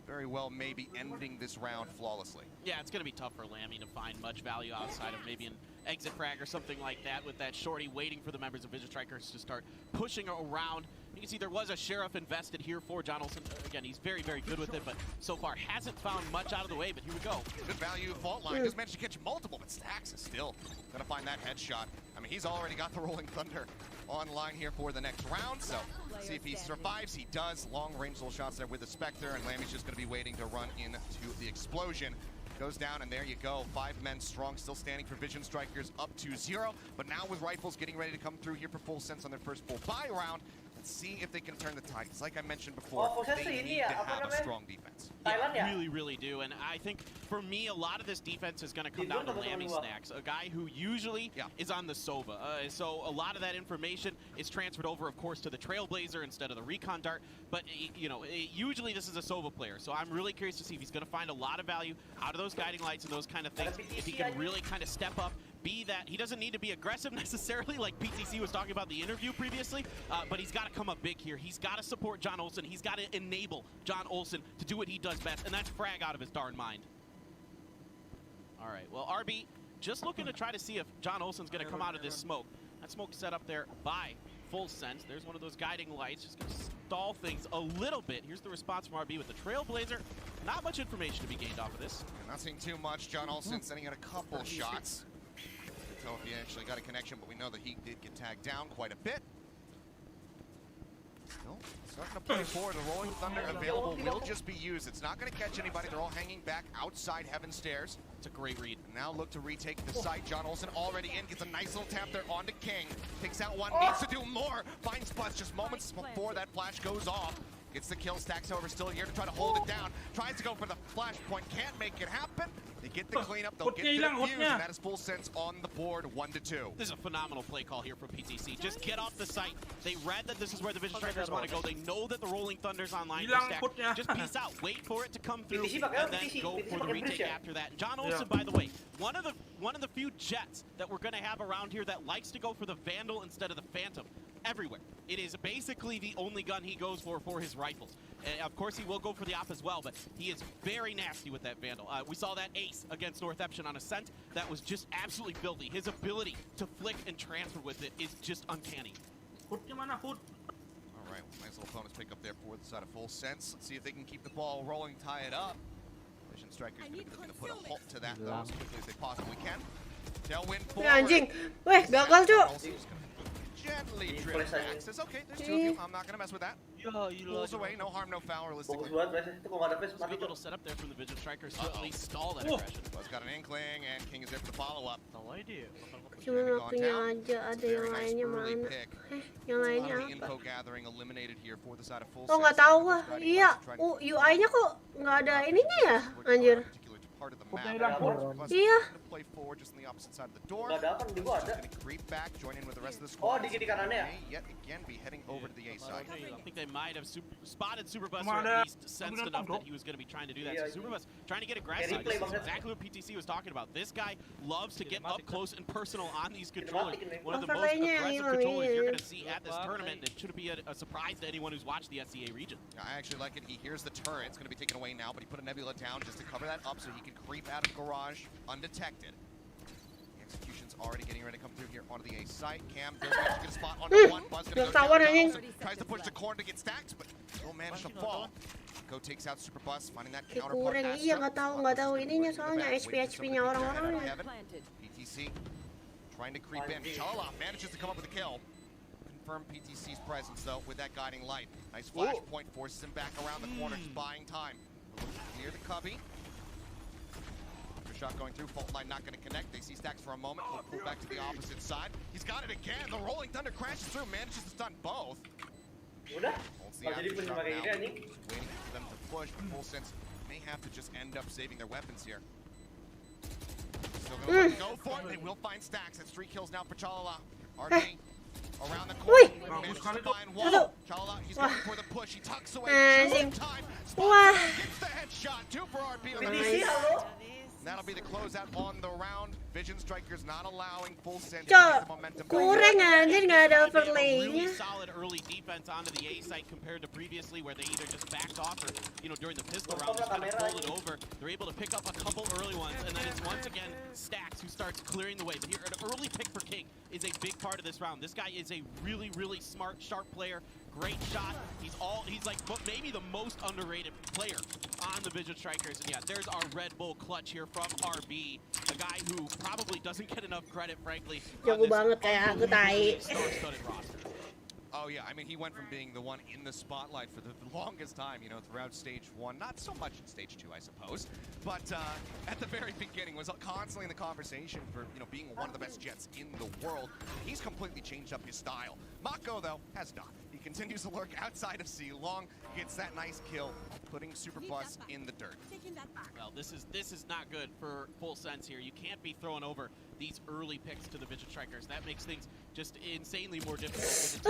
very well maybe ending this round flawlessly. Yeah, it's going to be tough for Lammy to find much value outside of maybe an exit frag or something like that with that shorty waiting for the members of Vision Strikers to start pushing around. You can see there was a Sheriff invested here for John Olsen. Again, he's very, very good with it, but so far hasn't found much out of the way, but here we go. Good value fault line. Just managed to catch multiple, but Stacks is still going to find that headshot. I mean, he's already got the Rolling Thunder online here for the next round, so see if he survives. He does. Long-range little shots there with the Spectre, and Lammy's just going to be waiting to run into the explosion. Goes down, and there you go. 5 men strong, still standing for Vision Strikers, up to 0. But now with rifles getting ready to come through here for Full Sense on their first full buy round, let's see if they can turn the tide. Because like I mentioned before, they need to have a strong defense. Yeah, really, really do. And I think for me, a lot of this defense is going to come down to Lammy Snacks, a guy who usually is on the Sova. So a lot of that information is transferred over, of course, to the Trailblazer instead of the Recon Dart. But, you know, usually this is a Sova player. So I'm really curious to see if he's going to find a lot of value out of those guiding lights and those kind of things. If he can really kind of step up, be that. He doesn't need to be aggressive necessarily like PTC was talking about in the interview previously, but he's got to come up big here. He's got to support John Olsen. He's got to enable John Olsen to do what he does best, and that's frag out of his darn mind. All right, well, RB just looking to try to see if John Olsen's going to come out of this smoke. That smoke set up there by Full Sense. There's one of those guiding lights, just going to stall things a little bit. Here's the response from RB with the Trailblazer. Not much information to be gained off of this. Not seeing too much. John Olsen sending out a couple shots. Don't know if he actually got a connection, but we know that he did get tagged down quite a bit. Still starting to play forward. The Rolling Thunder available will just be used. It's not going to catch anybody. They're all hanging back outside Heaven Stairs. It's a great read. Now look to retake the site. John Olsen already in. Gets a nice little tap there onto King. Takes out one. Needs to do more. Finds Buzz just moments before that flash goes off. Gets the kill. Stacks, however, still here to try to hold it down. Tries to go for the flash point. Can't make it happen. They get the cleanup. They'll get the defuse, and that is Full Sense on the board, 1-2. This is a phenomenal play call here from PTC. Just get off the site. They read that this is where the Vision Strikers want to go. They know that the Rolling Thunder's online. Just peace out. Wait for it to come through, and then go for the retake after that. John Olsen, by the way, one of the few jets that we're gonna have around here that likes to go for the Vandal instead of the Phantom. Everywhere. It is basically the only gun he goes for his rifles. And of course, he will go for the op as well, but he is very nasty with that Vandal. We saw that ace against North Epson on Ascent. That was just absolutely filthy. His ability to flick and transfer with it is just uncanny. Hood gimana, Hood? All right, nice little bonus pick up there for the side of Full Sense. Let's see if they can keep the ball rolling, tie it up. Vision Striker's going to be looking to put a halt to that though, as quickly as they possibly can. Tailwind forward. Anjing. Weh, gagal, Cuk. Gently drift back. Says, okay, there's two of you. I'm not going to mess with that. Pulls away, no harm, no foul, realistically. It's a good little setup there from the Vision Strikers to at least stall that aggression. Buzz got an inkling, and King is there for the follow-up. No idea. Cuma waktunya aja, ada yang lainnya mana? Yang lainnya apa? Oh, nggak tahu ah. Iya, UI-nya kok nggak ada ininya ya, anjir. Iya. Oh, di kanannya ya? I think they might have spotted Superbus or at least sensed enough that he was going to be trying to do that. So Superbus trying to get aggressive. This is exactly what PTC was talking about. This guy loves to get up close and personal on these controllers. One of the most aggressive controllers you're going to see at this tournament. It shouldn't be a surprise to anyone who's watched the SCA region. I actually like it. He hears the turret. It's going to be taken away now, but he put a Nebula down just to cover that up so he can creep out of the garage undetected. The execution's already getting ready to come through here onto the A site. Cam does manage to get a spot on one. Buzz going to go down. Tries to push the corner to get stacks, but will manage to fall. Go takes out Superbus, finding that counterpart. Iya, nggak tahu ininya soalnya HP-nya orang-orangnya. PTC trying to creep in. Xela manages to come up with a kill. Confirm PTC's presence though with that guiding light. Nice flashpoint forces him back around the corner, just buying time. Near the cubby. Shot going through, fault line not going to connect. They see stacks for a moment. He'll pull back to the opposite side. He's got it again. The rolling thunder crashes through, manages to stun both. Holds the aftershock now. Waiting for them to push, but Full Sense may have to just end up saving their weapons here. Still going to go for it. They will find stacks. That's 3 kills now for Xela. RD around the corner. Manages to find Wall. Xela, he's going for the push. He tucks away. Time. Gets the headshot. 2 for RB on the that'll be the closeout on the round. Vision Strikers not allowing Full Sense to momentum. Kurang anjir, nggak ada overlay-nya. Really solid early defense onto the A site compared to previously where they either just backed off or, during the pistol round just kind of pulled it over. They're able to pick up a couple early ones, and then it's once again Stacks who starts clearing the way. But here, an early pick for King is a big part of this round. This guy is a really, really smart, sharp player. Great shot. He's like maybe the most underrated player on the Vision Strikers. And yeah, there's our Red Bull clutch here from RB, a guy who probably doesn't get enough credit, frankly. Jago banget kayak aku tai. Oh yeah, I mean, he went from being the one in the spotlight for the longest time, throughout stage 1. Not so much in stage 2, I suppose. But at the very beginning was constantly in the conversation for, being one of the best jets in the world. He's completely changed up his style. Mako, though, has not. He continues to lurk outside of C. Long gets that nice kill, putting Superbus in the dirt. Well, this is not good for Full Sense here. You can't be throwing over these early picks to the Vision Strikers. That makes things just insanely more difficult.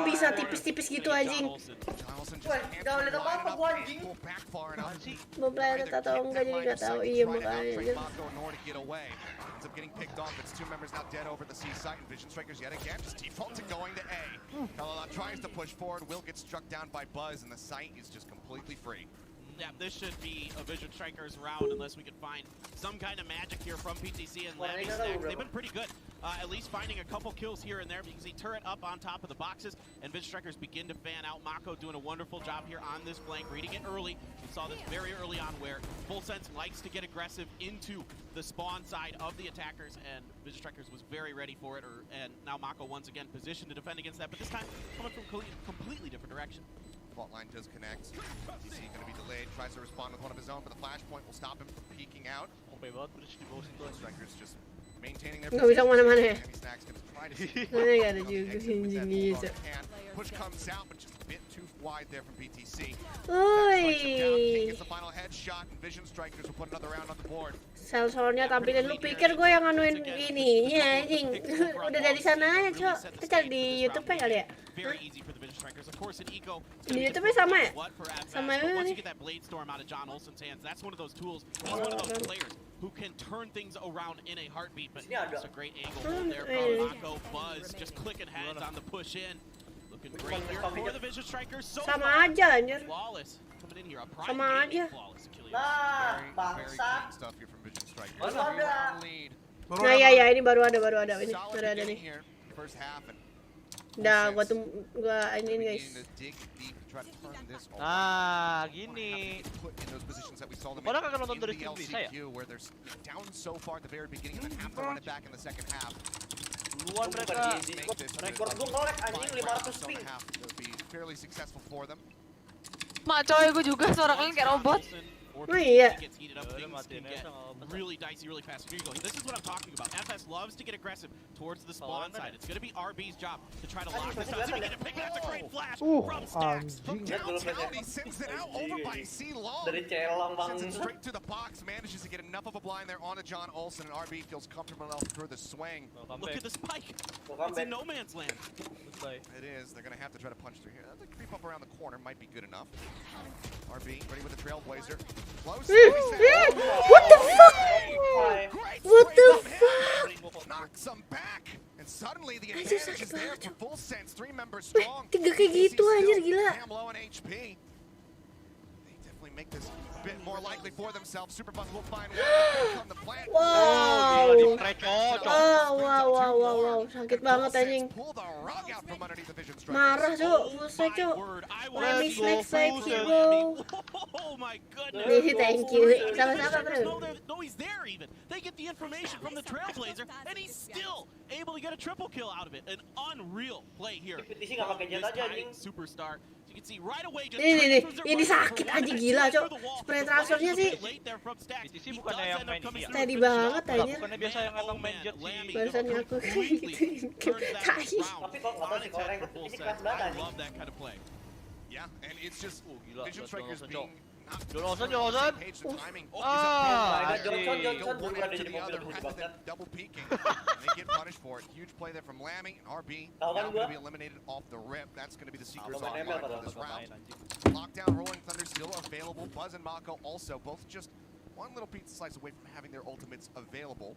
Bisa tipis-tipis gitu anjing. Beberapa tahu enggak jadi nggak tahu. Iya makanya. Ends up getting picked off. It's 2 members now dead over the C site, and Vision Strikers yet again just defaulting going to A. Xela tries to push forward. Will get struck down by Buzz, and the site is just completely free. Yeah, this should be a Vision Strikers round unless we can find some kind of magic here from PTC and Labby Stacks. They've been pretty good, at least finding a couple kills here and there. You can see turret up on top of the boxes, and Vision Strikers begin to fan out. Mako doing a wonderful job here on this flank, reading it early. We saw this very early on where Full Sense likes to get aggressive into the spawn side of the attackers, and Vision Strikers was very ready for it. And now Mako once again positioned to defend against that, but this time coming from a completely different direction. Fault line does connect. PTC going to be delayed. Tries to respond with one of his own, but the flashpoint will stop him from peeking out. Strikers just maintaining their Nggak bisa kemana-mana ya. Mana ada juga ini. Push comes out, but just a bit too wide there from PTC. Oi. Gets the final headshot, and Vision Strikers will put another round on the board. Sel-solnya tampilin, lu pikir gue yang nganuin ininya anjing. Udah dari sana aja, Cok. Kita cari di YouTube kali ya. Vision Strikers. Of course, in Eco, Di YouTube sama ya? Sama but juga once you nih. get that Blade Storm out of John Olsen's hands, that's one of those tools. He's one of those players who can turn things around in a heartbeat. But it's a great angle hold there from Mako. Buzz just clicking heads on the push in. Looking great here for the Vision Strikers. So Sama aja anjir. flawless coming in here. A prime Sama gaming aja. flawless Achilles. Very clean stuff here from Vision Strikers. Lead. Nah ya ini baru ada ini baru ada nih. First half and Udah gua ini guys. Nah, gini. Padahal kagak nonton dari stream bisa ya? Duluan mereka. Rekor gua nge-lag anjing 500 ping. Mak coy, gue juga suara kalian kayak robot. Oh iya. Really dicey, really fast. Here you go. This is what I'm talking about. FS loves to get aggressive towards the spawn side. It's going to be RB's job to try to lock this out. See if he can pick it. That's a great flash from Stacks. From downtown, he sends it out over by C-Long. Sends it straight to the box. Manages to get enough of a blind there onto John Olsen, and RB feels comfortable enough through the swing. Look at the spike. It's in no man's land. It is. They're going to have to try to punch through here. The creep up around the corner might be good enough. RB ready with the Trailblazer. Close. What the fuck? What the fuck? Knocks them back. And suddenly the advantage is there for full sense. 3 members strong. 3 kayak gitu anjir gila. Damn low on HP. They definitely make this a bit more likely for themselves. Superbug will find one from the plant. Wow. Wow. Sakit banget anjing. Marah cok, pusat cok. Let me snipe hero. Oh my goodness. Nih, thank you. Sama-sama bro. No, he's there even. They get the information from the Trailblazer, and he's still able to get a triple kill out of it. An unreal play here. Superstar. You can see right away just ini sakit aja gila cok. Spray transfernya sih BTC bukannya yang main dia. tadi banget aja. Bukannya biasa yang emang main jet sih. Barusan aku gituin. Tapi kok nggak tahu sih kalau rank ini kelas banget nih. Yeah, and it's just gila, Vision Strikers being Johnson. double peeking. They get punished for it. Huge play there from Lammy and RB. Now going to be eliminated off the rip. That's going to be the secret sauce for this round. Lockdown, Rolling Thunder still available. Buzz and Mako also both just one little pizza slice away from having their ultimates available.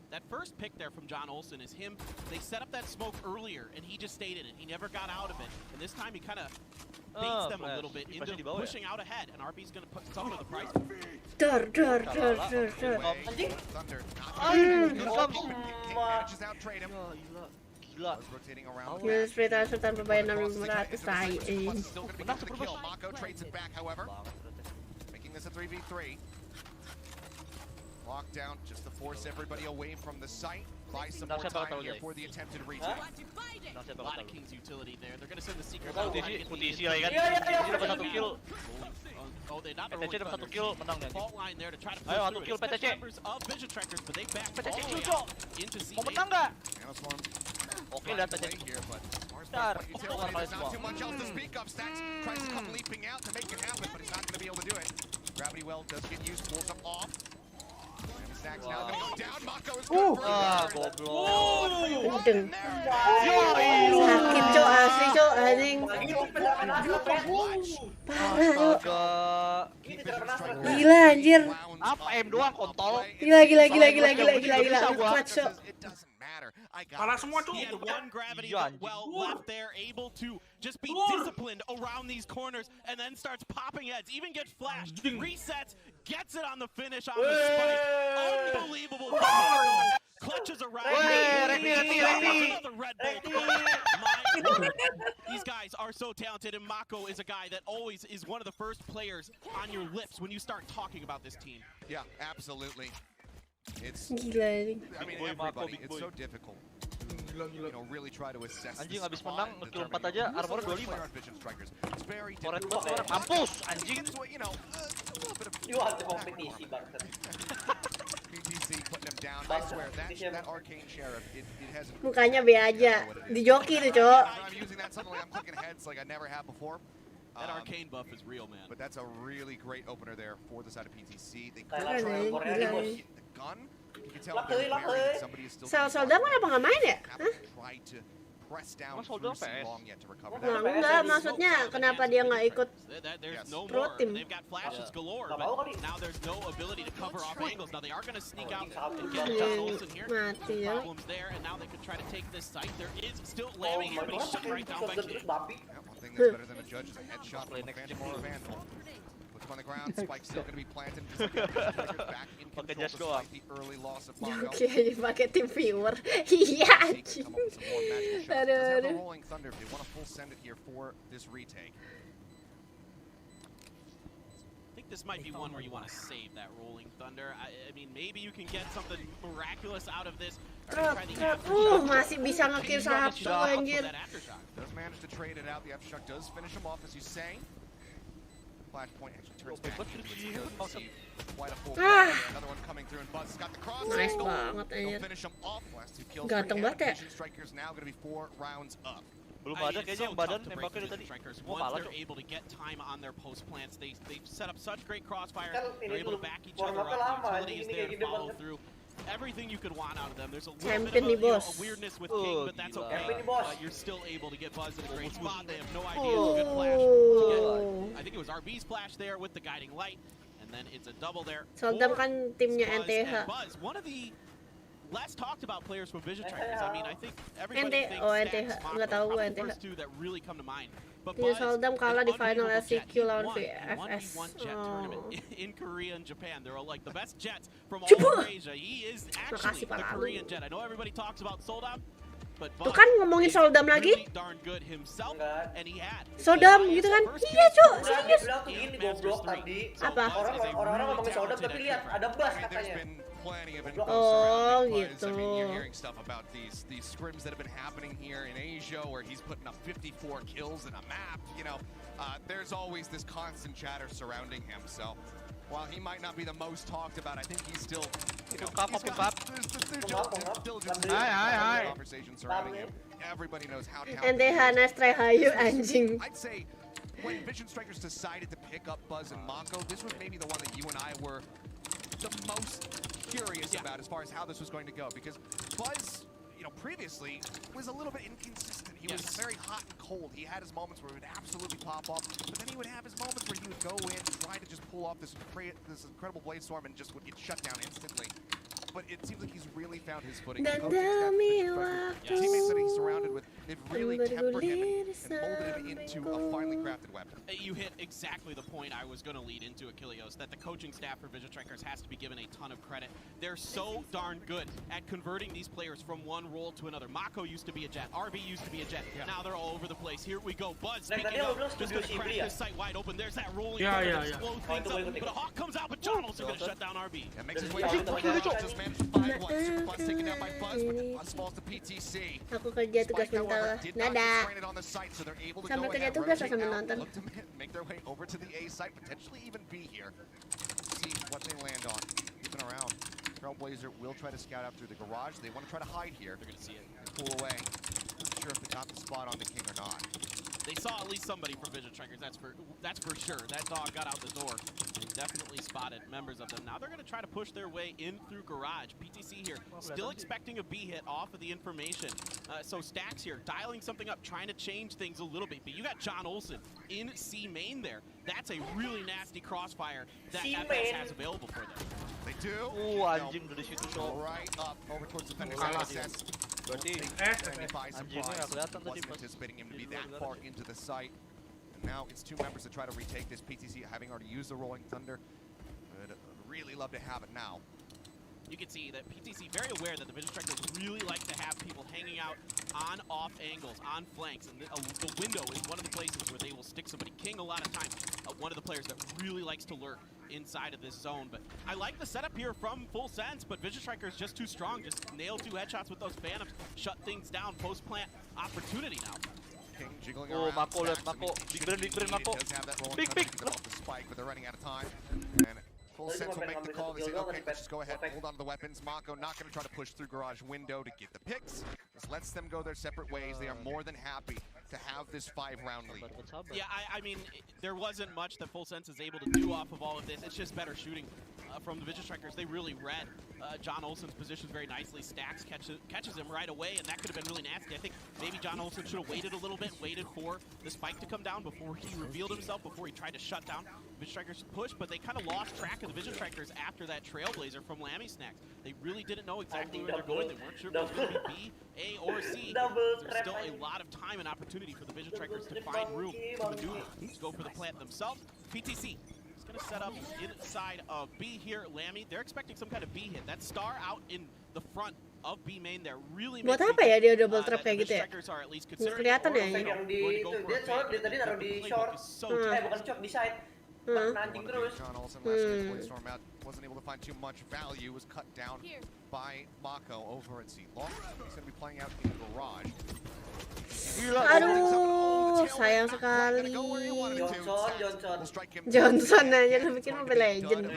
That first pick there from John Olsen is him. They set up that smoke earlier, and he just stayed in it. He never got out of it. And this time he kind of baits them a little bit into pushing out ahead, and RB's going to put some of the price. Dor. Manages out trade him. Gila. Gila spray transfer tanpa bayar 6.500 tai. Mako trades it back, however, making this a 3v3. Lockdown just to force everybody away from the site. Buy some more time here for the attempted retake. A lot of King's utility there. They're going to send the secret. Putih lagi kan. Ini dapat 1 kill. Oh, they're not PTC dapat 1 kill, menang nanti. fault line there to try to Ayo 1 kill PTC. members of Vision Trackers, but they back PTC all the way kill, out into C. Mau menang nggak? Oke, lihat PTC. Star. There's not too much else to speak of. Stacks tries to come leaping out to make it happen, but he's not going to be able to do it. Gravity well does get used, pulls him off. Stacks now going to go down. Mako is good for Kenceng. Sakit cok, asli cok, anjing. Parah cok. Gila anjir. Apa M doang kontol? Gila. Clutch cok. Parah semua tuh. He had one gravity well left there, able to just be disciplined around these corners, and then starts popping heads, even gets flashed, resets, gets it on the finish on the spike. Unbelievable. Clutches around. Another Red Bull. These guys are so talented, and Mako is a guy that always is one of the first players on your lips when you start talking about this team. Yeah, absolutely. It's Gila. I mean, everybody, it's so difficult. You know, really try to assess. Anjing habis menang ngekill 4 aja, armor 25. It's very Koret difficult. banget, mampus anjing. You know, a little bit of kompetisi banget. PTC putting him down. I swear that arcane sheriff, it has. Mukanya be aja. Di joki tuh, cok. I'm using that suddenly. I'm clicking heads like I never have before. That arcane buff is real, man. But that's a really great opener there for the side of PTC. They Keren try nih, gila. the gun. You can tell somebody is still Soldat kenapa nggak main ya? try to press down through long yet to recover. Nah, enggak, maksudnya kenapa dia nggak ikut There's no pro more. team? They've got flashes galore, but now there's no ability to cover off angles. Now they are going to sneak out and get John Olsen here. Mati ya. Problems there, and now they could try to take this site. There is still Lamming here, but he's shut right down by King. One thing that's better than a judge is a headshot from a Phantom or a Vandal. Puts him on the ground, Spike's still going to be planted. Just like back in control despite the early loss of Mongo. Oke, pakai tim viewer. Iya anjing. Aduh. The Rolling Thunder, they want a full send it here for this retake. I think this might be one where you want to save that Rolling Thunder. I mean, maybe you can get something miraculous out of this. Masih bisa nge-kill satu anjir. Does manage to trade it out. The aftershock does finish him off, as you say. Flashpoint actually turns back. Quite a full another one coming through, and Buzz has got the cross. Nice banget anjir. Finish him off. Last 2 kills. Ganteng banget ya. Strikers now going to be 4 rounds up. Belum ada kayaknya yang badan nembaknya dari tadi. Once they're able to get time on their post plants, they've set up such great crossfire. They're able to back each other up. Utility is there to follow through. Everything you could want out of them. There's a little bit of a weirdness with King, but that's okay. You're still able to get Buzz in a great spot. They have no idea. It's a good flash. I think it was RB's flash there with the guiding light, and then it's a double there. Soldam kan timnya NTH. Buzz, one of the less talked about players from Vision Trackers. I mean, I think everybody thinks NTH, nggak tahu gue NTH. first two that really come to mind. Dia Soldam kalah di final SCQ lawan VFS. In Korea and Japan, they're all like the best jets from all of Asia. He is actually the Korean jet. I know everybody talks about Soldam, but tuh kan ngomongin Soldam lagi. Darn good himself, and he had Soldam gitu kan? Iya cuy, serius. Apa? Orang-orang ngomongin Soldam tapi lihat ada bus katanya. Plenty of oh I gitu. mean, you're hearing stuff about these scrims that have been happening here in Asia, where he's putting up 54 kills in a map. You know, there's always this constant chatter surrounding him. So, while he might not be the most talked about, I think he's still, you know, he's got diligence conversation surrounding him. Everybody knows how talented. NTH nice try hayu anjing. I'd say when Vision Strikers decided to pick up Buzz and Mako, this was maybe the one that you and I were the most curious about as far as how this was going to go, because Buzz, you know, previously was a little bit inconsistent. He was very hot and cold. He had his moments where he would absolutely pop off, but then he would have his moments where he would go in, try to just pull off this incredible blade storm, and just would get shut down instantly. But it seems like he's really found his footing. The teammates that he's surrounded with, they've really tempered him and molded him into a finely crafted weapon. You hit exactly the point I was going to lead into, Achilleos, that the coaching staff for Vision Trackers has to be given a ton of credit. They're so darn good at converting these players from one role to another. Mako used to be a jet, RB used to be a jet, now they're all over the place. Here we go, Buzz speaking up, just going to crack this site wide open. There's that rolling, slow things up, but a hawk comes out, but John also going to shut down RB. That makes his way out. Just managed to find one. Super Buzz taken down by Buzz, but Buzz falls to PTC. Aku kerja tugas bentar. Nada. Sambil kerja tugas sambil nonton. Make their way over to the A site, potentially even B here. See what they land on. Keeping around. Trailblazer will try to scout out through the garage. They want to try to hide here. They're going to see it. Pull away. Not sure if they got the spot on the King or not. They saw at least somebody from Vision Trackers, that's for sure. That dog got out the door and definitely spotted members of them. Now they're going to try to push their way in through garage. PTC here, still expecting a B hit off of the information. So Stacks here, dialing something up, trying to change things a little bit. But you got John Olsen in C main there. That's a really nasty crossfire that FS has available for them. They do. Anjing dari situ so. Right up over towards defender's access. Berarti anjingnya kelihatan tadi pas. Anticipating him to be that far into the site. And now it's 2 members to try to retake this. PTC having already used the Rolling Thunder. Would really love to have it now. You can see that PTC very aware that the Vision Strikers really like to have people hanging out on off angles, on flanks, and the window is one of the places where they will stick somebody. King a lot of times, one of the players that really likes to lurk inside of this zone. But I like the setup here from Full Sense, but Vision Strikers just too strong. Just nail 2 headshots with those Phantoms, shut things down, post plant opportunity now. King jiggling around. Mako, lihat Mako. Big brain Mako. Big. Off the spike, but they're running out of time. And Full Sense will make the call. They say, okay, let's just go ahead, hold on to the weapons. Mako not going to try to push through garage window to get the picks. Just lets them go their separate ways. They are more than happy to have this 5-round lead. Yeah, I mean, there wasn't much that Full Sense is able to do off of all of this. It's just better shooting. from the Vision Strikers. They really read John Olsen's positions very nicely. Stacks catches him right away, and that could have been really nasty. I think maybe John Olsen should have waited a little bit, waited for the spike to come down before he revealed himself, before he tried to shut down Vision Strikers' push, but they kind of lost track of the Vision Strikers after that Trailblazer from Lammy Snacks. They really didn't know exactly where they're going. They weren't sure if it was going to be B, A, or C. There's still a lot of time and opportunity for the Vision Strikers to find room to maneuver, to go for the plant themselves. PTC is going to set up inside of B here. Lammy, they're expecting some kind of B hit. That star out in the front of B main there really buat apa ya dia double trap kayak gitu ya? Nggak kelihatan ya? Yang di itu dia short, dia tadi taruh di short. Bukan short, di side. Anjing terus. John Olsen last minute play storm out, wasn't able to find too much value, was cut down by Mako over at C. Long, he's going to be playing out in garage. Aduh, sayang sekali. Johnson aja lu bikin Mobile Legend.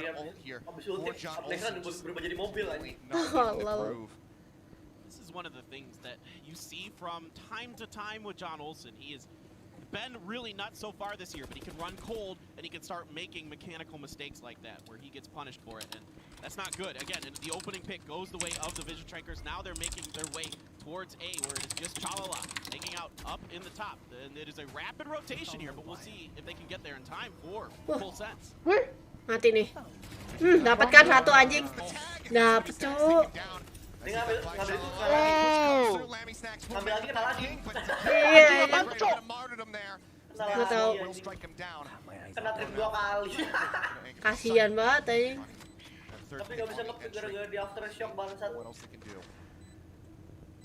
This is one of the things that you see from time to time with John Olsen. He has been really nuts so far this year, but he can run cold and he can start making mechanical mistakes like that where he gets punished for it, and that's not good. Again, the opening pick goes the way of the Vision Strikers. Now they're making their way towards A, where it is just Chalala hanging out up in the top. And it is a rapid rotation here, but we'll see if they can get there in time for full sense. Mati nih. Dapat kan satu anjing. Dapat, Cuk. Dia ngambil itu ngambil lagi kena lagi. Iya. Nggak tahu. Kena trip 2 kali. Kasian banget anjing. Tapi nggak bisa nge-pick gara-gara di aftershock bangsat.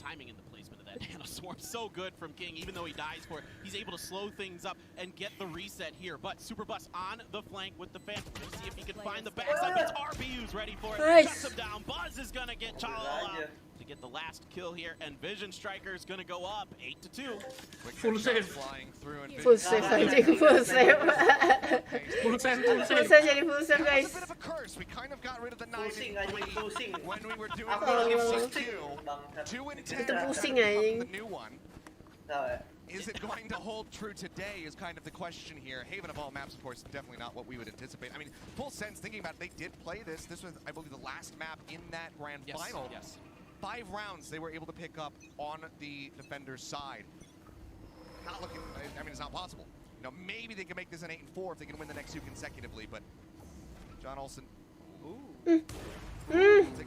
Timing in the placement of that nanoswarm so good from King. Even though he dies for it, he's able to slow things up and get the reset here. But Super Bus on the flank with the Phantom. Let's see if he can find the backside. It's RBU's ready for it. Shuts him down. Buzz is gonna get Chalala to get the last kill here, and Vision Striker is gonna go up 8-2. Full save. Full save anjing, full save. Full save jadi full save, guys. It's a bit of a curse. We kind of got rid of the 9 when we were doing the 2 and 10. Itu pusing anjing. The new one. Is it going to hold true today is kind of the question here. Haven of all maps, of course, definitely not what we would anticipate. I mean, full sense, thinking about it, they did play this. This was, I believe, the last map in that grand final. Yes. 5 rounds they were able to pick up on the defender's side. Not looking, I mean, it's not possible. You know, maybe they can make this an 8-4 if they can win the next 2 consecutively, but John Olsen, take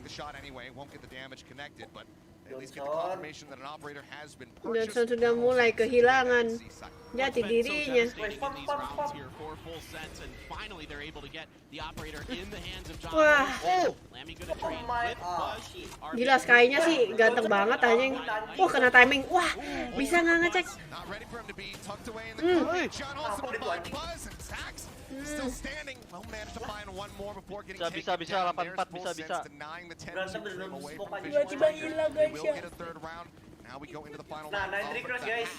the shot anyway, won't get the damage connected, but at least get the confirmation that an operator has been purchased. Johnson sudah mulai kehilangan jati dirinya. Finally they're able to get the operator in the hands of John. Wah. Lammy gonna trade with Buzz. Gila, Sky-nya sih ganteng banget anjing. Wah, kena timing. Wah, bisa nggak ngecek? Still standing. Well, managed to find one more before getting bisa 84 bisa. Tiba-tiba hilang guys ya. Now we go into the final round. Nah, 9-3 cross guys.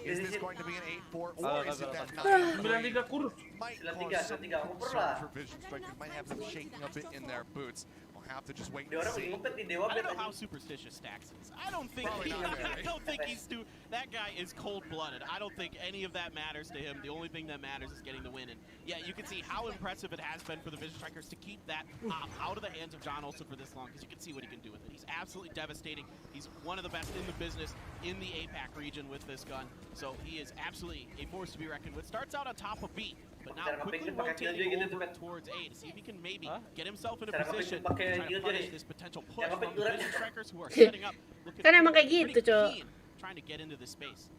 Is this going to be an 8-4 or is it that 9-3 kurus? might cause some concern for Vision Strikers? Might have them shaking a bit in their boots. We'll have to just wait and see. I don't know how superstitious Stacks is. I don't think he's too. That guy is cold-blooded. I don't think any of that matters to him. The only thing that matters is getting the win. And yeah, you can see how impressive it has been for the Vision Strikers to keep that out of the hands of John Olsen for this long, because you can see what he can do with it. He's absolutely devastating. He's one of the best in the business in the APAC region with this gun. So he is absolutely a force to be reckoned with. Starts out on top of B, but now quickly rotating over towards A to see if he can maybe get himself in a position to try to punish this potential push from the Vision Strikers who are setting up, looking pretty keen, trying to get into this space.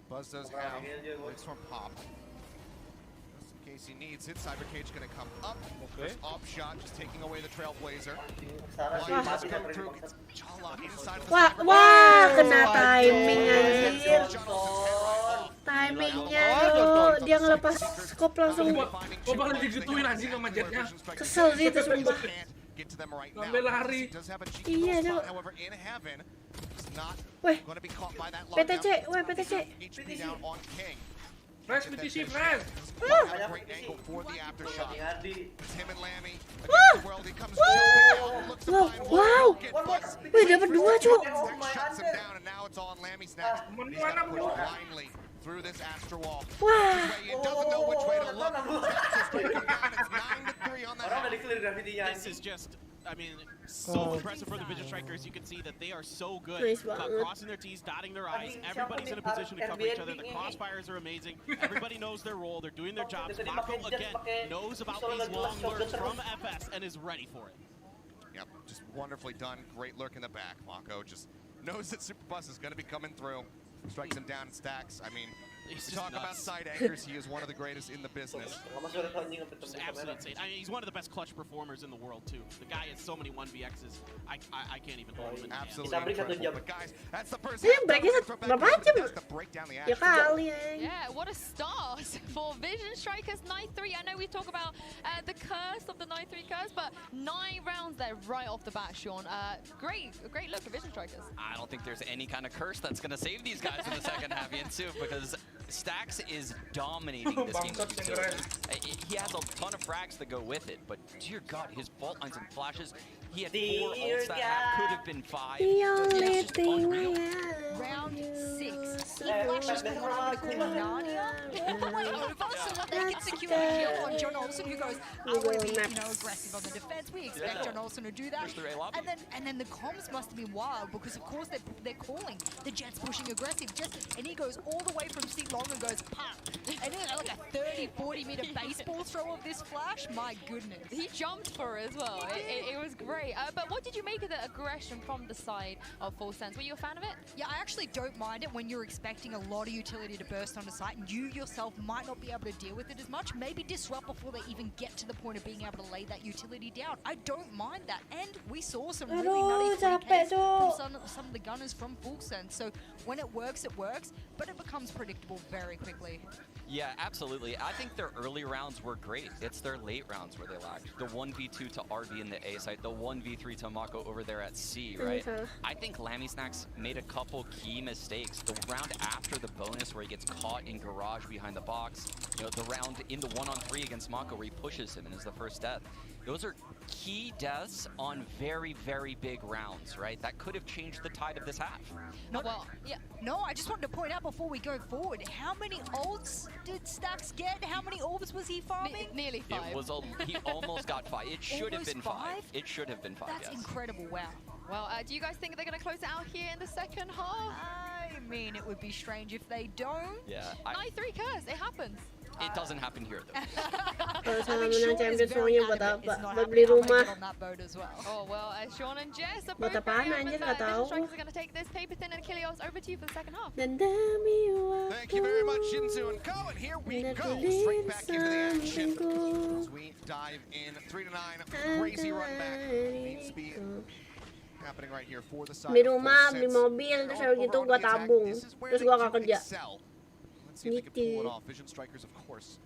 Buzz does have Blade Storm pop. Just in case he needs it, Cyber Cage gonna come up. First op shot, just taking away the Trailblazer. Wah, kena timing anjir. Timingnya tuh, dia ngelepas scope langsung. Kok bakal digituin anjing sama jetnya? Kesel sih itu sumpah. Sambil lari. Iya tuh. Weh, PTC, weh PTC. Fresh BTC, fresh. Great angle for the aftershock. It's him and Lammy against the world. He comes jumping out, looks to find Wow. Wih, dapat 2, Cuk. shuts him down, and now it's on Lammy's next. He's got to push blindly through this Astro wall. Wah. He doesn't know which way to look. It's 9-3 on that. This is just, I mean, so impressive for the Vision Strikers. You can see that they are so good Nice about banget. crossing their T's, dotting their I's. Everybody's in a position to cover each other. The crossfires are amazing. Everybody knows their role. They're doing their jobs. Mako, again, knows about these long lurks from FS and is ready for it. Yep, just wonderfully done. Great lurk in the back. Mako just knows that Superbus is going to be coming through. Strikes him down in stacks. I mean, talk about side anchors. He is one of the greatest in the business. Just absolutely insane. I mean, he's one of the best clutch performers in the world, too. The guy has so many 1vx's. I can't even hold him in the hand. Absolutely incredible. But guys, that's the first breaknya berapa jam? Ya kali, Yeah, what a start for Vision Strikers 9-3. I know we talk about the curse of the 9-3 curse, but 9 rounds there right off the bat, Sean. Great look for Vision Strikers. I don't think there's any kind of curse that's going to save these guys in the second half, Yansu, because Stax is dominating this game's utility. He has a ton of frags that go with it, but dear God, his fault lines and flashes, he had 4 ults that could have been 5. It's just unreal. Round 6. He flashes Nadia all the way over so that they can secure a kill on John Olsen, who goes, I want to be aggressive on the defense. We expect John Olsen to do that. And then the comms must have been wild because, of course, they're calling the Jets pushing aggressive. And he goes all the way from seat long and goes, pop. And then like a 30-40 meter baseball throw of this flash. My goodness. He jumped for it as well. It was great. But what did you make of the aggression from the side of Full Sense? Were you a fan of it? Yeah, I actually don't mind it when you're expecting a lot of utility to burst onto site and you yourself might not be able to deal with it as much. Maybe disrupt before they even get to the point of being able to lay that utility down. I don't mind that. And we saw some really nutty free Ks from some of the gunners from Full Sense. So when it works, but it becomes predictable very quickly. Yeah, absolutely. I think their early rounds were great. It's their late rounds where they lacked. The 1v2 to RB in the A site, the 1v3 to Mako over there at C, right? I think Lammy Snacks made a couple key mistakes. The round after the bonus where he gets caught in garage behind the box, you know, the round in the 1-on-3 against Mako where he pushes him and is the first death. Those are key deaths on very, very big rounds, right? That could have changed the tide of this half. No, I just wanted to point out before we go forward, how many ults did Stax get? How many orbs was he farming? Nearly 5. It was he almost got 5. It should have been 5. It should have been 5. That's incredible. Wow. Well, do you guys think they're going to close it out here in the second half? I mean, it would be strange if they don't. Yeah. 9-3 curse. It happens. It doesn't happen here, though. Kalau sama menang Champions maunya buat apa? Buat beli rumah. Oh well, Sean and Jess are Buat both apaan very anjir, open. nggak tahu. Strikers are going to take this. Paper Thin and Kilios, over to you for the second half. Thank you very much, Shinzu and Ko, and here we go, straight back into the action as we dive in 3-9. Crazy run back needs to be happening right here for the side. Beli rumah, beli mobil, terus habis gitu gua tabung, terus gua gak kerja. Let's see if they can pull it off. Vision Strikers, of course,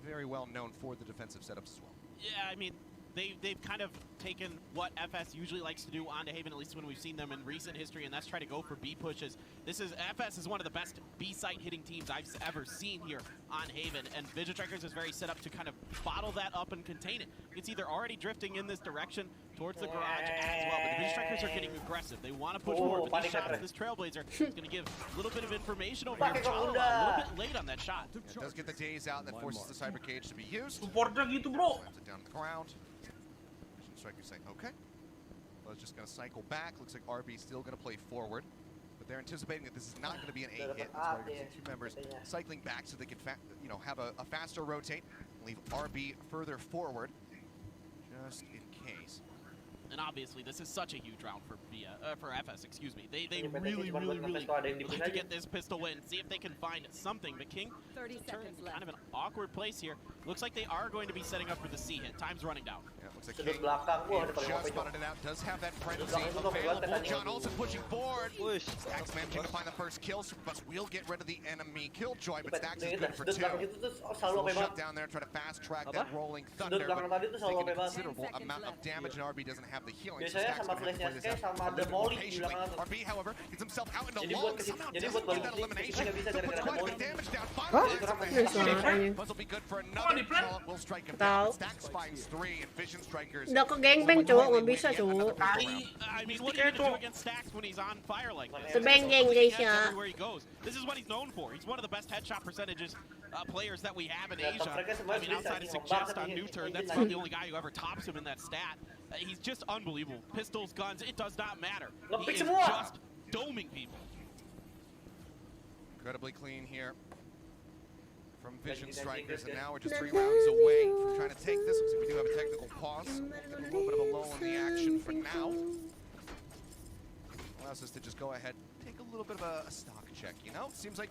very well known for the defensive setups as well. Yeah, I mean, they've kind of taken what FS usually likes to do on to Haven, at least when we've seen them in recent history, and that's try to go for B pushes. FS is one of the best B site hitting teams I've ever seen here on Haven, and Vision Strikers is very set up to kind of bottle that up and contain it. You can see they're already drifting in this direction towards the garage as well, but the Vision Strikers are getting aggressive. They want to push forward, but these shots, this Trailblazer is going to give a little bit of information over here. A little bit late on that shot. It does get the days out, and that forces the Cyber Cage to be used. Supportnya gitu, bro. Slams it down on the ground. Vision Strikers saying, okay. Well, it's just going to cycle back. Looks like RB still going to play forward. But they're anticipating that this is not going to be an 8 hit. That's why you're going to see 2 members cycling back so they can have a faster rotate. Leave RB further forward, just in case. And obviously, this is such a huge round for FS, excuse me. They really like to get this pistol win, see if they can find something. But King, 30 seconds left. Kind of an awkward place here. Looks like they are going to be setting up for the C hit. Time's running down. Yeah, looks like King just spotted it out. Does have that frenzy available. John Olsen pushing forward. Stax managing to find the first kill. Superbus will get rid of the enemy killjoy, but Stax is good for 2. Still shut down there, try to fast track that rolling thunder, but taking a considerable amount of damage, and RB doesn't have have the healing. So Biasanya Stack's sama gonna have to play this flashnya out sama a ada little bit more volley di patiently. belakang tuh. RB, however, gets himself out in the Jadi long. buat Somehow jadi doesn't buat get that balik elimination. nggak bisa But puts gara-gara quite a volley. bit of damage down. Hah? Finally, Buzz will be good for another call. Will strike him down. Stacks finds 3 and Vision Strikers. Udah ke gangbang cowok, nggak bisa cowok. I mean, what are you gonna do against Stacks when he's on fire like this? Sebengeng guys ya. Everywhere he goes. This is what he's known for. He's one of the best headshot percentages players that we have in Asia. I mean, outside of Suggest on New Turn, that's about the only guy who ever tops him in that stat. He's just unbelievable. Pistols, guns, it does not matter. He is just doming people. Incredibly clean here from Vision Strikers, and now we're just 3 rounds away from trying to take this. Looks like we do have a technical pause. A little bit of a lull in the action for now. Allows us to just go ahead, take a little bit of a stock check, you know? Seems like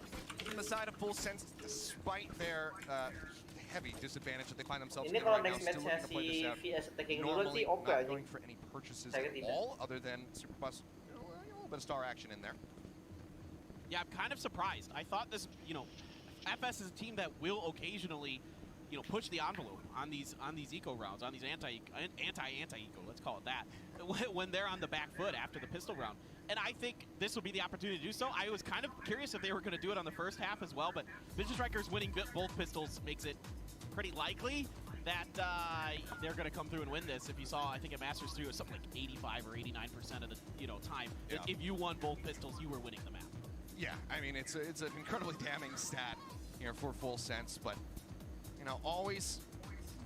on the side of Full Sense, despite their heavy disadvantage that they find themselves in right now, still looking to play this out. Normally not going for any purchases at all, other than Super Bus, a little bit of star action in there. Yeah, I'm kind of surprised. I thought this, you know, FS is a team that will occasionally, you know, push the envelope on these eco rounds, on these anti-eco, let's call it that, when they're on the back foot after the pistol round. And I think this will be the opportunity to do so. I was kind of curious if they were going to do it on the first half as well, but Vision Strikers winning both pistols makes it pretty likely that they're going to come through and win this. If you saw, I think at Masters 3 it was something like 85 or 89% of the time. Yeah. If you won both pistols, you were winning the map. Yeah, I mean, it's an incredibly damning stat here for Full Sense, but, you know, always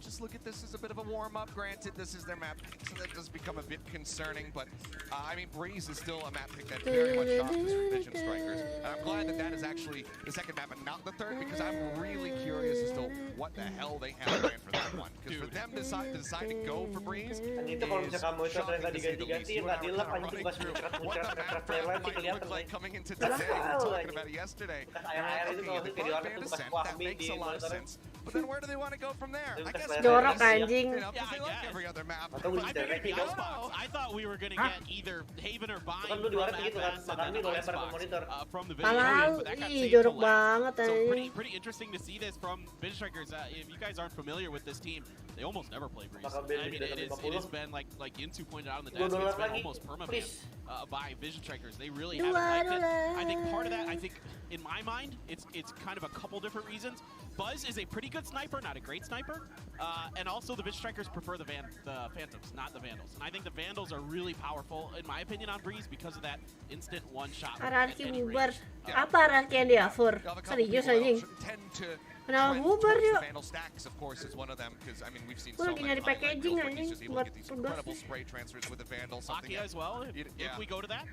just look at this as a bit of a warm-up. Granted, this is their map pick, so that does become a bit concerning, but, I mean, Breeze is still a map pick that very much offers for Vision Strikers, and I'm glad that that is actually the second map and not the third, because I'm really curious as to what the hell they have planned for that one. Because for them to decide to go for Breeze is shocking to say the least. You and I were kind of running through what the map might look like coming into today. We were talking about it yesterday. Okay, the broadband descent, that makes a lot of sense. But then where do they want to go from there? I guess jorok anjing. You know, they like every other map. I thought we were gonna get either Haven or Bind from FS and then Icebox from the video, but that got saved till last. So pretty interesting to see this from Vision Strikers. If you guys aren't familiar with this team, they almost never play Breeze. I mean, it has been like Insu pointed out on the desk, it's been almost perma-banned by Vision Strikers. They really haven't liked it. I think part of that, in my mind, it's kind of a couple different reasons. Buzz is a pretty good sniper, not a great sniper, and also the Vision Strikers prefer the Phantoms, not the Vandals. And I think the Vandals are really powerful, in my opinion, on Breeze because of that instant one-shot. Hierarki bubar. Apa hierarki yang diatur? Serius anjing. Kenapa bubar yuk? Vandal Stacks, of course, is one of them because I mean we've seen so many packaging anjing buat incredible spray transfers with the Vandal. Makian as well, if we go to that.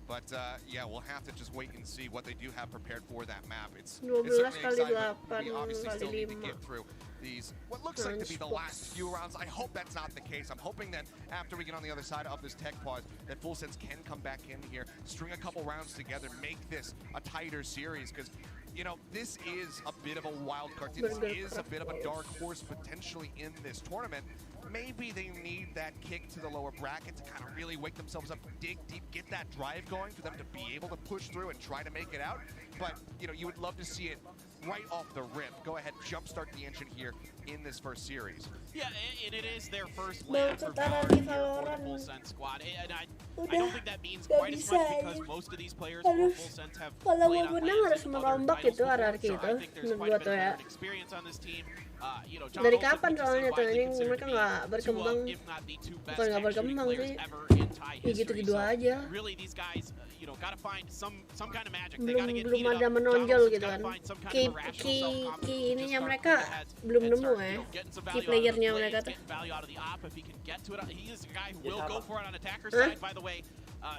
But yeah, we'll have to just wait and see what they do have prepared for that map. It's 12 certainly kali exciting. 8 We obviously still need to kali 5. get through these, what looks like to be the last few rounds. I hope that's not the case. I'm hoping that after we get on the other side of this tech pause, that Full Sense can come back in here, string a couple rounds together, make this a tighter series, because you know, this is a bit of a wild card. This is a bit of a dark horse potentially in this tournament. Maybe they need that kick to the lower bracket to kind of really wake themselves up, dig deep, get that drive going for them to be able to push through and try to make it out. But, you know, you would love to see it right off the rip. Go ahead, jumpstart the engine here in this first series. Yeah, and it is their first lap for Valorant for the Full Sense squad. And I don't think that means quite as much because most of these players for Full Sense have played on lanes in other titles before. So I think there's quite a bit of experience on this team. You know, dari kapan soalnya tuh ini mereka nggak berkembang, bukan nggak berkembang sih, ya gitu-gitu aja. Belum ada menonjol gitu kan. Key ininya mereka belum nemu ya. Key playernya mereka tuh.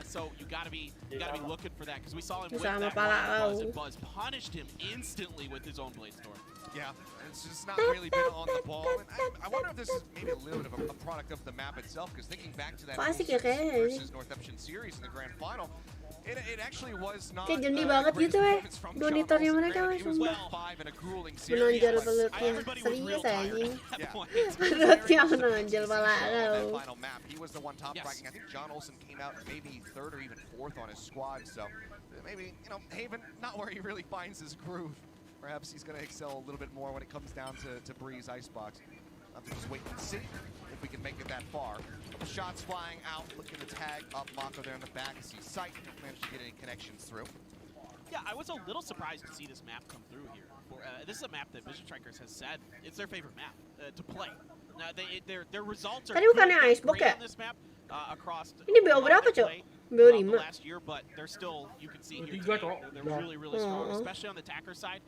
So you gotta be looking for that because we saw him win Sama that pala one, and Buzz punished him instantly with his own blade storm. Yeah, it's just not really been on the ball. And I wonder if this is maybe a little bit of a product of the map itself, because thinking back to that versus Northampton series in the grand final, it actually was not. Kayak jenih banget gitu donitornya mereka sumpah. Menonjol serius anjing. Perutnya menonjol pala kau. He was the one top fracking. I think John Olsen came out maybe third or even fourth on his squad. So maybe, you know, Haven not where he really finds his groove. Perhaps he's going to excel a little bit more when it comes down to Breeze Icebox. to just wait and see if we can make it that far. Couple shots flying out, looking to tag up Mako there in the back as he sight. Don't manage to get any connections through. Yeah, I was a little surprised to see this map come through here. This is a map that Vision Strikers has said it's their favorite map to play. Now, their results are Tadi bukannya Icebox ya? on this map across. Ini BO berapa, Cok? BO 5. Last year, but they're still, you can see here today, they're really strong, especially on the attacker side.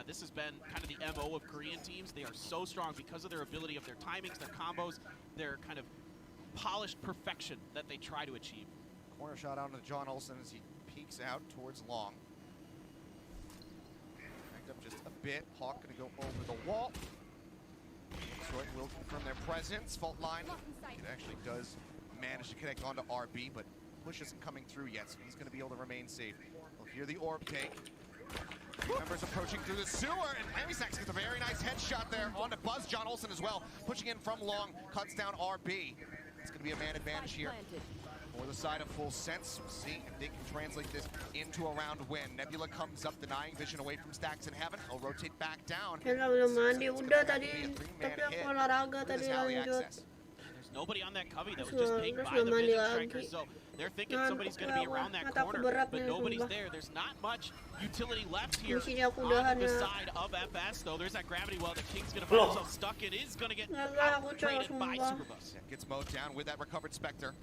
This has been kind of the MO of Korean teams. They are so strong because of their ability of their timings, their combos, their kind of polished perfection that they try to achieve. Corner shot out to John Olsen as he peeks out towards long. Backed up just a bit. Hawk gonna go over the wall. Detroit will confirm their presence. Fault line. It actually does manage to connect onto RB, but push isn't coming through yet, so he's gonna be able to remain safe. We'll hear the orb take. Members approaching through the sewer, and Amisax gets a very nice headshot there onto Buzz. John Olsen as well, pushing in from long, cuts down RB. It's going to be a man advantage here for the side of Full Sense. We'll see if they can translate this into a round win. Nebula comes up, denying vision away from Stacks in Heaven. He'll rotate back down. Udah mandi, udah tadi. Tapi aku olahraga tadi lanjut. There's nobody on that covey that was just pinged by the Vision Strikers, so they're thinking somebody's going to be around that corner, but nobody's there. There's not much utility left here on the side of FS, though. There's that gravity well that King's going to find himself stuck in. It is going to get outgraded by Superbus. Yeah, gets mowed down with that recovered Spectre.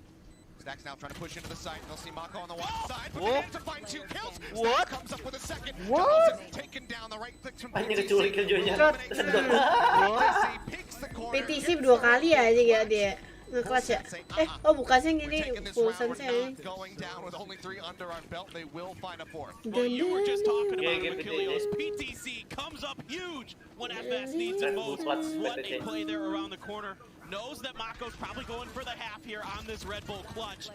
Stacks now trying to push into the site. They'll see Mako on the one side, but they manage to find 2 kills. Stacks comes up with a second. What? Taken down the right clicks from PTC. PTC 2 kali aja ya dia. Nge-clutch ya? Oh bukan sih ini Full Sense ya. Going down with only 3 under our belt, they will find a 4th. Well, you were just talking about Achilles. PTC comes up huge when FS needs it most. What a play there around the corner. Knows that Mako's probably going for the half here on this Red Bull clutch.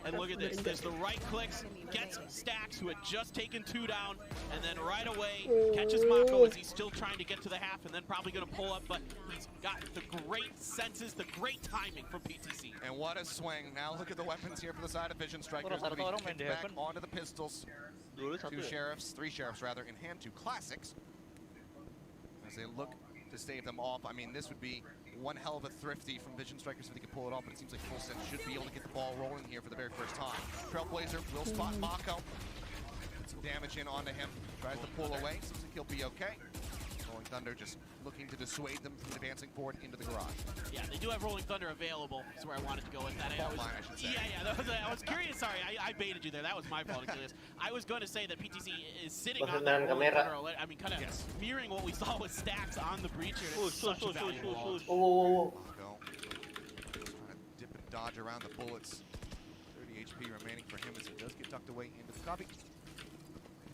And look at this, there's the right clicks, gets Stacks, who had just taken 2 down, and then right away catches Mako as he's still trying to get to the half, and then probably going to pull up, but he's got the great senses, the great timing from PTC. And what a swing. Now look at the weapons here for the side of Vision Strikers. They'll be kicked back onto the pistols. 2 sheriffs, 3 sheriffs rather, in hand 2 classics. As they look to stave them off. I mean, this would be one hell of a thrifty from Vision Strikers if they could pull it off, but it seems like Full Sense should be able to get the ball rolling here for the very first time. Trailblazer will spot Mako. Put some damage in onto him. Tries to pull away. Seems like he'll be okay. Rolling Thunder just looking to dissuade them from advancing forward into the garage. Yeah, they do have Rolling Thunder available. That's where I wanted to go with that. I should say. I was curious. Sorry, I baited you there. That was my fault. I was going to say that PTC is sitting on that Rolling Thunder. I mean, kind of mirroring what we saw with Stacks on the breach here. It's such a valuable launch. Trying to dip and dodge around the bullets. 30 HP remaining for him as he does get tucked away into the cubby.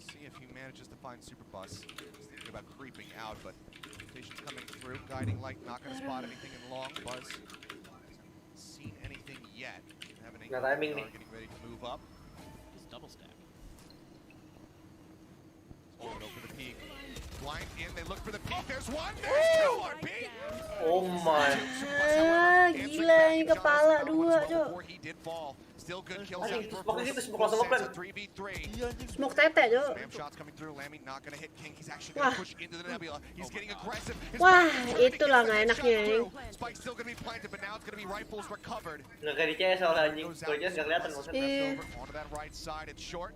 See if he manages to find Superbus. He's thinking about creeping out, but rotation's coming through. Guiding Light not going to spot anything in long. Buzz hasn't seen anything yet. Having a getting ready to move up. Just double stack. Go for the peak. Blind in, they look for the peak. There's one, there's 2 RB. Oh my. Gila ini kepala 2, Cok. He did fall. Still good kills. Smoke gitu, smoke langsung nge-plan. 3v3. Smoke tete, Cok. Spam shots coming through. Lammy not gonna hit King. He's actually gonna push into the Nebula. He's getting aggressive. Wah, itulah nggak enaknya ini. Spike's still gonna be planted, but now it's gonna be rifles recovered. Nggak kayak di CS soalnya anjing. Kalau CS nggak kelihatan maksudnya. Onto that right side, it's short.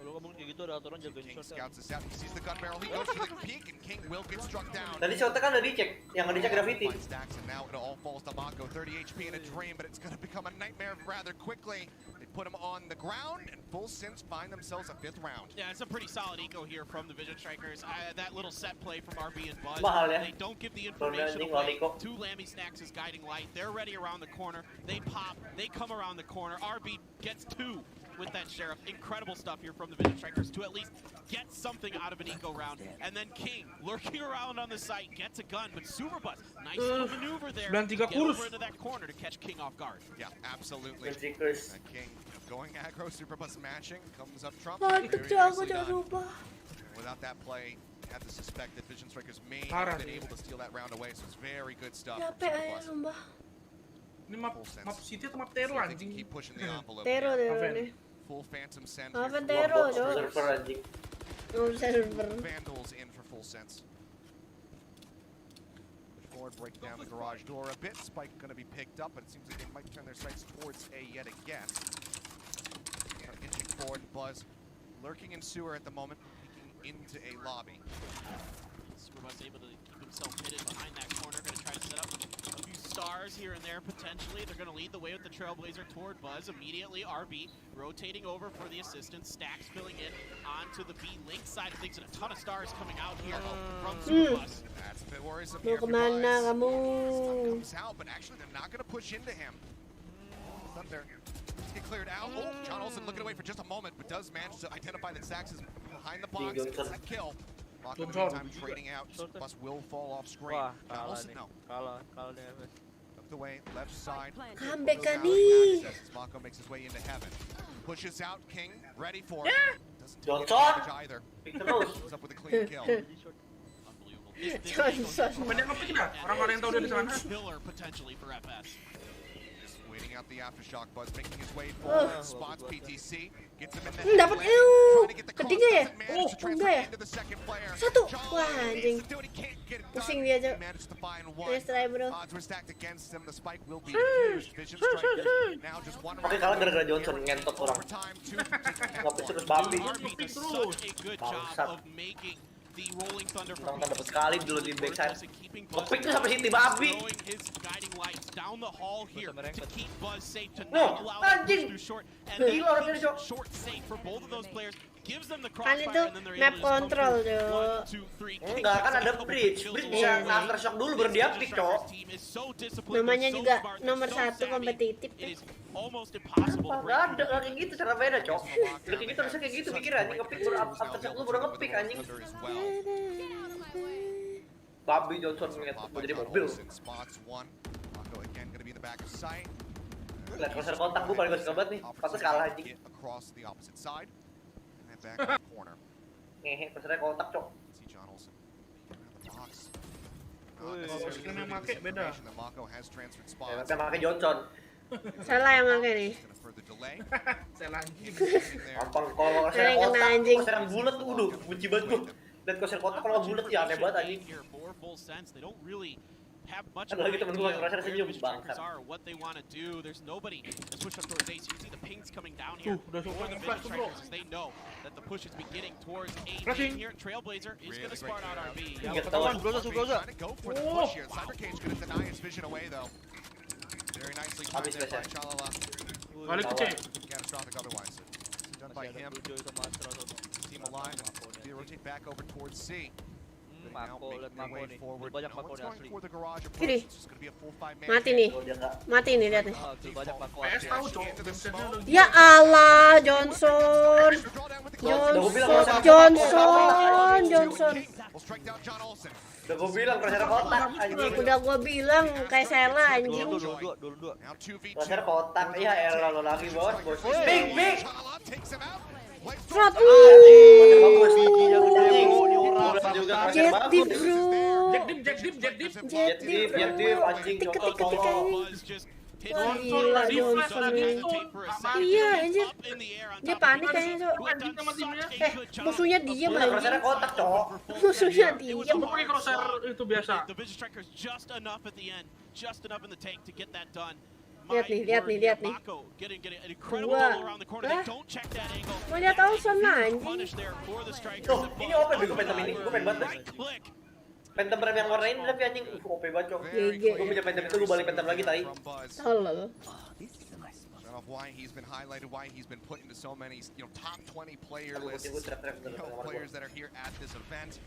Kayak gitu ada aturan jagain King scouts this out. He sees the gun barrel. He goes for the peak, and King will get struck down. Tadi shotnya kan udah dicek, yang nggak dicek graffiti. Stacks, and now it all falls to Mako. 30 HP in a dream, but it's going to become a nightmare rather quickly. They put him on the ground, and Full Sense find themselves a 5th round. Yeah, it's a pretty solid eco here from the Vision Strikers. That little set play from RB and Buzz. They don't give the information away to Lammy Snacks' guiding light. They're ready around the corner. They pop. They come around the corner. RB gets 2. With that Sheriff. Incredible stuff here from the Vision Strikers to at least get something out of an eco round. And then King, lurking around on the site, gets a gun, but Superbus, nice little maneuver there. Get over into that corner to catch King off guard. Yeah, absolutely. King going aggro, Superbus matching, comes up Trump. Without that play, you have to suspect that Vision Strikers may have been able to steal that round away, so it's very good stuff. Ini map City atau map Tero anjing? Keep pushing the envelope. Tero deh. Full Phantom send. Tero, server anjing. Vandals in for Full Sense. forward, break down the garage door a bit. Spike going to be picked up, but it seems like they might turn their sights towards A yet again. Inching forward, Buzz lurking in sewer at the moment, peeking into a lobby. Buzz able to keep himself hidden behind that corner, going to try to set up a few stars here and there potentially. They're going to lead the way with the Trailblazer toward Buzz. Immediately, RB rotating over for the assistant. Stacks filling in onto the B Link side of things, and a ton of stars coming out here from Super Buzz. That's a bit worrisome Mau here for kemana Buzz. kamu? Comes out, but actually they're not going to push into him. Thunder get cleared out. Oh, John Olsen looking away for just a moment, but does manage to identify that Sax is behind the box. Gets that kill. Mako in the meantime trading out. Bus will fall off screen. John Olsen, no. Up the way, left side. Comeback kan nih. Mako makes his way into heaven. Pushes out King, ready for it. Doesn't take Johnson. advantage either. Comes up with a clean kill. Johnson. Orang-orang yang tahu dia di sana. Killer potentially for FS. Waiting out the aftershock. Buzz making his way forward. Spots PTC. Gets him in the head. Dapat ketiga ya? Enggak ya? Satu. Wah anjing. Pusing dia aja. Nice try bro. Oke, kalah gara-gara Johnson ngentot orang. Ngabs terus babi. Bangsat. Orang dapat sekali dulu di backside. Ngepick tuh sampai sini babi. No, anjing. Gila orang ini, Cok. Kan itu map control tuh. Enggak, kan ada bridge. Bridge bisa aftershock dulu baru dia pick, Cok. Namanya juga nomor 1 kompetitif. Enggak ada kayak gitu, cara beda, Cok. Udah kayak gitu harusnya kayak gitu mikir anjing, ngepick baru aftershock lu baru ngepick anjing. Babi Johnson mau jadi mobil. Lihat konser kontak gue paling gak suka banget nih. Patut kalah anjing. Ngehe, konsernya kontak, Cok. Skin yang make beda. Yang make Johnson. Salah yang make nih. Xela anjing. Gampang kalau konser kontak, konser yang bulat tuh udah benci banget gue. Dan konser kontak kalau bulat ya aneh banget anjing. Kan lagi temen gue ngerasa senyum bangsat. What they want to do, there's nobody that's pushed up towards A. So you see the pings coming down here. Udah For the flash tuh bro. they know that the push is beginning towards A. Here, Trailblazer is going to start out RB. Ketahuan, Trying to go for the push here. Cybercade's going to deny his vision away though. Very nicely timed there by Xela. Balik ke C. Catastrophic otherwise. Done by him. Team alive. They rotate back over towards C. Kiri. Mati nih. Mati nih lihat nih. PS tahu, Cok. Ya Allah, Johnson. Udah gue bilang konser kotak anjing. Udah gue bilang kayak Xela anjing. Konser kotak. Ya elah lo lagi bos. Big. Shot. Jet deep bro. Jet deep anjing. Tik wah gila Johnson nih. Iya anjir. Dia panik kayaknya, Cok. Musuhnya diem anjing. Konsernya kotak, Cok. Musuhnya diem. Gue pakai crosshair itu biasa. Lihat nih. Gua. Mau lihat Olsen anjing. Tuh, ini OP gue Phantom ini. Gue pengen banget. Phantom Prime yang warna ini tapi anjing OP banget, Cok. Gue punya Phantom itu gue balik Phantom lagi tadi. Tolol. Why he's been highlighted, why he's been put into so many, top 20 player lists. Players that are here at this event,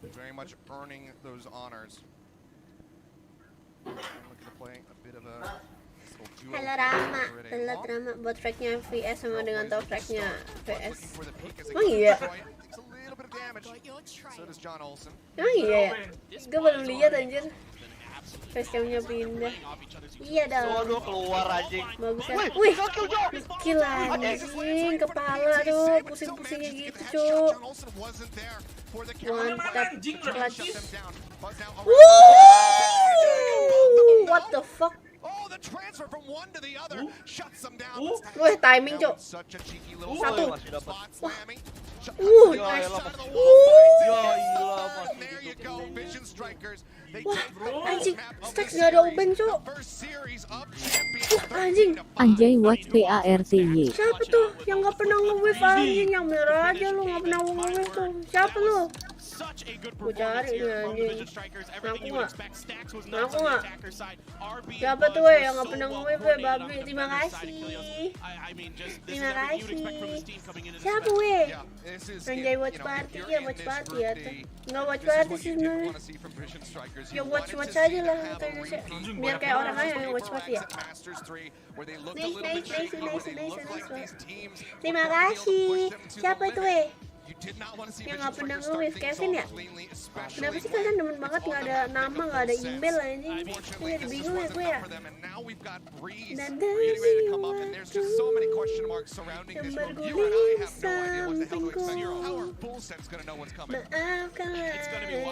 very much earning those honors. Looking to play a bit of a Halo Rama, buat fragnya VS sama dengan tahu fragnya VS. Emang iya? Emang iya ya? Gue belum lihat anjir. Facecamnya pindah. Iya dong. Keluar anjing. Bagus kan? Wih, gila anjing, kepala tuh pusing-pusing kayak gitu, Cuk. Mantap, clutch. What the fuck? Wih, timing, Cuk. Satu. Wah. Anjing, Stax gak ada ubeng, Cuk. Anjing. Anjay what PARTY. Siapa tuh yang gak pernah nge-wave anjing? Yang bener aja lu gak pernah nge-wave tuh. Siapa lu? Gue cari nih anjing. Ngaku gak? Ngaku gak? Siapa tuh yang gak pernah nge-wave babi? Terima kasih. Terima kasih. Siapa weh? Anjay watch party ya, watch party ya tuh. Nggak watch party sih sebenarnya. Ya watch aja lah atau Indonesia. Biar kayak orang aja yang watch party ya. Nice. Terima kasih. Siapa itu weh? Yang nggak pernah nge-wave Kevin ya? Kenapa sih kalian demen banget nggak ada nama, nggak ada email anjing? Gue jadi bingung ya gue ya. Dan dari waktu yang berguling sampingku, maafkanlah diriku.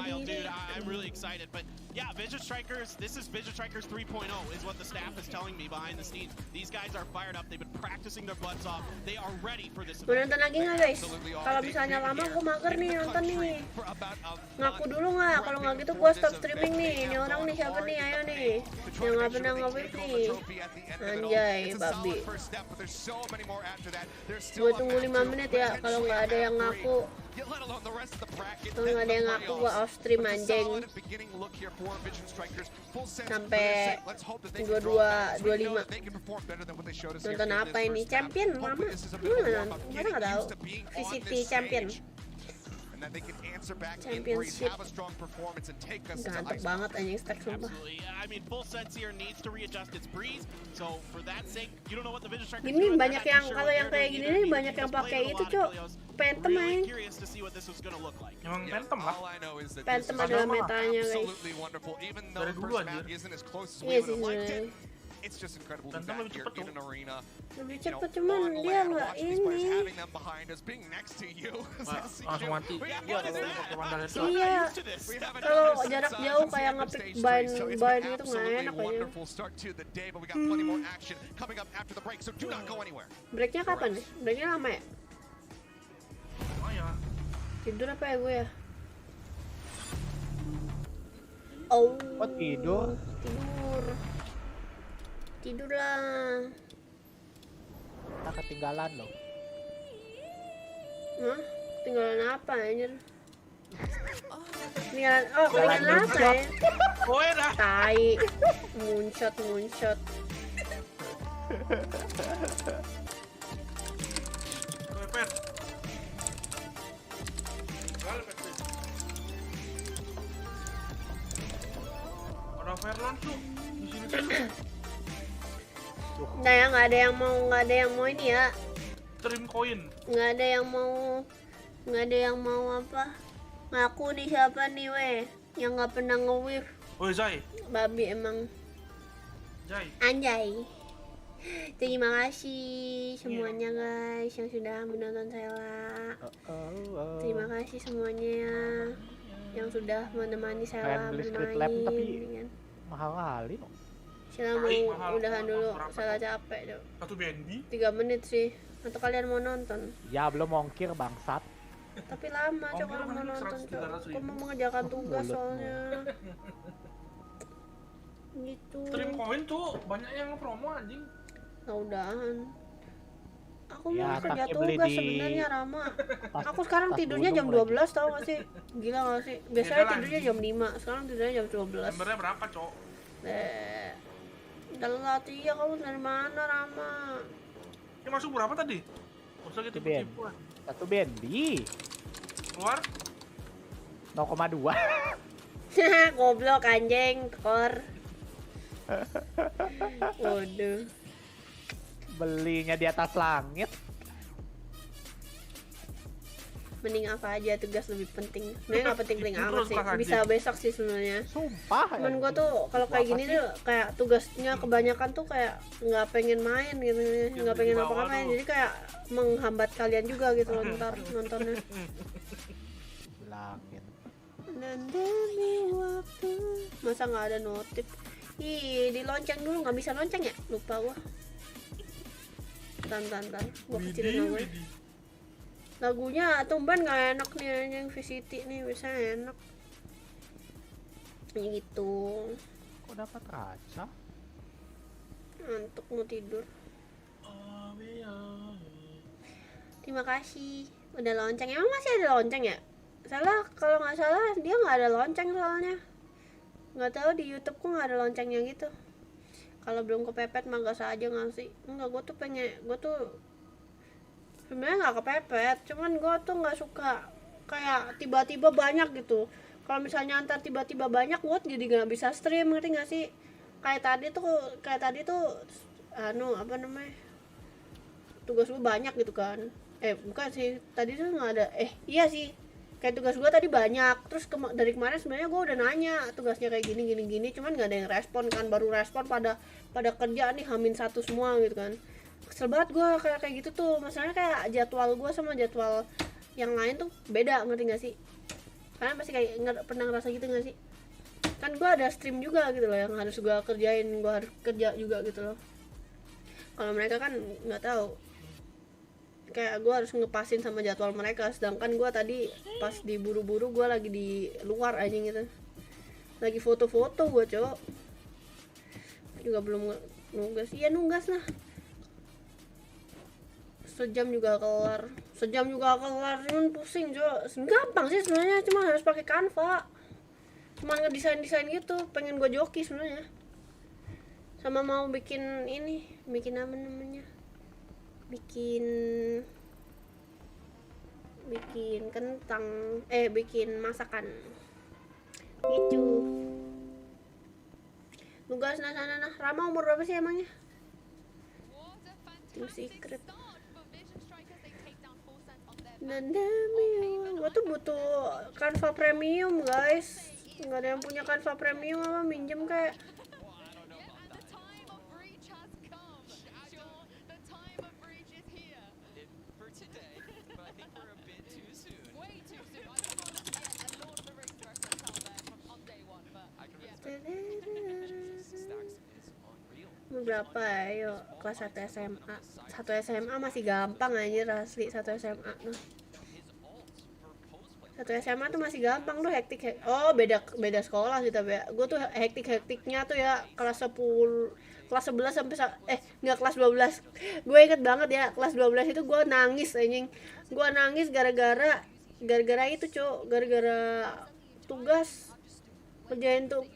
I'm really excited, but yeah, Vision Strikers. This is Vision Strikers 3.0, is what the staff is telling me behind the scenes. These guys are fired up. They've been practicing their butts off. They are ready for this. Mau nonton lagi nggak guys? Kalau misalnya lama gue mager nih nonton nih. Ngaku dulu nggak? Kalau nggak gitu gue stop streaming nih. Ini orang nih siapa nih? Ayo nih. Yang nggak pernah nge-wave nih. Anjay, babi. Gue tunggu 5 menit ya. Kalau nggak ada yang ngaku. Kalau nggak ada yang ngaku gue off stream anjing. Sampai 22:25. Nonton apa ini? Champion mama? Kita nggak tahu. VCT Champion. Championship. Ganteng banget anjing Stack sumpah. Gini banyak yang kalau yang kayak gini nih banyak yang pakai itu Cuk. Phantom aja. Emang Phantom lah. Phantom adalah metanya guys. Dari dulu aja. Iya sih sebenarnya. It's just incredible to be back here in an arena. Lebih cepet cuman dia nggak ini. Langsung mati. Iya. Kalau jarak jauh kayak ngepick ban itu nggak enak aja. Breaknya kapan nih? Breaknya lama ya? Tidur apa ya gue ya? Oh. Tidur? Tidurlah. Kita ketinggalan loh. Hah? Ketinggalan apa anjir? Ketinggalan apa ya? Tai. Moonshot. Ada Verlon tuh di sini. Nah ya nggak ada yang mau ini ya. Stream koin. Nggak ada yang mau apa? Ngaku nih siapa nih weh? Yang nggak pernah nge-wave. Oh Zai. Babi emang. Zai. Anjay. Terima kasih semuanya guys yang sudah menonton Xela. Terima kasih semuanya yang sudah menemani Xela bermain. Tapi mahal kali loh. Xela mau udahan dulu, Xela capek dong. 1 BNB? 3 menit sih. Atau kalian mau nonton? Ya belum ongkir bangsat. Tapi lama Cok kalau mau nonton Cok. Aku mau mengerjakan tugas soalnya. Gitu. Stream koin tuh banyak yang promo anjing. Nah udahan. Aku Ya, mau kerja tasnya beli tugas di- sebenarnya Rama. Aku sekarang tidurnya jam 12 tau gak sih? Gila gak sih? Biasanya tidurnya jam 5, sekarang tidurnya jam 12. Membernya berapa, Cok? Telat iya, kamu dari mana Rama? Ini masuk berapa tadi? Usah gitu tipu. 1 BNB. Keluar? 0,2. Goblok anjing, tekor. Waduh. Belinya di atas langit. Mending apa aja, tugas lebih penting. Sebenarnya nggak penting amat sih. Bisa besok sih sebenarnya. Sumpah. Cuman gua tuh kalau kayak gini tuh kayak tugasnya kebanyakan tuh kayak nggak pengen main gitu, nggak pengen apa-apa. Jadi kayak menghambat kalian juga gitu loh ntar nontonnya. Langit. Dan demi waktu masa nggak ada notif. Ih, di lonceng dulu, nggak bisa lonceng ya? Lupa gua. Tan. Gua kecilin dulu. Lagunya tumben nggak enak nih yang VCT nih, biasanya enak. Gitu. Kok dapat kaca? Ngantuk mau tidur. Terima kasih. Udah lonceng. Emang masih ada lonceng ya? Salah, kalau nggak salah dia nggak ada lonceng soalnya. Nggak tahu di YouTube kok nggak ada loncengnya gitu. Kalau belum kepepet mah gas aja nggak sih? Enggak, gue tuh sebenarnya nggak kepepet, cuman gue tuh nggak suka kayak tiba-tiba banyak gitu. Kalau misalnya antar tiba-tiba banyak, gue jadi nggak bisa stream, ngerti nggak sih? Kayak tadi tuh apa namanya, tugas gue banyak gitu kan. Bukan sih, tadi tuh nggak ada. Iya sih, kayak tugas gue tadi banyak. Terus dari kemarin sebenarnya gue udah nanya tugasnya kayak gini, cuman nggak ada yang respon kan. Baru respon pada kerja nih H-1 semua gitu kan. Kesel banget gue kayak gitu tuh. Masalahnya kayak jadwal gue sama jadwal yang lain tuh beda, ngerti gak sih? Kalian pasti kayak pernah ngerasa gitu gak sih? Kan gue ada stream juga gitu loh yang harus gue kerjain, gue harus kerja juga gitu loh. Kalau mereka kan nggak tahu, kayak gue harus ngepasin sama jadwal mereka. Sedangkan gue tadi pas diburu-buru, gue lagi di luar aja gitu, lagi foto-foto gue cowok juga belum nugas. Iya nugas lah, sejam juga kelar, cuman pusing cowok. Gampang sih sebenarnya, cuma harus pakai Canva, cuma ngedesain gitu. Pengen gue joki sebenarnya, sama mau bikin apa namanya, bikin kentang, bikin masakan gitu. Nugas nah. Rama umur berapa sih emangnya? Tim secret. Gue tuh butuh Canva premium guys. Nggak ada yang punya Canva premium, apa minjem kayak. Berapa ayo kelas 1 SMA. 1 SMA masih gampang anjir, asli. 1 SMA tuh. 1 SMA tuh masih gampang. Lu hektik. Oh, beda sekolah sih tapi ya. Gue tuh hektiknya tuh ya kelas 10, kelas 11 sampai enggak, kelas 12. Gue inget banget ya, kelas 12 itu gue nangis anjing. Gue nangis gara-gara itu, Cuk. Gara-gara tugas ngerjain tuh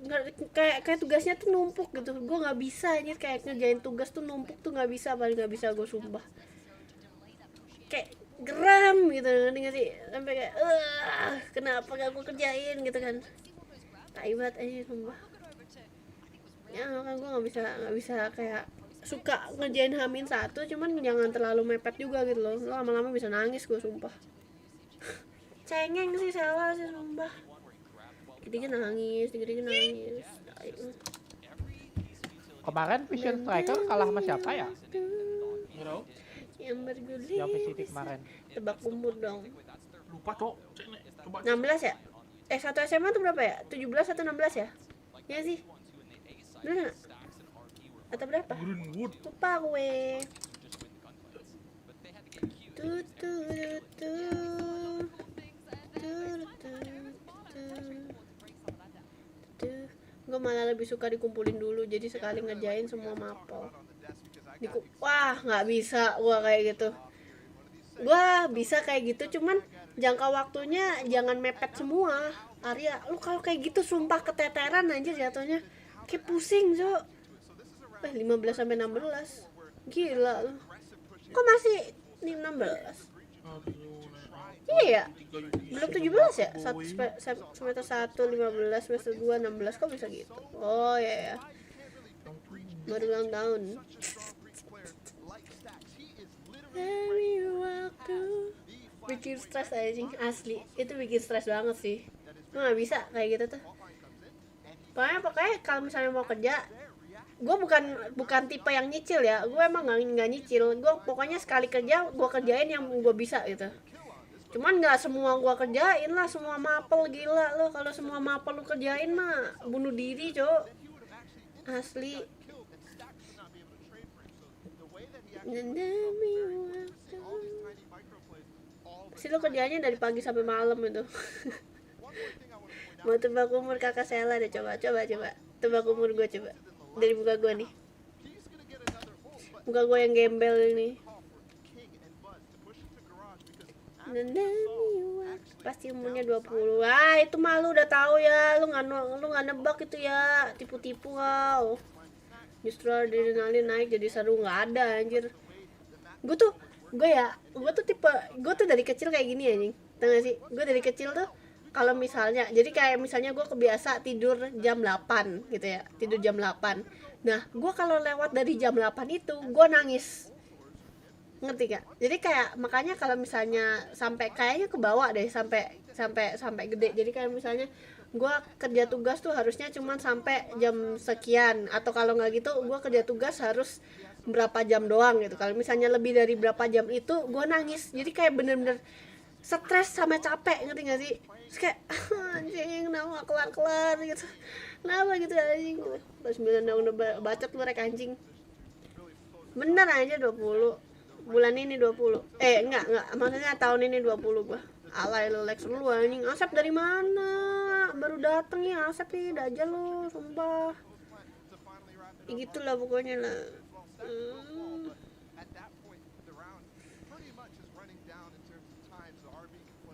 kayak tugasnya tuh numpuk gitu. Gue nggak bisa anjir, kayak ngerjain tugas tuh numpuk tuh nggak bisa, paling nggak bisa gue sumpah. Kayak geram gitu, ngerti nggak sih? Sampai kayak kenapa gak gue kerjain gitu kan. Tai banget aja sumpah. Ya kan gue nggak bisa kayak suka ngerjain H-1, cuman jangan terlalu mepet juga gitu loh. Lo lama-lama bisa nangis gue sumpah. Cengeng sih, salah sih sumpah. Dikit nangis. Kemarin Vision Striker kalah sama siapa ya? Yang bergulir. Yang VCT kemarin. Tebak umur dong. Lupa cok. Coba. 16 ya? 1 SMA tuh berapa ya? 17 atau 16 ya? Ya sih. Bener gak? Atau berapa? Lupa gue. Gue malah lebih suka dikumpulin dulu, jadi sekali ngerjain semua mapel. Wah, nggak bisa gue kayak gitu. Gue bisa kayak gitu, cuman jangka waktunya jangan mepet semua. Arya, lu kalau kayak gitu sumpah keteteran aja jatuhnya. Kayak pusing, Cok. 15 sampai 16. Gila lu. Kok masih 16? Iya, belum 17 ya? Semester 1, 15, semester 2, 16, kok bisa gitu? Oh ya. Baru ulang tahun. Bikin stres aja, asli. Itu bikin stres banget sih. Gue gak bisa kayak gitu tuh. Pokoknya kalau misalnya mau kerja, gue bukan tipe yang nyicil ya. Gue emang gak nyicil. Gue pokoknya sekali kerja, gue kerjain yang gue bisa gitu. Cuman nggak semua gua kerjain lah, semua mapel. Gila lo, kalau semua mapel lu kerjain mah bunuh diri, Cok. Asli. Pasti lu kerjanya dari pagi sampai malam itu. Mau tebak umur kakak Xela deh, coba tebak umur gue coba dari muka gue nih, muka gue yang gembel ini. Pasti umurnya 20. Ah, itu malu udah tahu ya. Lu nggak nebak itu ya. Tipu-tipu kau. Justru adrenalin naik jadi seru, nggak ada anjir. Gue tuh dari kecil kayak gini anjing. Tahu gak sih? Gue dari kecil tuh kalau misalnya, jadi kayak misalnya gue kebiasa tidur jam 8 gitu ya. Tidur jam 8. Nah, gue kalau lewat dari jam 8 itu gue nangis. Ngerti gak? Jadi kayak makanya kalau misalnya sampai kayaknya ke bawah deh sampai gede. Jadi kayak misalnya gue kerja tugas tuh harusnya cuman sampai jam sekian, atau kalau nggak gitu gue kerja tugas harus berapa jam doang gitu. Kalau misalnya lebih dari berapa jam itu gue nangis. Jadi kayak bener-bener stres sama capek, ngerti gak sih? Terus kayak anjing kenapa kelar gitu, kenapa gitu anjing gitu. Terus udah bacot lu rek anjing. Bener aja 20 bulan ini 20. Enggak, maksudnya tahun ini 20 gua. Alay lu Lex lu anjing. Asep dari mana? Baru dateng ya Asep nih, dajal lu, sumpah. Gitulah pokoknya lah.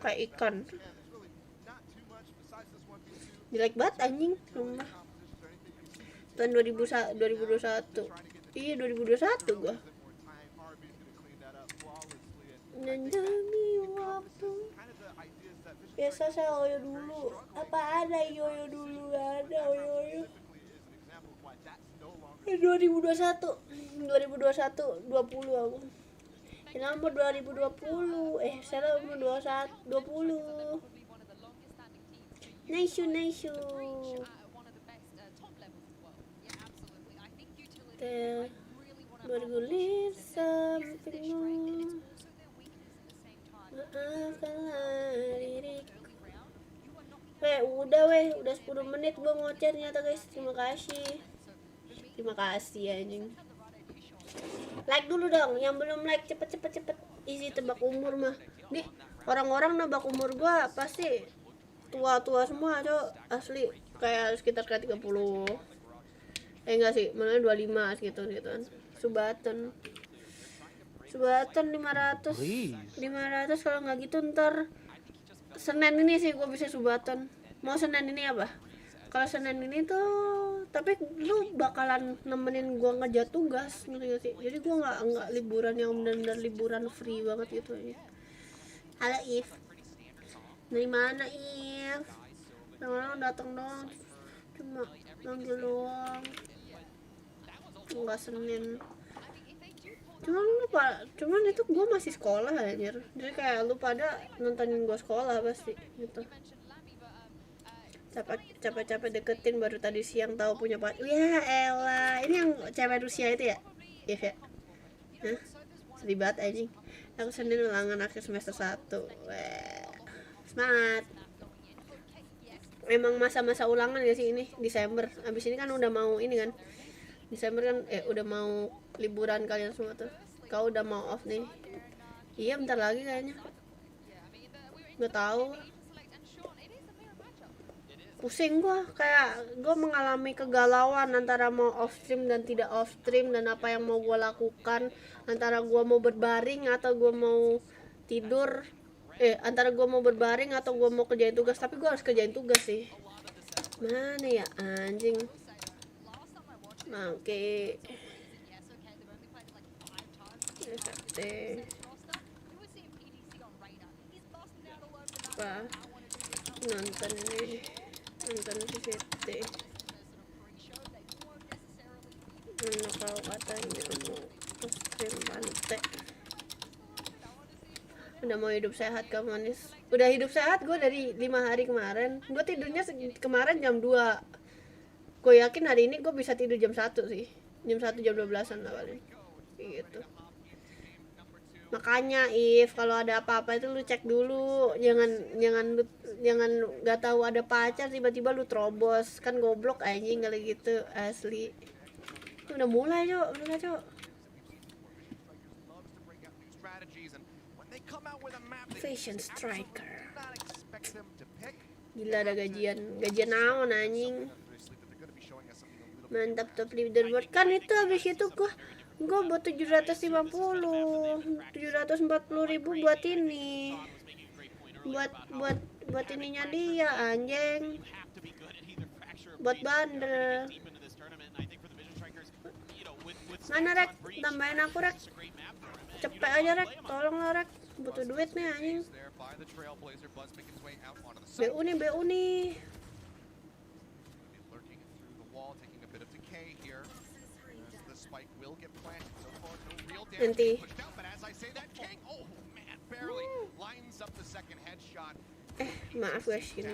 Kayak ikan. Jelek banget anjing, sumpah. Tahun 2021. Iya 2021 gua. Nandami waktu. Biasa saya oyo dulu. Apa ada yoyo dulu? Ada oyo. 2021 20 aku. Ini umur 2020. Saya umur 20. Nice. 2000 something. Maafkanlah diriku. Udah 10 menit gue ngoceh ternyata guys. Terima kasih anjing. Like dulu dong, yang belum like cepet. Isi tebak umur mah. Nih, orang-orang nebak umur gue pasti tua-tua semua, Cok. Asli, kayak sekitar 30. Enggak sih, malah 25 gitu kan. Subatan 500 kalau nggak gitu ntar Senin ini sih gue bisa subatan. Mau Senin ini apa? Kalau Senin ini tuh, tapi lu bakalan nemenin gue ngerja tugas gitu sih. Jadi gue nggak liburan yang benar-benar liburan free banget gitu ya. Halo If, dari mana If? Orang datang dong, cuma manggil doang. Nggak Senin. Cuman itu gue masih sekolah anjir. Jadi kayak lu pada nontonin gue sekolah pasti gitu. Capek-capek deketin baru tadi siang tahu punya pacar. Ya elah, ini yang cewek Rusia itu ya? Iya ya. Hah? Sedih banget anjing. Aku Senin ulangan akhir semester 1. Semangat. Emang masa-masa ulangan gak sih ini? Desember. Abis ini kan udah mau ini kan. Desember kan udah mau liburan kalian semua tuh. Kau udah mau off nih. Iya bentar lagi kayaknya. Nggak tahu. Pusing gua, kayak gua mengalami kegalauan antara mau off stream dan tidak off stream, dan apa yang mau gua lakukan, antara gua mau berbaring atau gua mau tidur. Antara gua mau berbaring atau gua mau kerjain tugas, tapi gua harus kerjain tugas sih. Mana ya anjing. Oke. Apa? Nonton VCT. Mana kau katanya mau stream pantai. Udah mau hidup sehat kamu manis. Udah hidup sehat gue dari 5 hari kemarin. Gue tidurnya kemarin jam 2. Gue yakin hari ini gue bisa tidur jam 1 sih. Jam 1 jam 12-an lah paling. Gitu. Makanya If, kalau ada apa-apa itu lu cek dulu. Jangan nggak tahu ada pacar tiba-tiba lu terobos. Kan goblok anjing kali gitu, asli. Udah mulai, Cok. Fashion striker. Gila, ada gajian naon anjing. Mantap, top leaderboard kan itu. Habis itu gua buat 740.000 buat ini, buat ininya dia anjing, buat bandel. Mana Rek, tambahin aku Rek, cepet aja Rek, tolong lah Rek, butuh duit nih anjing. BU nih. Nanti. Maaf guys, gini.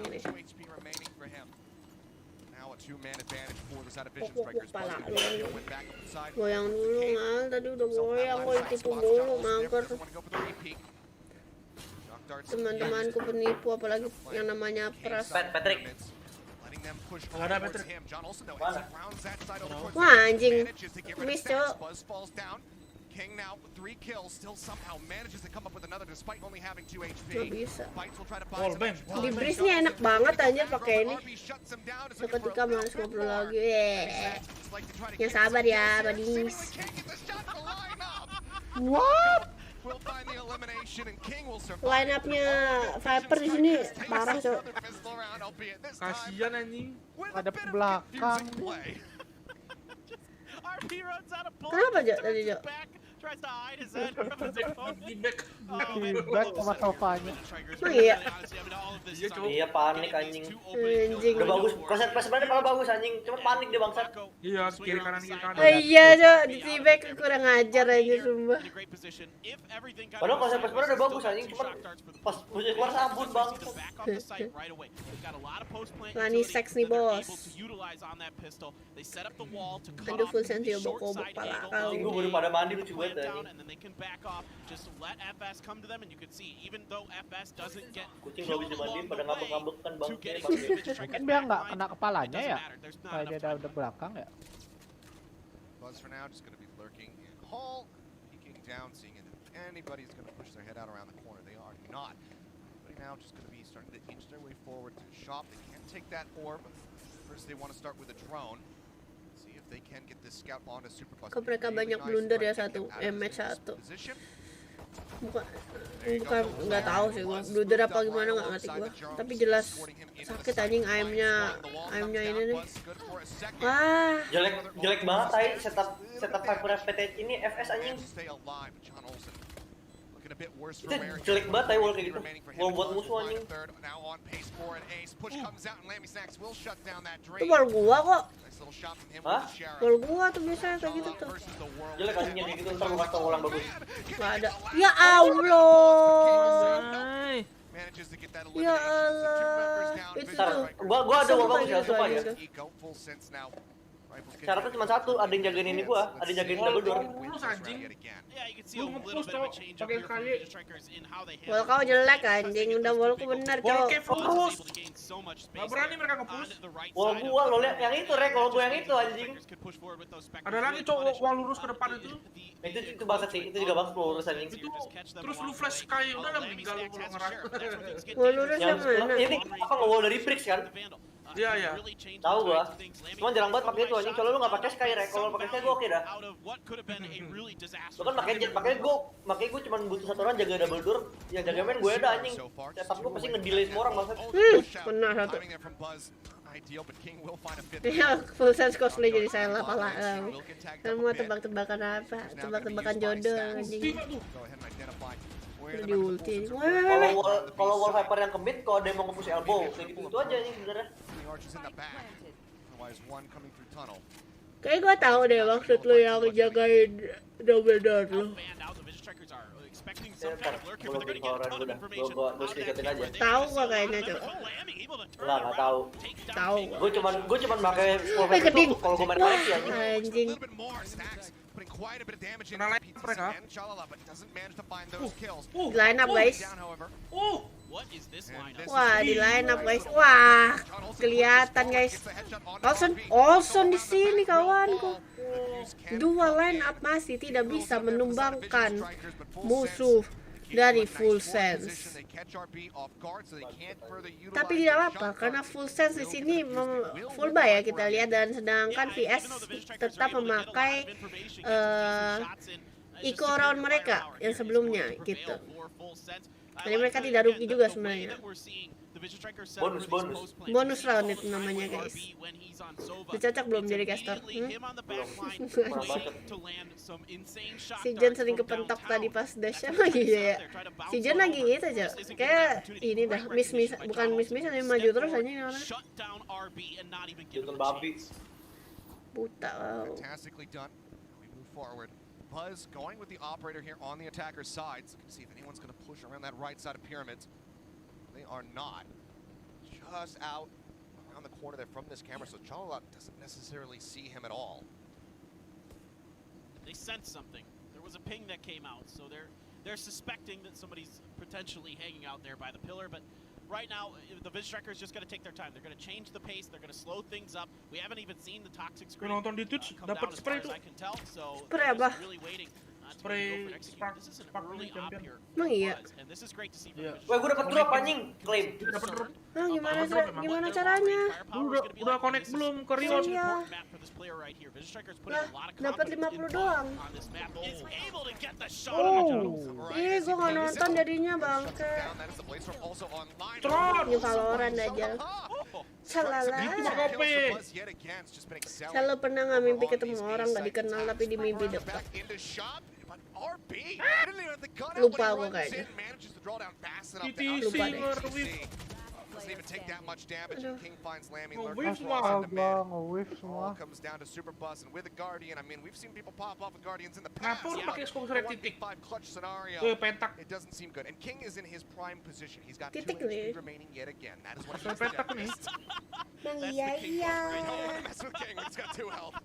Kepala lu. Goyang dulu ngal, tadi udah goyang, kok ditipu mulu, mangker. Teman-temanku penipu, apalagi yang namanya Pras. Patrick. Ada Patrick. Wah anjing, miss cok. King now with 3 kills, still somehow manages to come up with another despite only having 2 HP. Gak bisa. Di Breeze nya enak banget anjir pakai ini. Seketika malas ngobrol lagi. Ya sabar ya, badis. What? Line up-nya Viper di sini parah cok. Kasian anjing. Ada belakang. Kenapa Jok tadi Jok? Tiba sama sofanya. Emang iya? Iya panik anjing. Anjing. Udah bagus, sebenarnya malah bagus anjing, cuma panik dia bangsat. Iya, kiri kanan. Oh iya Jok, di T-back kurang ajar aja sumpah. Padahal konsep sebenarnya udah bagus anjing, cuma pas musuh keluar sabun bang. Lani seks nih bos. Aduh full sensi obok-obok pala kau. Gue baru pada mandi lucu banget anjing. Kucing gak bisa mandiin pada ngambek-ngambekan bang. Mungkin biar nggak kena kepalanya ya. Kayak dia ada belakang ya. Buzz for now just going to be lurking in hall, peeking down, seeing if anybody's going to push their head out around the corner. They are not. But now just going to be starting to inch their way forward to the shop. They can't take that orb. First they want to start with a drone. See if they can get this scout onto Super Bus. Kok mereka banyak blunder ya match 1. Bukan nggak tahu sih gua blunder apa gimana nggak ngerti gua, tapi jelas sakit anjing aimnya ini nih. Wah jelek banget tay setup Viper FPT ini FS anjing. Itu jelek banget tay wall kayak gitu. Wall buat musuh anjing. Itu wall gua kok. Hah? Wall gua tuh biasanya kayak gitu tuh. Jelek anjingnya kayak gitu, ntar gua kasih tau ulang bagus. Gak ada. Ya Allah. Ya Allah. Itu tuh. Gua ada wall bagus ya, sumpah ya. Syaratnya cuma satu, ada yang jagain ini gua, ada yang jagain double door. Lulus anjing. Lu nge-push cowok, pakai kali. Wall kau jelek anjing, udah wallku bener cowok. Lulus. Gak berani mereka nge-push. Wall gua, lo liat yang itu Rek, wall gua yang itu anjing. Ada lagi cowok wall lurus ke depan itu. Itu banget sih, itu juga bagus lurus anjing. Itu terus lu flash sky, udah lah meninggal lu ngerak. Wall lurus yang mana? Ini apa nge-wall dari bricks kan? Iya. Tahu gua. Cuma jarang banget pakai itu anjing. Kalau lu enggak pakai sky Rek, kalau pakai sky gua oke dah. Lu kan pakai jet, makanya gua cuma butuh satu orang jaga double door, yang jaga main gue ada anjing. Setup gua pasti ngedelay semua orang banget. Benar satu. Iya, full sense cosplay jadi Xela pala. Kamu tebak-tebakan apa? Tebak-tebakan jodoh anjing. Udah di ulti. Kalau wall Viper yang kemit, kalau ada yang mau nge-push elbow, kayak gitu aja nih sebenarnya. Kayak gua tahu deh maksud lu yang jagain double door lu. Gua sedikatin aja. Tahu gua kayaknya coba. Enggak tahu. Tahu. Gua cuman pakai wall kalau gua main koleksi anjing. Line up guys. Wah di line up guys. Wah kelihatan guys. Olson di sini kawanku. Dua line up masih tidak bisa menumbangkan musuh dari full sense. Tapi tidak apa-apa karena full sense di sini full buy ya kita lihat, dan sedangkan VS tetap memakai eco round mereka yang sebelumnya gitu. Jadi mereka tidak rugi juga sebenarnya. Bonus round itu namanya guys. Dicocok belum jadi caster? Si Jen sering kepentok tadi pas dash lagi ya. Si Jen lagi gitu aja. Kayak ini dah miss bukan miss tapi maju terus aja ini orang. Buta wow. Buzz going with the operator here on the attacker's side. So see if anyone's going to push around that right side of pyramids. They are not. Just out around the corner there from this camera, so Chala doesn't necessarily see him at all. They sense something. There was a ping that came out, so they're suspecting that somebody's potentially hanging out there by the pillar, but right now, the Viz Strikers just got to take their time. They're going to change the pace. They're going to slow things up. We haven't even seen the toxic screen come down as far as I can tell. So they're really waiting to go for execute. This is an early op here. And this is great to see from the Viz Wah, gue dapat drop anjing, klaim. Gimana caranya? Udah connect belum ke Rion? Iya. Dapat 50 doang. Ih, gue nggak nonton jadinya bangke. Ini Valorant aja. Selalu pernah nggak mimpi ketemu orang nggak dikenal tapi di mimpi dekat. Lupa aku kayaknya. Lupa deh. Doesn't even take that much damage. King finds Lammy. All comes down to Super Bus and with a Guardian. I mean, we've seen people pop off of Guardians in the past. Pakai exposure titik. 5 clutch scenario. It doesn't seem good. And King is in his prime position. He's got 2 HP remaining yet again. That is what he's done. That's the King right. Don't want to mess with King. He's got 2 health.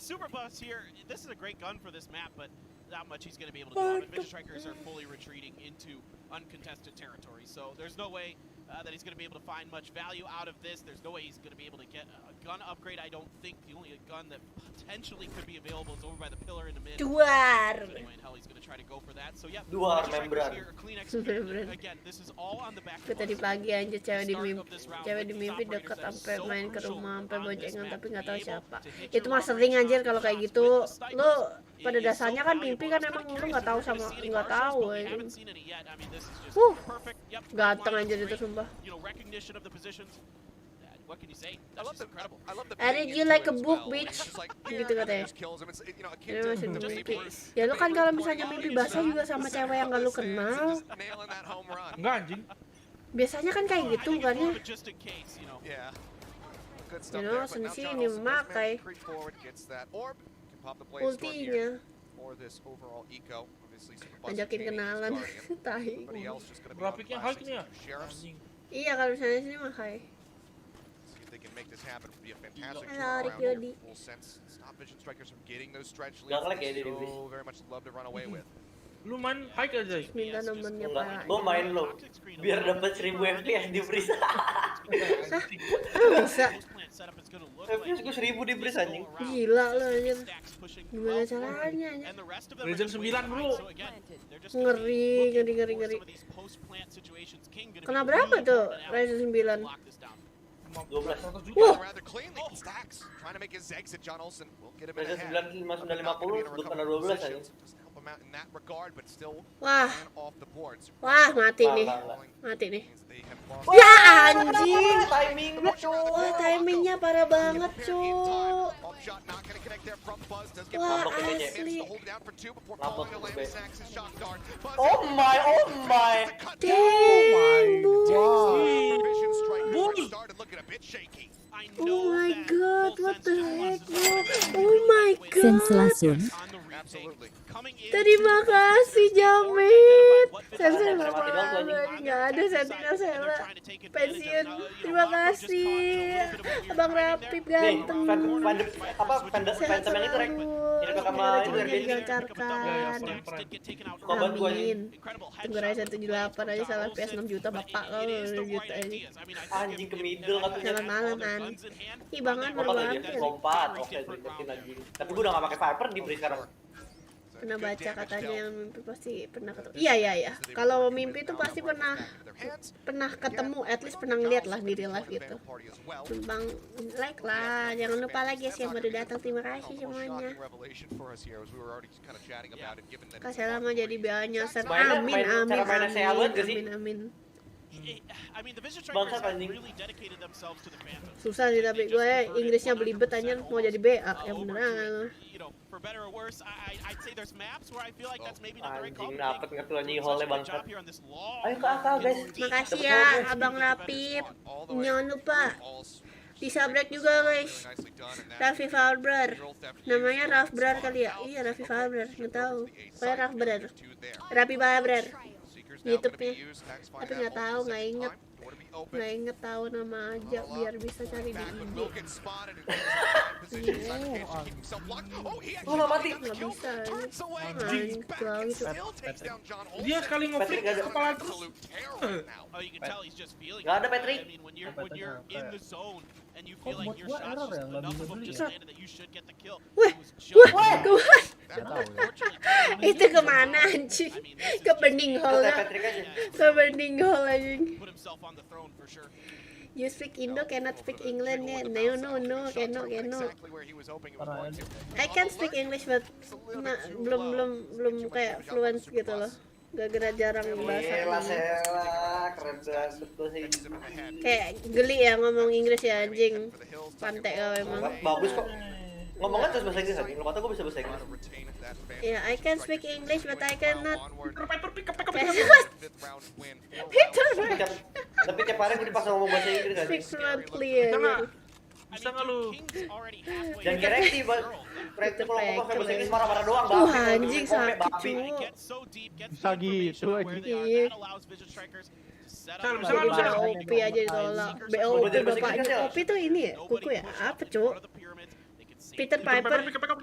Super Bus here. This is a great gun for this map, but not much he's going to be able to do. Viz Strikers are fully retreating into uncontested territory, so there's no way that he's going to be able to find much value out of this. There's no way he's going to be able to get a gun upgrade. I don't think the only gun that potentially could be available is over by the pillar in the mid. Anyway, hell, he's going to try to go for that. So yeah, here, a clean execution. Again, this is all on the back. Tadi pagi aja cewek di mimpi dekat sampai main ke rumah sampai boncengan tapi nggak tahu siapa. Itu mah sering anjir kalau kayak gitu. Lu pada dasarnya kan mimpi kan emang lu nggak tahu sama nggak tahu. Ganteng anjir itu sumpah. I read you like a book, bitch. Gitu katanya. Ya lu kan kalau misalnya mimpi basah juga sama cewek yang gak lu kenal. Enggak anjing. Biasanya kan kayak gitu kan ya. Sini memakai ultinya. Ajakin kenalan. Tahi. Grafiknya high nih ya? Iya kalau misalnya sini mah high. Halo Rikyodi. Lu main high aja. Minta nomornya Pak. Gua main lo. Biar dapat 1000 FPS di freeze. Bisa. FPS gue 1000 di freeze anjing. Gila lo anjir. Gimana caranya anjir? Region 9 bro. Ngeri. Kena berapa tuh Region 9? 12. Wah. Region 9 950 belum kena 12 aja. Wah, mati nih. Ya anjing. Wah, timingnya parah banget, Cuk. Wah, asli. Oh my. Dang, oh my god, what the heck, bro? Oh my god. Senselasun. Terima kasih Jamit. Sensei nggak ada Sentinel Xela. Pensiun. Terima kasih. Abang Rapip ganteng. Phantom yang itu rek. Ini sama itu digacarkan. Amin. Tunggu Ryzen 78 aja salah PS 6 juta bapak kalau 6 juta ini. Anjing ke middle malam an. Ih bangan baru banget. Lompat. Oke, ngerti lagi. Tapi gue udah nggak pakai Viper di beri sekarang. Pernah baca katanya yang mimpi pasti pernah ketemu. Iya. Kalau mimpi itu pasti pernah ketemu, at least pernah ngeliat lah di real life gitu. Bang, like lah, jangan lupa lagi ya yang baru datang. Terima kasih semuanya. Kak Xela mau jadi BA-nya Ser. Amin. Bangsa anjing. Susah sih tapi gue Inggrisnya belibet aja mau jadi BA ya beneran. Anjing dapet ngerti anjing hole bangsat. Ayo ke akal guys. Makasih ya Abang Rapip. Jangan lupa disabrek juga guys. Raffi Falbrer. Namanya Raf Brer kali ya? Iya Raffi Falbrer, nggak tahu. Kayak Raf Brer. Raffi Falbrer. YouTube-nya. Tapi nggak tahu, nggak inget tahu nama aja biar bisa cari di IG. Nggak mati. Nggak bisa. Dia sekali ngeflick kepala terus. Nggak ada Patrick. Wah, itu kemana anjing? Ke burning hole. Ke burning hole anjing. You speak Indo, cannot speak England ya? No, cannot. I can speak English but belum kayak fluent gitu loh. Gara-gara jarang bahasa. Keren betul sih. Kayak geli ya ngomong Inggris ya anjing. Pantek kau emang. Bagus kok. Ngomongnya terus bahasa Inggris anjing. Lu kata gue bisa bahasa Inggris. Yeah, I can speak English but I cannot. Tapi tiap hari gue dipaksa ngomong bahasa Inggris kan. Speak fluently ya. Bisa nggak lu? Jangan gerek sih, Berarti kalau ngomong bahasa Inggris marah-marah doang, Bang. Wah anjing sakit cu. Bisa gitu anjing. Iya. Jadi BOP aja ditolak. BOP bapaknya OP tuh ini ya? Kuku ya? Apa cu? Peter Piper, mereka Piper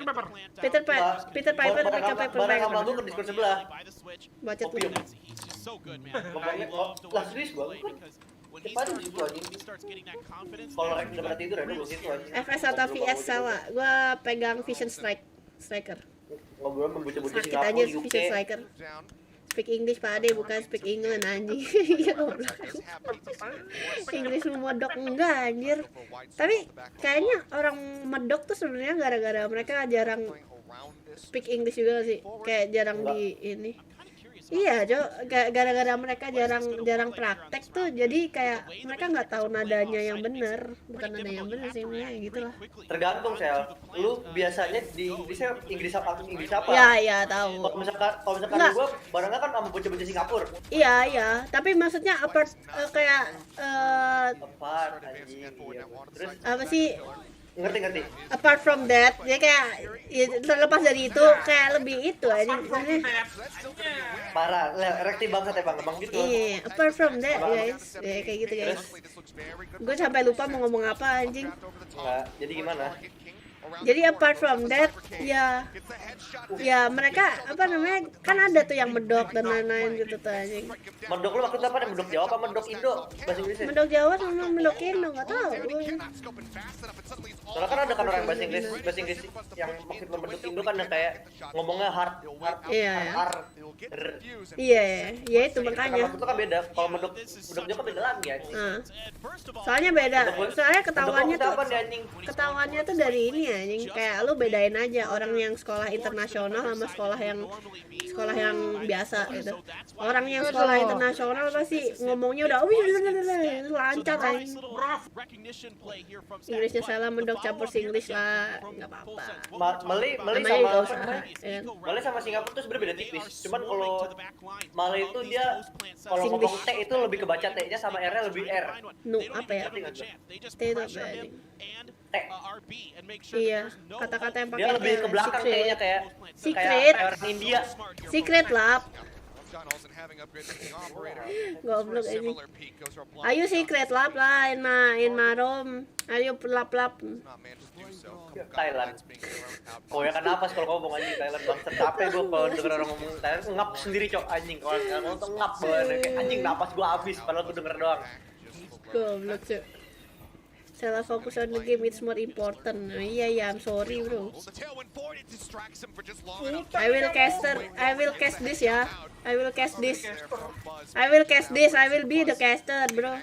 barang abang ke Discord sebelah. Baca tuh. Lah serius gua. Cepat itu anjing. Kalau rank udah berarti itu rank itu anjing. FS atau VS salah. Gua pegang Vision Striker. Ngobrol membuca-buca Sakit aja Vision Striker. Speak English Pak Ade, bukan speak England anjing. Inggris memodok enggak anjir. Tapi kayaknya orang medok tuh sebenarnya gara-gara mereka jarang speak English juga sih. Kayak jarang di ini. Iya, gara-gara mereka jarang praktek tuh, jadi kayak mereka nggak tahu nadanya yang benar, bukan nada yang benar sih, ya gitulah. Tergantung Sel, lu biasanya di Inggris apa? Iya tahu. Kalau misalkan gue barangnya kan sama bocah-bocah Singapura. Iya, tapi maksudnya apart kayak apart anjing. Terus apa sih? Ngerti. Apart from that, ya kayak terlepas dari itu kayak lebih itu aja sebenarnya. Parah, rekti banget ya bang gitu. Iya, apart from that guys, ya kayak gitu guys. Gue sampai lupa mau ngomong apa anjing. Nggak, jadi gimana? Jadi apart from that, ya mereka apa namanya kan ada tuh yang medok dan lain-lain gitu tuh anjing. Medok lu maksudnya apa? Medok Jawa apa medok Indo? Bahasa Inggrisnya? Medok Jawa sama medok Indo nggak tahu. Soalnya kan ada kan orang bahasa Inggris yang maksud medok Indo kan yang kayak ngomongnya hard. Iya, itu makanya. Itu kan beda. Kalau medok Jawa kan beda lagi anjing. Soalnya beda. Soalnya ketahuannya tuh dari ini ya. Anjing kayak lu bedain aja orang yang sekolah internasional sama sekolah yang biasa gitu. Orang yang sekolah internasional pasti ngomongnya udah lancar anjing. Inggrisnya salah mendok campur Singlish lah, enggak apa-apa. Malay sama Singapura tuh sebenarnya beda tipis. Cuman kalau Malay itu dia kalau ngomong T itu lebih kebaca T-nya sama R-nya lebih R. Nu apa ya? T itu apa anjing? Iya, kata-kata yang pakai dia lebih ke belakang kayaknya kayak orang India. Secret lap. Goblok ini. Ayo secret lap lah, in marom. Ayo lap. Thailand. Oh ya kenapa kalau ngomong anjing Thailand bangsa capek gue kalau denger orang ngomong Thailand ngap sendiri cok anjing kalau ngomong tuh ngap banget kayak anjing napas gue habis padahal gue denger doang. Goblok cok. Xela focus on the game, it's more important. Iya, I'm sorry bro. I will cast this ya. I will cast this. I will be the caster bro.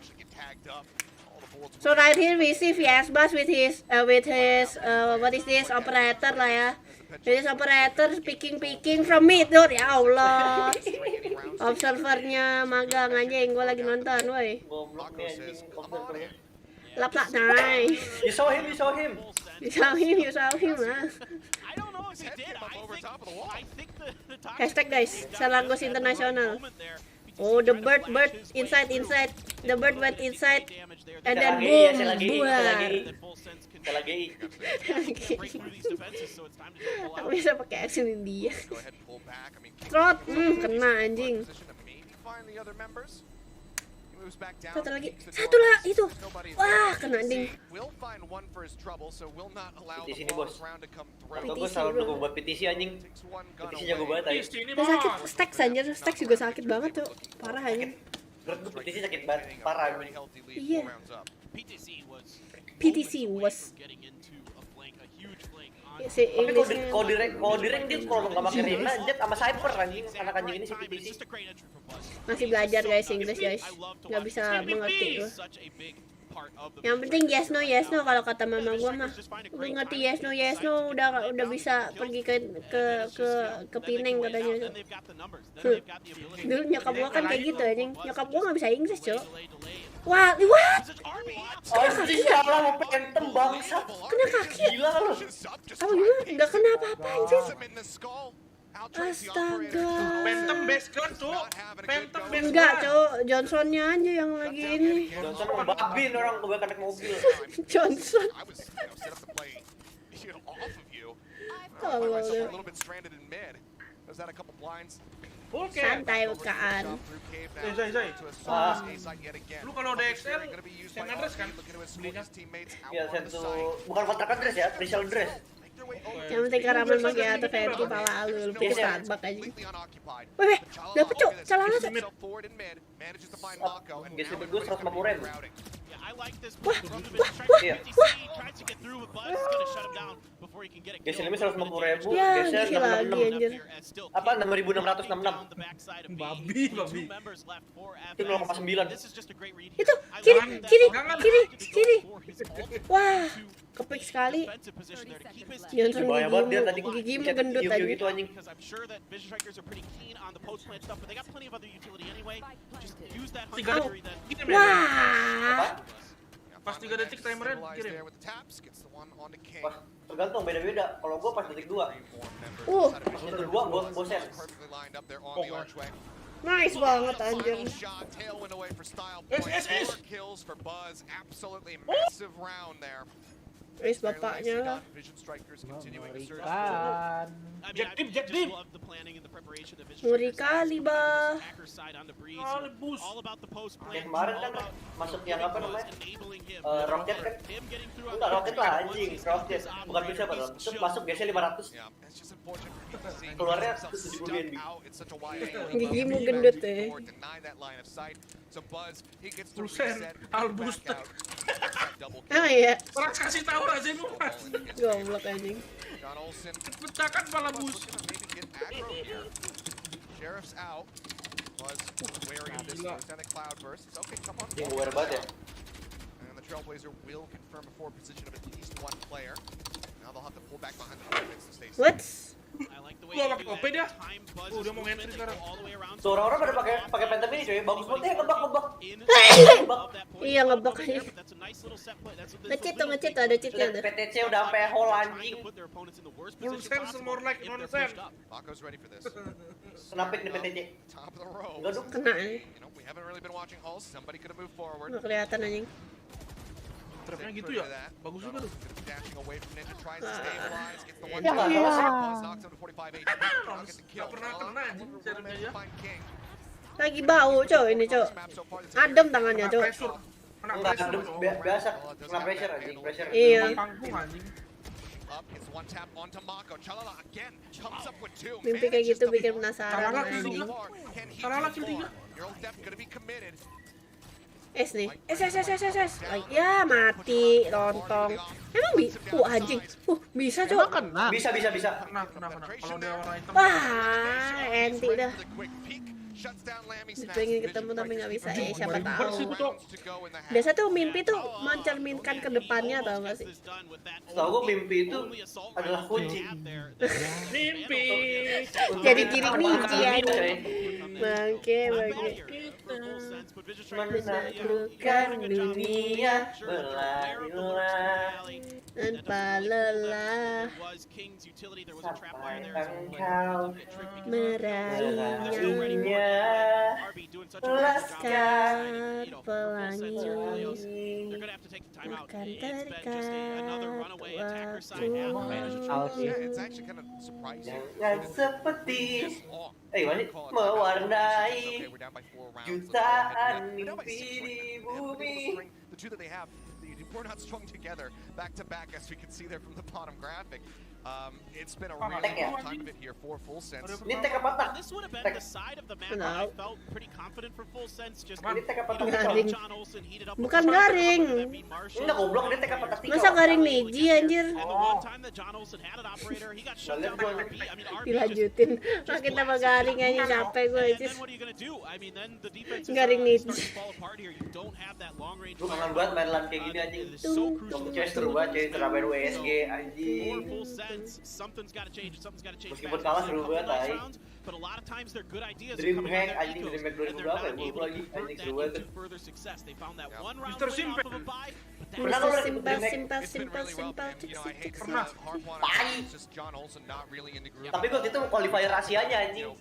So right here we see VS Bus with his what is this, operator lah ya. This operator picking from mid tuh, ya Allah. Observernya magang anjing, gua lagi nonton woi. Lap nice. You saw him lah. Hashtag guys, Selangos International. Oh, the bird inside. The bird went inside, and then boom, buar. Aku bisa pakai action India. Trot, kena anjing. Satu lagi, itu. Wah, kena ding. Di sini bos. Gue selalu dukung buat petisi anjing. Petisi jago banget aja. Sakit, stack juga sakit banget tuh, parah anjing. Petisi sakit banget, parah. Iya. PTC was. Tapi kalau di rank dia kalau nggak pakai Rina, Jet sama Cypher anjing, anak anjing ini si PTC. Masih belajar guys Inggris guys, nggak bisa mengerti loh. Yang penting yes no kalau kata mama gua mah. Udah ngerti yes no udah bisa pergi ke Pineng katanya. Dulu nyokap gua kan kayak gitu anjing. Nyokap gua nggak bisa Inggris, Cok. What? Anjing salah mau pentem bangsat. Kena kaki. Gila lu. Apa gimana? Enggak kena apa-apa anjir. Astaga. Phantom base gun, Cuk. Enggak, Cok. Johnsonnya aja yang lagi ini. Johnson ngebabin orang kebanyakan naik mobil. Johnson. Santai bukaan. Zai. Lu kalau udah XL, yang address kan? Belinya. Ya, bukan kontrak address ya, resale dress. Yang penting karaman pakai atau verti pala lu pakai Starbucks aja. Weh, dapet Cok, celana Cok. Geser berdua 150.000. Wah. Geser ini 150.000, ya, geser lagi anjir. Apa 6.666? Babi. Itu 0,9. Itu kiri. Wah, kepik sekali. Johnson gigimu gendut aja. Gitu anjing. Wah. Pas 3 detik timeran kirim. Pas tergantung beda-beda. Kalau gua pas detik 2. Pas detik 2 gua bosen. Nice banget anjir. Wis bapaknya lah. Jekdim. Ngeri kali bah. Kemarin kan masuk yang apa namanya? Roket kan? Enggak roket lah anjing, roket. Bukan bisa padahal. Terus masuk biasanya 500. Keluarnya 70 BNB. Gigimu gendut ya. Lusen, Albuster. Ah iya. Orang kasih tahu aja lu. Goblok anjing. Pecahkan pala bus. Sheriff's out. Was wary of this Lieutenant Cloudburst. It's okay, come on. Yang aware banget ya. And the Trailblazer will confirm a forward position of at least one player. Now they'll have to pull back behind the defense to stay safe. What? Gua lock OP dia. Udah mau entry sekarang. Tuh orang-orang pada pakai phantom ini cuy. Bagus banget ya ngebak. Iya ngebak aja. Ngecit tuh ada cheatnya tuh. PTC udah sampai hole anjing. Full sense more like nonsense. Marco's ready for this. Kenapa nih PTC? Enggak dong. Kena. We haven't really been watching Hulse. Somebody could have moved forward. Nggak kelihatan anjing. Trapnya gitu ya? Bagus juga tuh. Ya nggak salah. Nggak pernah kena anjing seremnya ya. Lagi bau coy ini coy. Adem tangannya coy. Enggak adem, biasa kena pressure anjing, pressure. Iya. Mimpi kayak gitu bikin penasaran anjing. Es nih. Es. Ya mati lontong. Emang anjing. Bisa cok. Bisa. Kena. Kalau dia warna hitam. Wah, enti dah. Pengen ketemu tapi nggak bisa ya, siapa tahu. Biasa tuh mimpi tuh mencerminkan ke depannya, tau gak sih? Tahu gue mimpi itu adalah kunci. Mimpi. Jadi giring niji ya. Bangke. Menaklukkan dunia, berlari-lari tanpa lelah. Sampai engkau meraihnya. Laskar pelangi akan terikat waktu. Jangan seperti mewarnai jutaan mimpi di bumi. The two that they have, we're not strung together back to back, as we can see there from the bottom graphic. It's been a really long time of it here for Full Sense. This would have been the side of the map I felt pretty confident for Full Sense. Just garing. Bukan garing. Ini goblok, dia teka patah. Masa garing niji anjir. Dilanjutin. Makin tambah garing aja, capek gue anjir. Garing niji. Lu kangen banget main LAN kayak gini anjing. Cewek seru banget, cewek terakhir WSG anjing. Meskipun kalah seru banget anjing. Dreamhack anjing, Dreamhack 2000 berapa ya? Gue lagi anjing seru banget. Mister Simple. Pernah. Tapi gue itu qualifier Asianya anjing.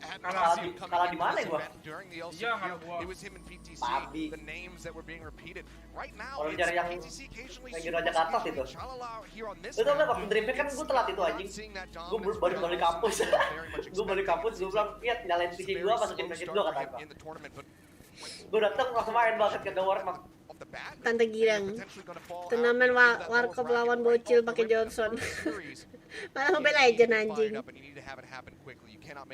Kalah di mana gua? Iya, kalah gua. Babi. Kalau cari yang lagi raja ke atas itu. Lu tau gak waktu Dreamhack kan gua telat itu anjing. Gua baru balik kampus. Gua bilang, lihat nyalain PC gua, masukin PC gua kata gua. Gua dateng langsung main banget ke Warmark. Tante Girang. Turnamen warkop lawan bocil pakai Johnson. Malah Mobile Legend anjing.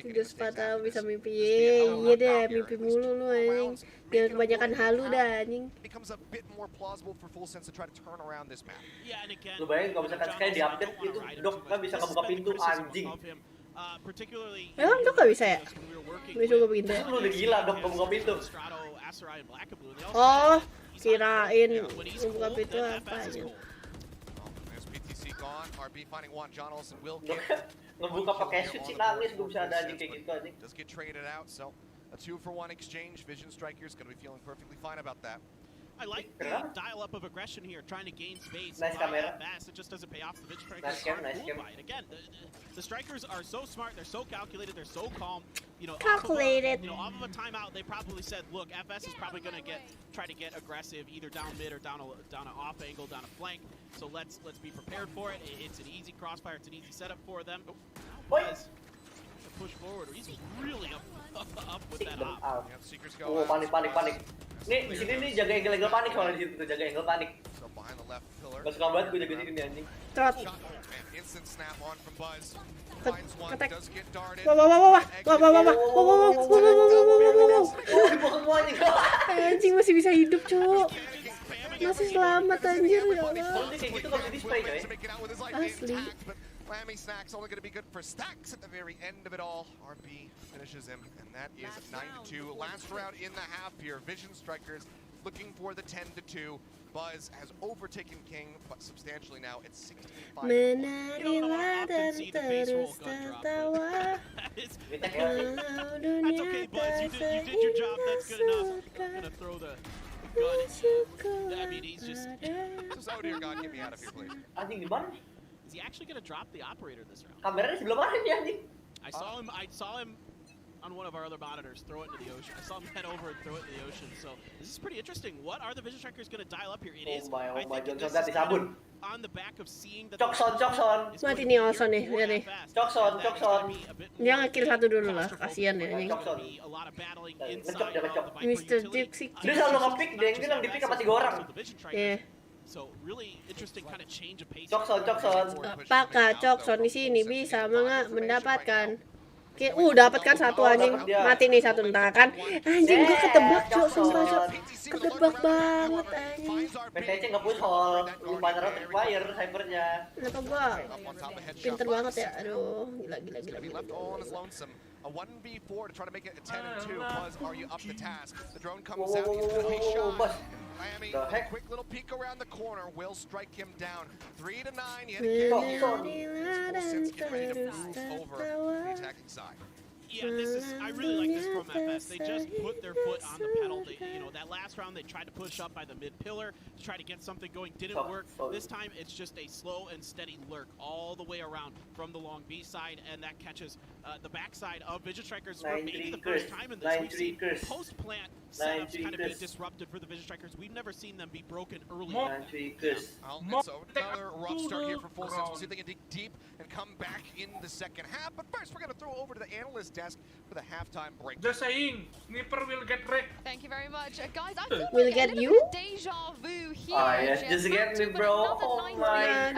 Tidur sepatah bisa mimpi. Iya deh, mimpi mulu lu anjing. Jangan kebanyakan halu dah anjing. Lu bayangin kalau misalkan sekali di-update itu Dok kan bisa ngebuka pintu anjing. Emang Dok gak bisa ya? Bisa gue pintu ya? Lu udah gila Dok ngebuka pintu. Oh, kirain ngebuka pintu apa aja. Ngebuka pakai shoot sih nangis gue bisa ada anjing kayak gitu anjing. Does get traded out, so a 2-for-1 exchange. Vision Striker's going to be feeling perfectly fine about that. I like the dial-up of aggression here, trying to gain space. Nice camera. Fast. It just doesn't pay off. The Vision Strikers nice cam. Again, the Strikers are so smart. They're so calculated. They're so calm. You know, calculated. Off of a timeout, they probably said, "Look, FS is probably going to try to get aggressive, either down mid or down an off angle, down a flank. So let's be prepared for it. It's an easy crossfire. It's an easy setup for them." Buzz to push forward. He's really up with that op. Oh, panik. Nih, di sini nih jaga angle panik soalnya di situ tuh jaga angle panik. Gak suka banget gue jaga sini nih anjing. Trot. Anjing masih bisa hidup, Cuk. Masih selamat anjir ya Allah. Asli. Lammy Snack's only going to be good for stacks at the very end of it all. RB finishes him, and that is 9-2. Last round in the half here. Vision Strikers looking for the 10-2. Buzz has overtaken King, but substantially now. It's 65. Menarilah dan terus tertawa. Kalau dunia tak seindah surga. I mean, he's just. Oh dear God, get me out of here, please. Anjing di mana? Is he actually going to drop the operator this round? Kameranya sebelah mana nih anjing? I saw him on one of our other monitors throw it into the ocean. I saw him head over and throw it into the ocean. So this is pretty interesting. What are the Vision Strikers going to dial up here? It is. Oh my Johnson tadi sabun. On the back of seeing that. Cokson. Mati nih Olson nih, lihat nih. Cokson. Dia nge-kill satu dulu lah, kasihan ya anjing. Mr. Dixie. Dia selalu nge-pick, dia bilang di-pick sama 3 orang. Iya. So really interesting kind of change of pace. Cokson. Apakah Cokson di sini bisa mendapatkan Dapat kan satu anjing. Mati nih satu ntar kan. Anjing gua ketebak, Cuk. Sumpah, Cuk. Ketebak banget anjing. PTC nggak push hole, lu banner tripwire cybernya. Kenapa gua pinter banget ya? Aduh, gila. A 1v4 to try to make it a 10 and 2. Buzz, are you up the task? The drone comes out, he's gonna be shot. Miami, a quick little peek around the corner will strike him down. 3 to 9 yet again. Full sense, get ready to move over the attacking side. Yeah, I really like this from FS. They just put their foot on the pedal. That last round they tried to push up by the mid pillar to try to get something going. Didn't work. This time it's just a slow and steady lurk all the way around from the long B side, and that catches the backside of Vision Strikers for maybe the first time in this. We've seen post-plant setups kind of be disrupted for the Vision Strikers. We've never seen them be broken early. So another rough start here for Full Sense. We'll see if they can dig deep and come back in the second half. But first, we're going to throw over to the analyst desk for the halftime break. Just saying, Sniper will get wrecked. Thank you very much. Guys, I feel will like get a little you? bit of deja vu here. Just get me, bro. Oh my god.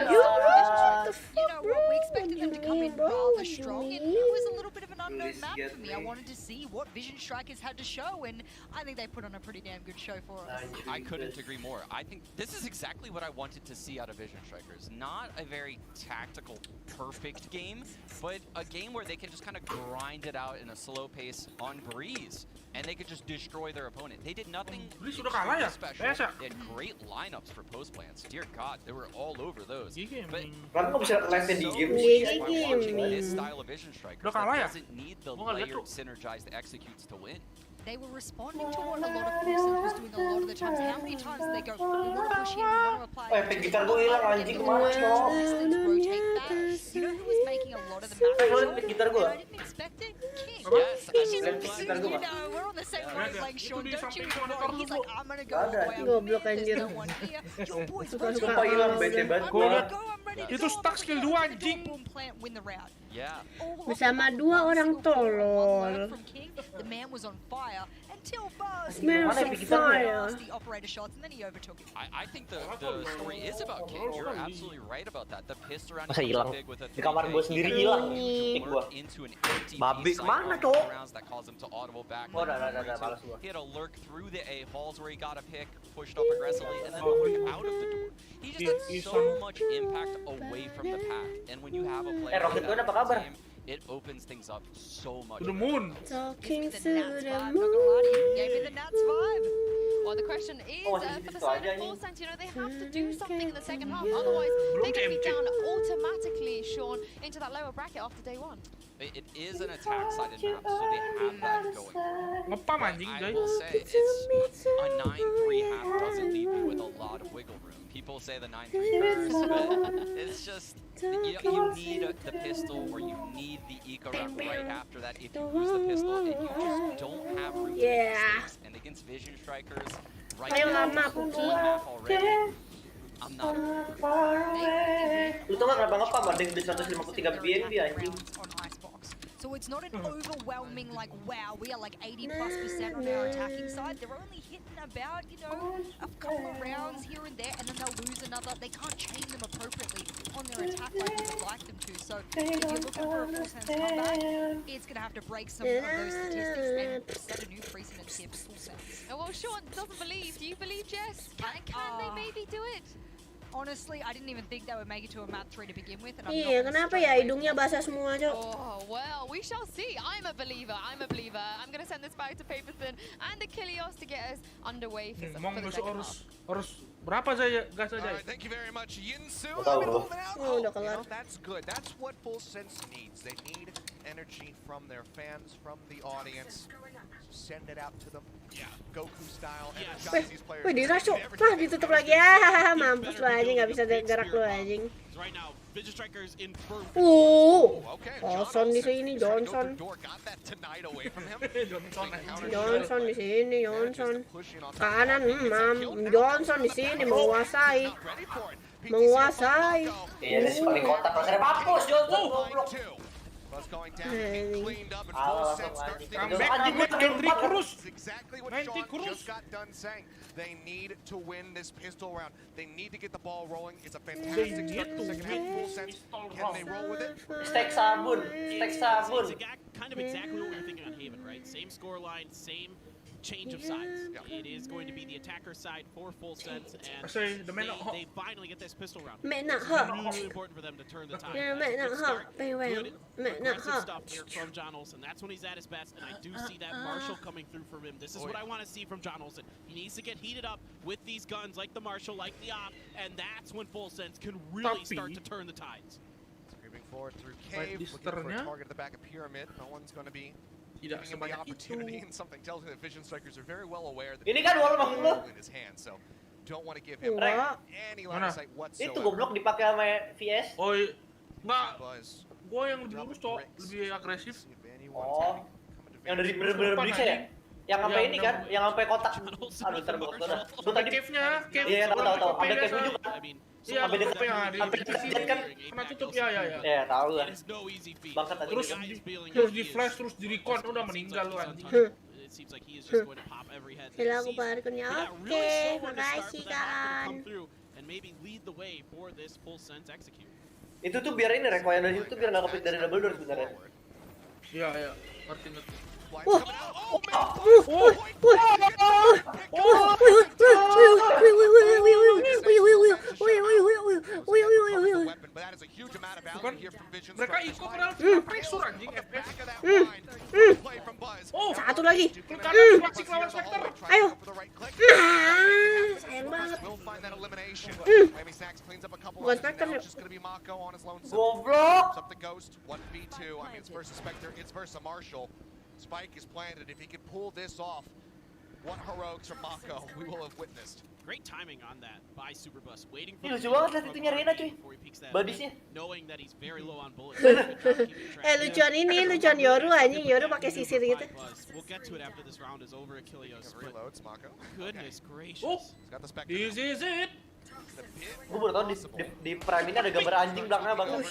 You know what, we expected them to come in rather strong, and it was a little bit of an unknown map for me. I wanted to see what Vision Strikers had to show, and I think they put on a pretty damn good show for us. I couldn't agree more. I think this is exactly what I wanted to see out of Vision Strikers. Not a very tactical, perfect game, but a game where they can just kind of grind it out in a slow pace on breeze, and they could just destroy their opponent. They did nothing special. They had great lineups for post plants. Dear God, they were all over those. But this style of Vision Strikers doesn't need the layered, synergized executes to win. They were responding to what a lot of Full Sense was doing a lot of the times. How many times did they go, we want to push here, we want to apply rotate back. You know who was making a lot of the map? I didn't expect it? King. Yes, we're on the same wavelength, Sean. Don't you worry. He's like, I'm going to go all the way. There's no one here. Your boys Itu stuck skill 2 anjing. Win the round. Yeah. Bersama dua orang tolol. The man was on fire until Buzz the operator shots, and then he overtook it. I think the story is about King. You're absolutely right about that. The piss around big with a di kamar gue sendiri hilang into an empty mana cok rounds that caused him to audible back. He had to lurk through the A halls where he got a pick, pushed up aggressively, and then pushed out of the door. He just had so much impact away from the pack, and when you have a player like that, it opens things up so much. To the moon. Talking to the moon. Gave me the Nats vibe. Well, the question is, for the side of Full Sense, they have to do something in the second half. Otherwise, they can be down automatically, Sean, into that lower bracket after day one. It is an attack-sided map, so they have that going. I will say, a 9-3 half doesn't leave you with a lot of wiggle room. People say the 9-3 curse, but it's just, you need the pistol, or you need the eco round right after that if you lose the pistol, and you just don't have room to make mistakes. And against Vision Strikers, right now, map already. I'm not. Lu tau gak kenapa ngepam ada yang udah 153 BNB anjing. So it's not an overwhelming like, wow, we are like 80+% on our attacking side. They're only hitting about, a couple of rounds here and there, and then they'll lose another. They can't chain them appropriately on their attack like we would like them to. So if you're looking for a Full Sense comeback, it's going to have to break some of those statistics and set a new precedent here for Full Sense. Well, Sean doesn't believe. Do you believe, Jess? Can they maybe do it? Honestly, I didn't even think they would make it to a map 3 to begin with. And I'm iya, kenapa ya hidungnya basah semua, Cok? Oh, well, we shall see. I'm a believer. I'm going to send this back to Paperson and Achilles to get us underway for the second half. Harus berapa saja gas saja? Thank you very much, Yinsu. Udah kelar. That's good. That's what Full Sense needs. They need energy from their fans, from the audience. Send it out to them. Yeah, Goku style. Energize these players. Wih, diras, Cok. Wah, ditutup lagi. Ya, mampus lu anjing, nggak bisa gerak lu anjing. Johnson di sini, Johnson. Johnson di sini, Johnson. Kanan, Johnson di sini menguasai. Menguasai. Iya, paling kotak rasanya papus Johnson goblok. Cleaned up and Full Sense starts exactly what Sean just got done saying. They need to win this pistol round. They need to get the ball rolling. It's a fantastic start to the second half. Full Sense, can they roll with it? Stack sabun. kind of exactly what we were thinking on Haven, right? Same scoreline, same change of sides. It is going to be the attacker side for Full Sense, and they finally get this pistol round. It's really important for them to turn the tide. Good aggressive stuff here from John Olsen. That's when he's at his best, and I do see that Marshall coming through from him. This is what I want to see from John Olsen. He needs to get heated up with these guns like the Marshall, like the Op, and that's when Full Sense can really start to turn the tides. Moving forward through cave, looking for a target at the back of pyramid. No one's going to be giving him the opportunity, and something tells me that Vision Strikers are very well aware that he's in his hand, so don't want to give him any line of sight whatsoever. Itu goblok dipakai sama VS. Oh, enggak. Gua yang lebih lurus, Cok. Lebih agresif. Oh. Yang dari bener-bener bisa ya? Yang sampai ini kan, yang sampai kotak. Aduh, ntar gua kesana. Gua tadi cave-nya, iya, tahu. Ada cave juga. Iya, sampai dekat kan kena tutup ya. Ya, tahu lah. Bangsat tadi. Terus di flash, terus di recon, udah meninggal lu anjing. Xela aku parkurnya. Oke, makasih kan. Itu tuh biar ini rekoyan dari situ biar nggak kepit dari double door sebenarnya. Iya, ngerti. Mereka ikut padahal cuma pressure anjing FF. Satu lagi. Klasik lawan Spectre. Ayo. Sayang banget. Bukan Spectre yuk. Goblok. Spike is planted. If he can pull this off, what heroics from Mako we will have witnessed. Great timing on that by Superbus, waiting for lucu banget lihat itunya Rena cuy. Badisnya. Knowing that he's very low on bullets. Lucuan ini, lucuan Yoru anjing, Yoru pakai sisir gitu. We'll get to it after this round is over, Achilleos. Reloads Mako. Goodness gracious. He's got the Spectre. This is it. Gue baru tau di Prime ini ada gambar anjing belakangnya bang.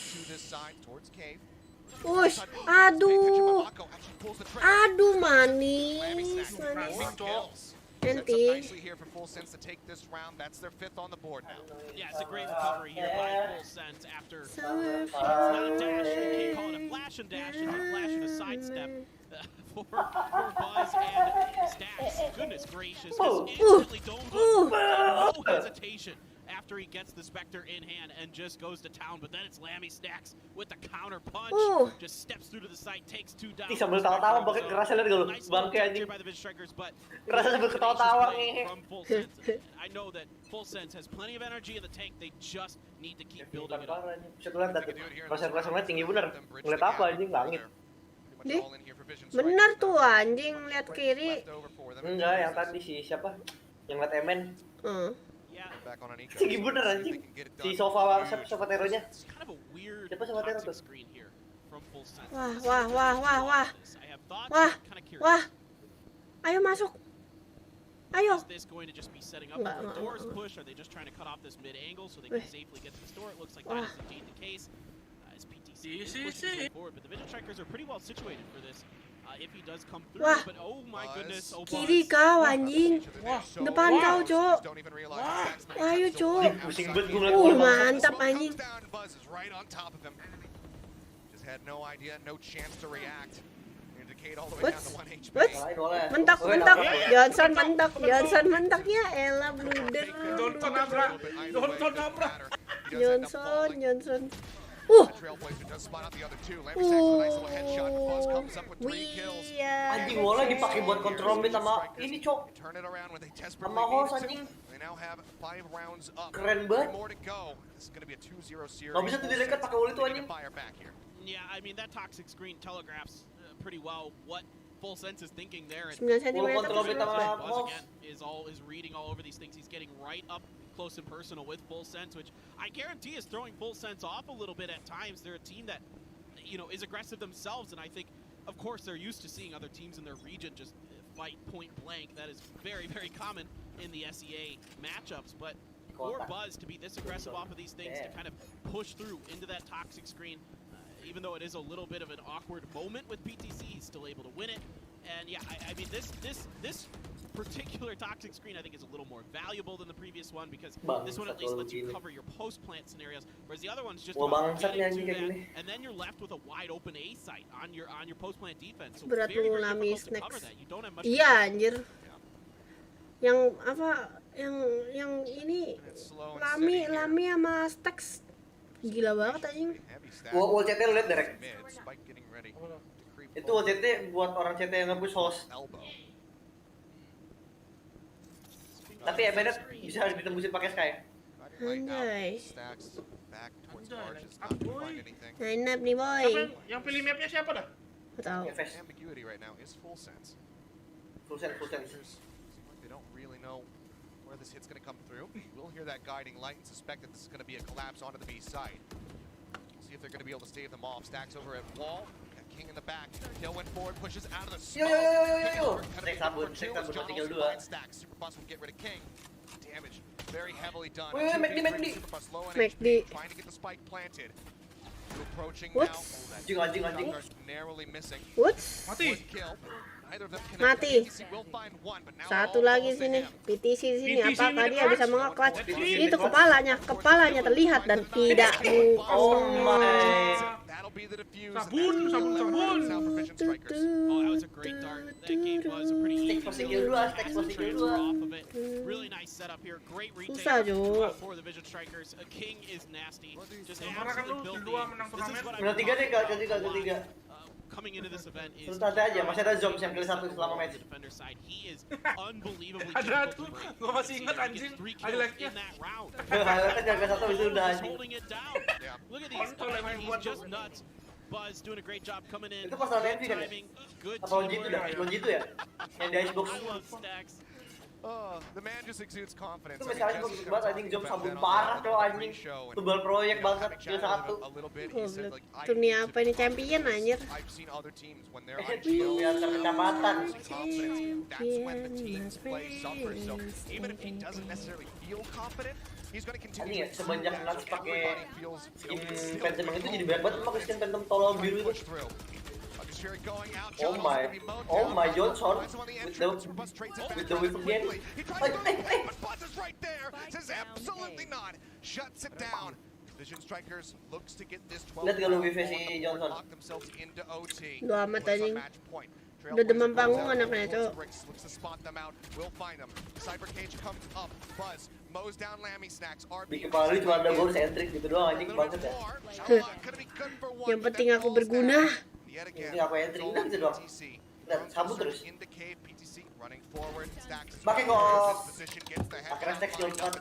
Ush, aduh manis. Nanti. Yeah, it's a great recovery here by Full Sense after it's not a dash, you can't call it a flash and dash, it's a flash and a sidestep for Buzz and Stacks. Goodness gracious, just instantly domes on, no hesitation. After he gets the Spectre in hand and just goes to town, but then it's Lammy Stacks with the counter punch, just steps through to the site, takes two down. Sambil tawa-tawa pakai kerasnya lihat gak lu, bangke anjing. Kerasnya sambil ketawa-tawa nih. I know that Full Sense has plenty of energy in the tank, they just need to keep building it up. Bisa lihat tadi, kerasnya tinggi bener. Ngeliat apa anjing, langit. Dih, bener tuh anjing, lihat kiri. Enggak, yang tadi si siapa? Yang liat Emen. Tinggi bener anjing. Si sofa teronya. Siapa sofa tero tuh? Wah. Ayo masuk. Ayo. Enggak. Wah, kiri kau anjing, depan kau Cok. Ayo Cok. Mantap anjing. Mentok. Johnson mentaknya, Ella blunder. Johnson. Anjing wala dipakai buat kontrol mid sama ini Cok. Sama horse anjing. Keren banget. Gak bisa tuh direkat pakai wall itu anjing. Yeah, I mean that toxic screen telegraphs pretty well what Full Sense is thinking there. And Buzz again is reading all over these things. He's getting right up close and personal with Full Sense, which I guarantee is throwing Full Sense off a little bit at times. They're a team that, you know, is aggressive themselves, and I think, of course, they're used to seeing other teams in their region just fight point blank. That is very, very common in the SEA matchups, but for Buzz to be this aggressive off of these things, to kind of push through into that toxic screen, even though it is a little bit of an awkward moment with PTC, he's still able to win it. And yeah, I mean, this particular toxic screen, I think, is a little more valuable than the previous one because this one at least lets you cover your post-plant scenarios, whereas the other one's just about getting to that, and then you're left with a wide open A site on your post-plant defense. So Berat very, very mengalami difficult to cover snacks. that. You don't have much. Iya anjir. Yang apa? Yang ini Lami sama Stacks gila banget anjing. Wall CT lu liat direct. Itu wall CT buat orang CT yang nge-push host. Tapi Ebenet bisa ditembusin pakai Sky. Anjay. Enak nih boy. Yang pilih mapnya siapa dah? Tahu. Ambiguity right now is full sense. Full sense. They don't really know where this hit's going to come through. We'll hear that guiding light and suspect that this is going to be a collapse onto the B side. We'll see if they're going to be able to stave them off. Stacks over at wall. Got King in the back. Hill went forward, pushes out of the smoke. Yo. Sektor tinggal 2. Stacks. Superbus will get rid of King. Damage very heavily done. Wait, McD. Superbus low McD. trying to get the spike planted. Approaching What? now. Anjing. Narrowly missing. What? Mati. Mati. Satu lagi sini. PTC sini. Apakah dia bisa mengaklat? Itu kepalanya terlihat dan tidak. Oh my. Sabun. Oh, that was a great dart. That game was a pretty easy transfer off of it. Really nice setup here. Great retake for the Vision Strikers. King is nasty. Just absolutely built this is what Menang 3 deh, ketiga. Coming into this event is aja, masih ada Zombs yang kill 1 selama match. Defender side. He is unbelievably Ada tuh, gua masih ingat anjing. Highlightnya. Highlightnya jaga 1 itu udah anjing. Holding it down. Look at these. He's just nuts. Buzz doing a great job coming in. Itu pas lawan Envy kan ya? Apa Lonjitu ya? Yang di Icebox. The man just exudes confidence. Itu misalnya gue bisa banget anjing Zombs sabun parah cowok anjing. Tubal proyek banget, kill 1. Itu nih apa ini champion anjir. Biar terkecamatan. Anjing ya, semenjak Nats pakai skin Phantom itu jadi banyak banget pakai skin Phantom tolong biru itu. Oh my Johnson with the whip again. Vision Strikers looks to get this 12. Lihat kalau WV si Johnson. Lu amat anjing. Udah demam panggung anaknya tuh. Di kepala lu cuma ada bonus entry gitu doang anjing banget ya. Yang penting aku berguna. Ini apa entry udah gitu doang. Dan sabut terus. Pakai kok. Akhirnya Stacks Johnson.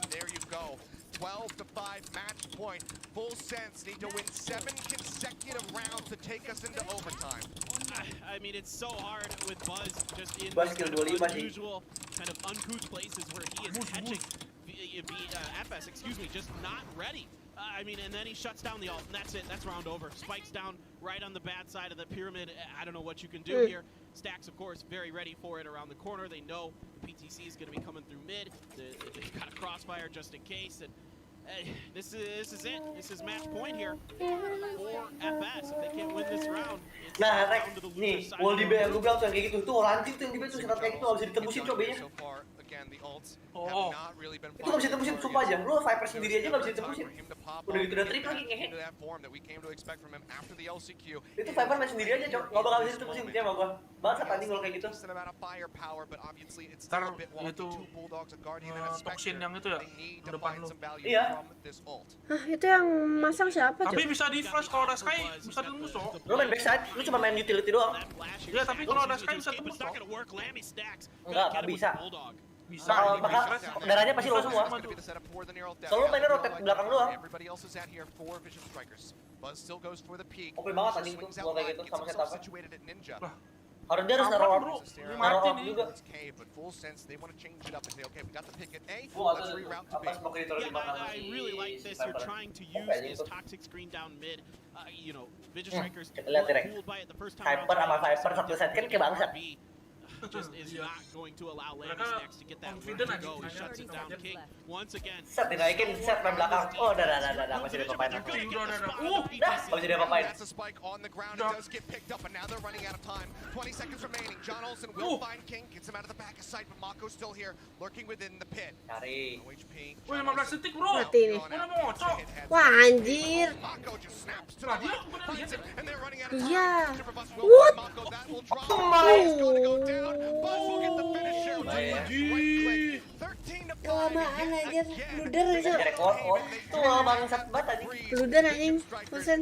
12 to 5 match point. Full sense need to win 7 consecutive rounds to take us into overtime. I mean, it's so hard with Buzz just in unusual, kind of uncouth places where he is catching FS, just not ready. I mean, and then he shuts down the ult, and that's it. That's round over. Spikes down right on the bad side of the pyramid. I don't know what you can do here. Stacks, of course, very ready for it around the corner. They know the PTC is going to be coming through mid. They've got a crossfire just in case. And this is it. This is match point here for FS. If they can't win this round, it's down to the loser side. Wall di B yang gue bilang tuh yang kayak gitu. Tuh lanjut tuh yang di B tuh sekat kayak gitu. Gak bisa ditembusin cobanya. Itu gak bisa ditembusin, sumpah aja. Lu Viper sendiri aja gak bisa ditembusin. Udah gitu udah trip lagi ngehe. Itu Viper main sendiri aja cok. Gak bakal bisa ditembusin dia sama gua. Bangsat anjing kalau kayak gitu. Ntar itu toxin yang itu ya depan lu. Iya. Hah, itu yang masang siapa Tapi cok? bisa di flash kalau ada Sky bisa tembus kok. Lu main backside, lu cuma main utility doang. Iya tapi kalau ada Sky bisa tembus kok. Enggak bisa. Bisa. Maka darahnya pasti lo semua. Selalu mainnya rotate belakang doang. Oke banget anjing tuh gua kayak gitu sama setupnya. Harus dia harus naruh up juga. I really like this. They're trying to use this toxic screen down mid. Vision Strikers Kita lihat direct. fooled by it the first time. Hyper sama Viper satu set kan kayak bangsat. just is not going to allow Landis next to get that round to go. He shuts it down. King once again. Set dinaikin, set main belakang. Oh, udah, masih diapa-apain. Masih diapa-apain. That's a spike on the ground. It does get picked up, and now they're running out of time. 20 seconds remaining. John Olsen will find King, gets him out of the back of sight, but Mako's still here, lurking within the pit. Cari. Wih, 15 detik, bro. Mati nih. Mana mau ngocok? Wah, anjir. Iya. What? Kelamaan anjir. Bluder aja. Tuh bangsat banget tadi. Bluder anjing. Fusen.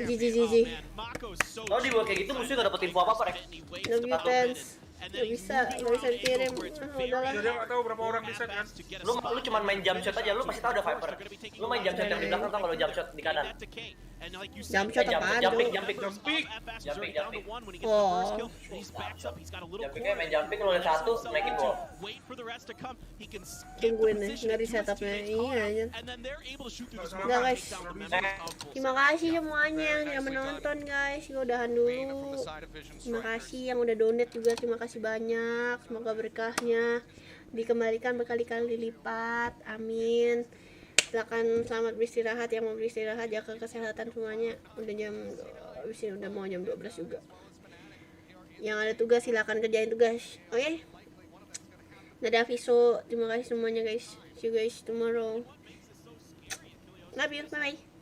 Jiji. Kalau dibuat kayak gitu musuhnya gak dapet info apa-apa, Rek. No mutants. Gak bisa kirim. Udahlah. Dia nggak tahu berapa orang di set kan. Lu cuma main jump shot aja, lu pasti tahu ada Viper. Lu main jump shot yang di belakang, tau kalau jump shot di kanan. Jump shot apaan tuh? Jumping. Oh. Jumpingnya main jumping, lu lihat satu, naikin gol. Tungguin nih, nggak di setupnya. Iya aja. Udah guys. Terima kasih semuanya yang sudah menonton guys. Gue udahan dulu. Terima kasih yang udah donate juga. Terima kasih banyak. Semoga berkahnya dikembalikan berkali-kali lipat. Amin. Silakan selamat beristirahat, yang mau beristirahat, jaga kesehatan semuanya. Udah mau jam 12 juga. Yang ada tugas silakan kerjain tugas. Oke? Dadah Viso. Terima kasih semuanya guys. See you guys tomorrow. Love you. Bye bye.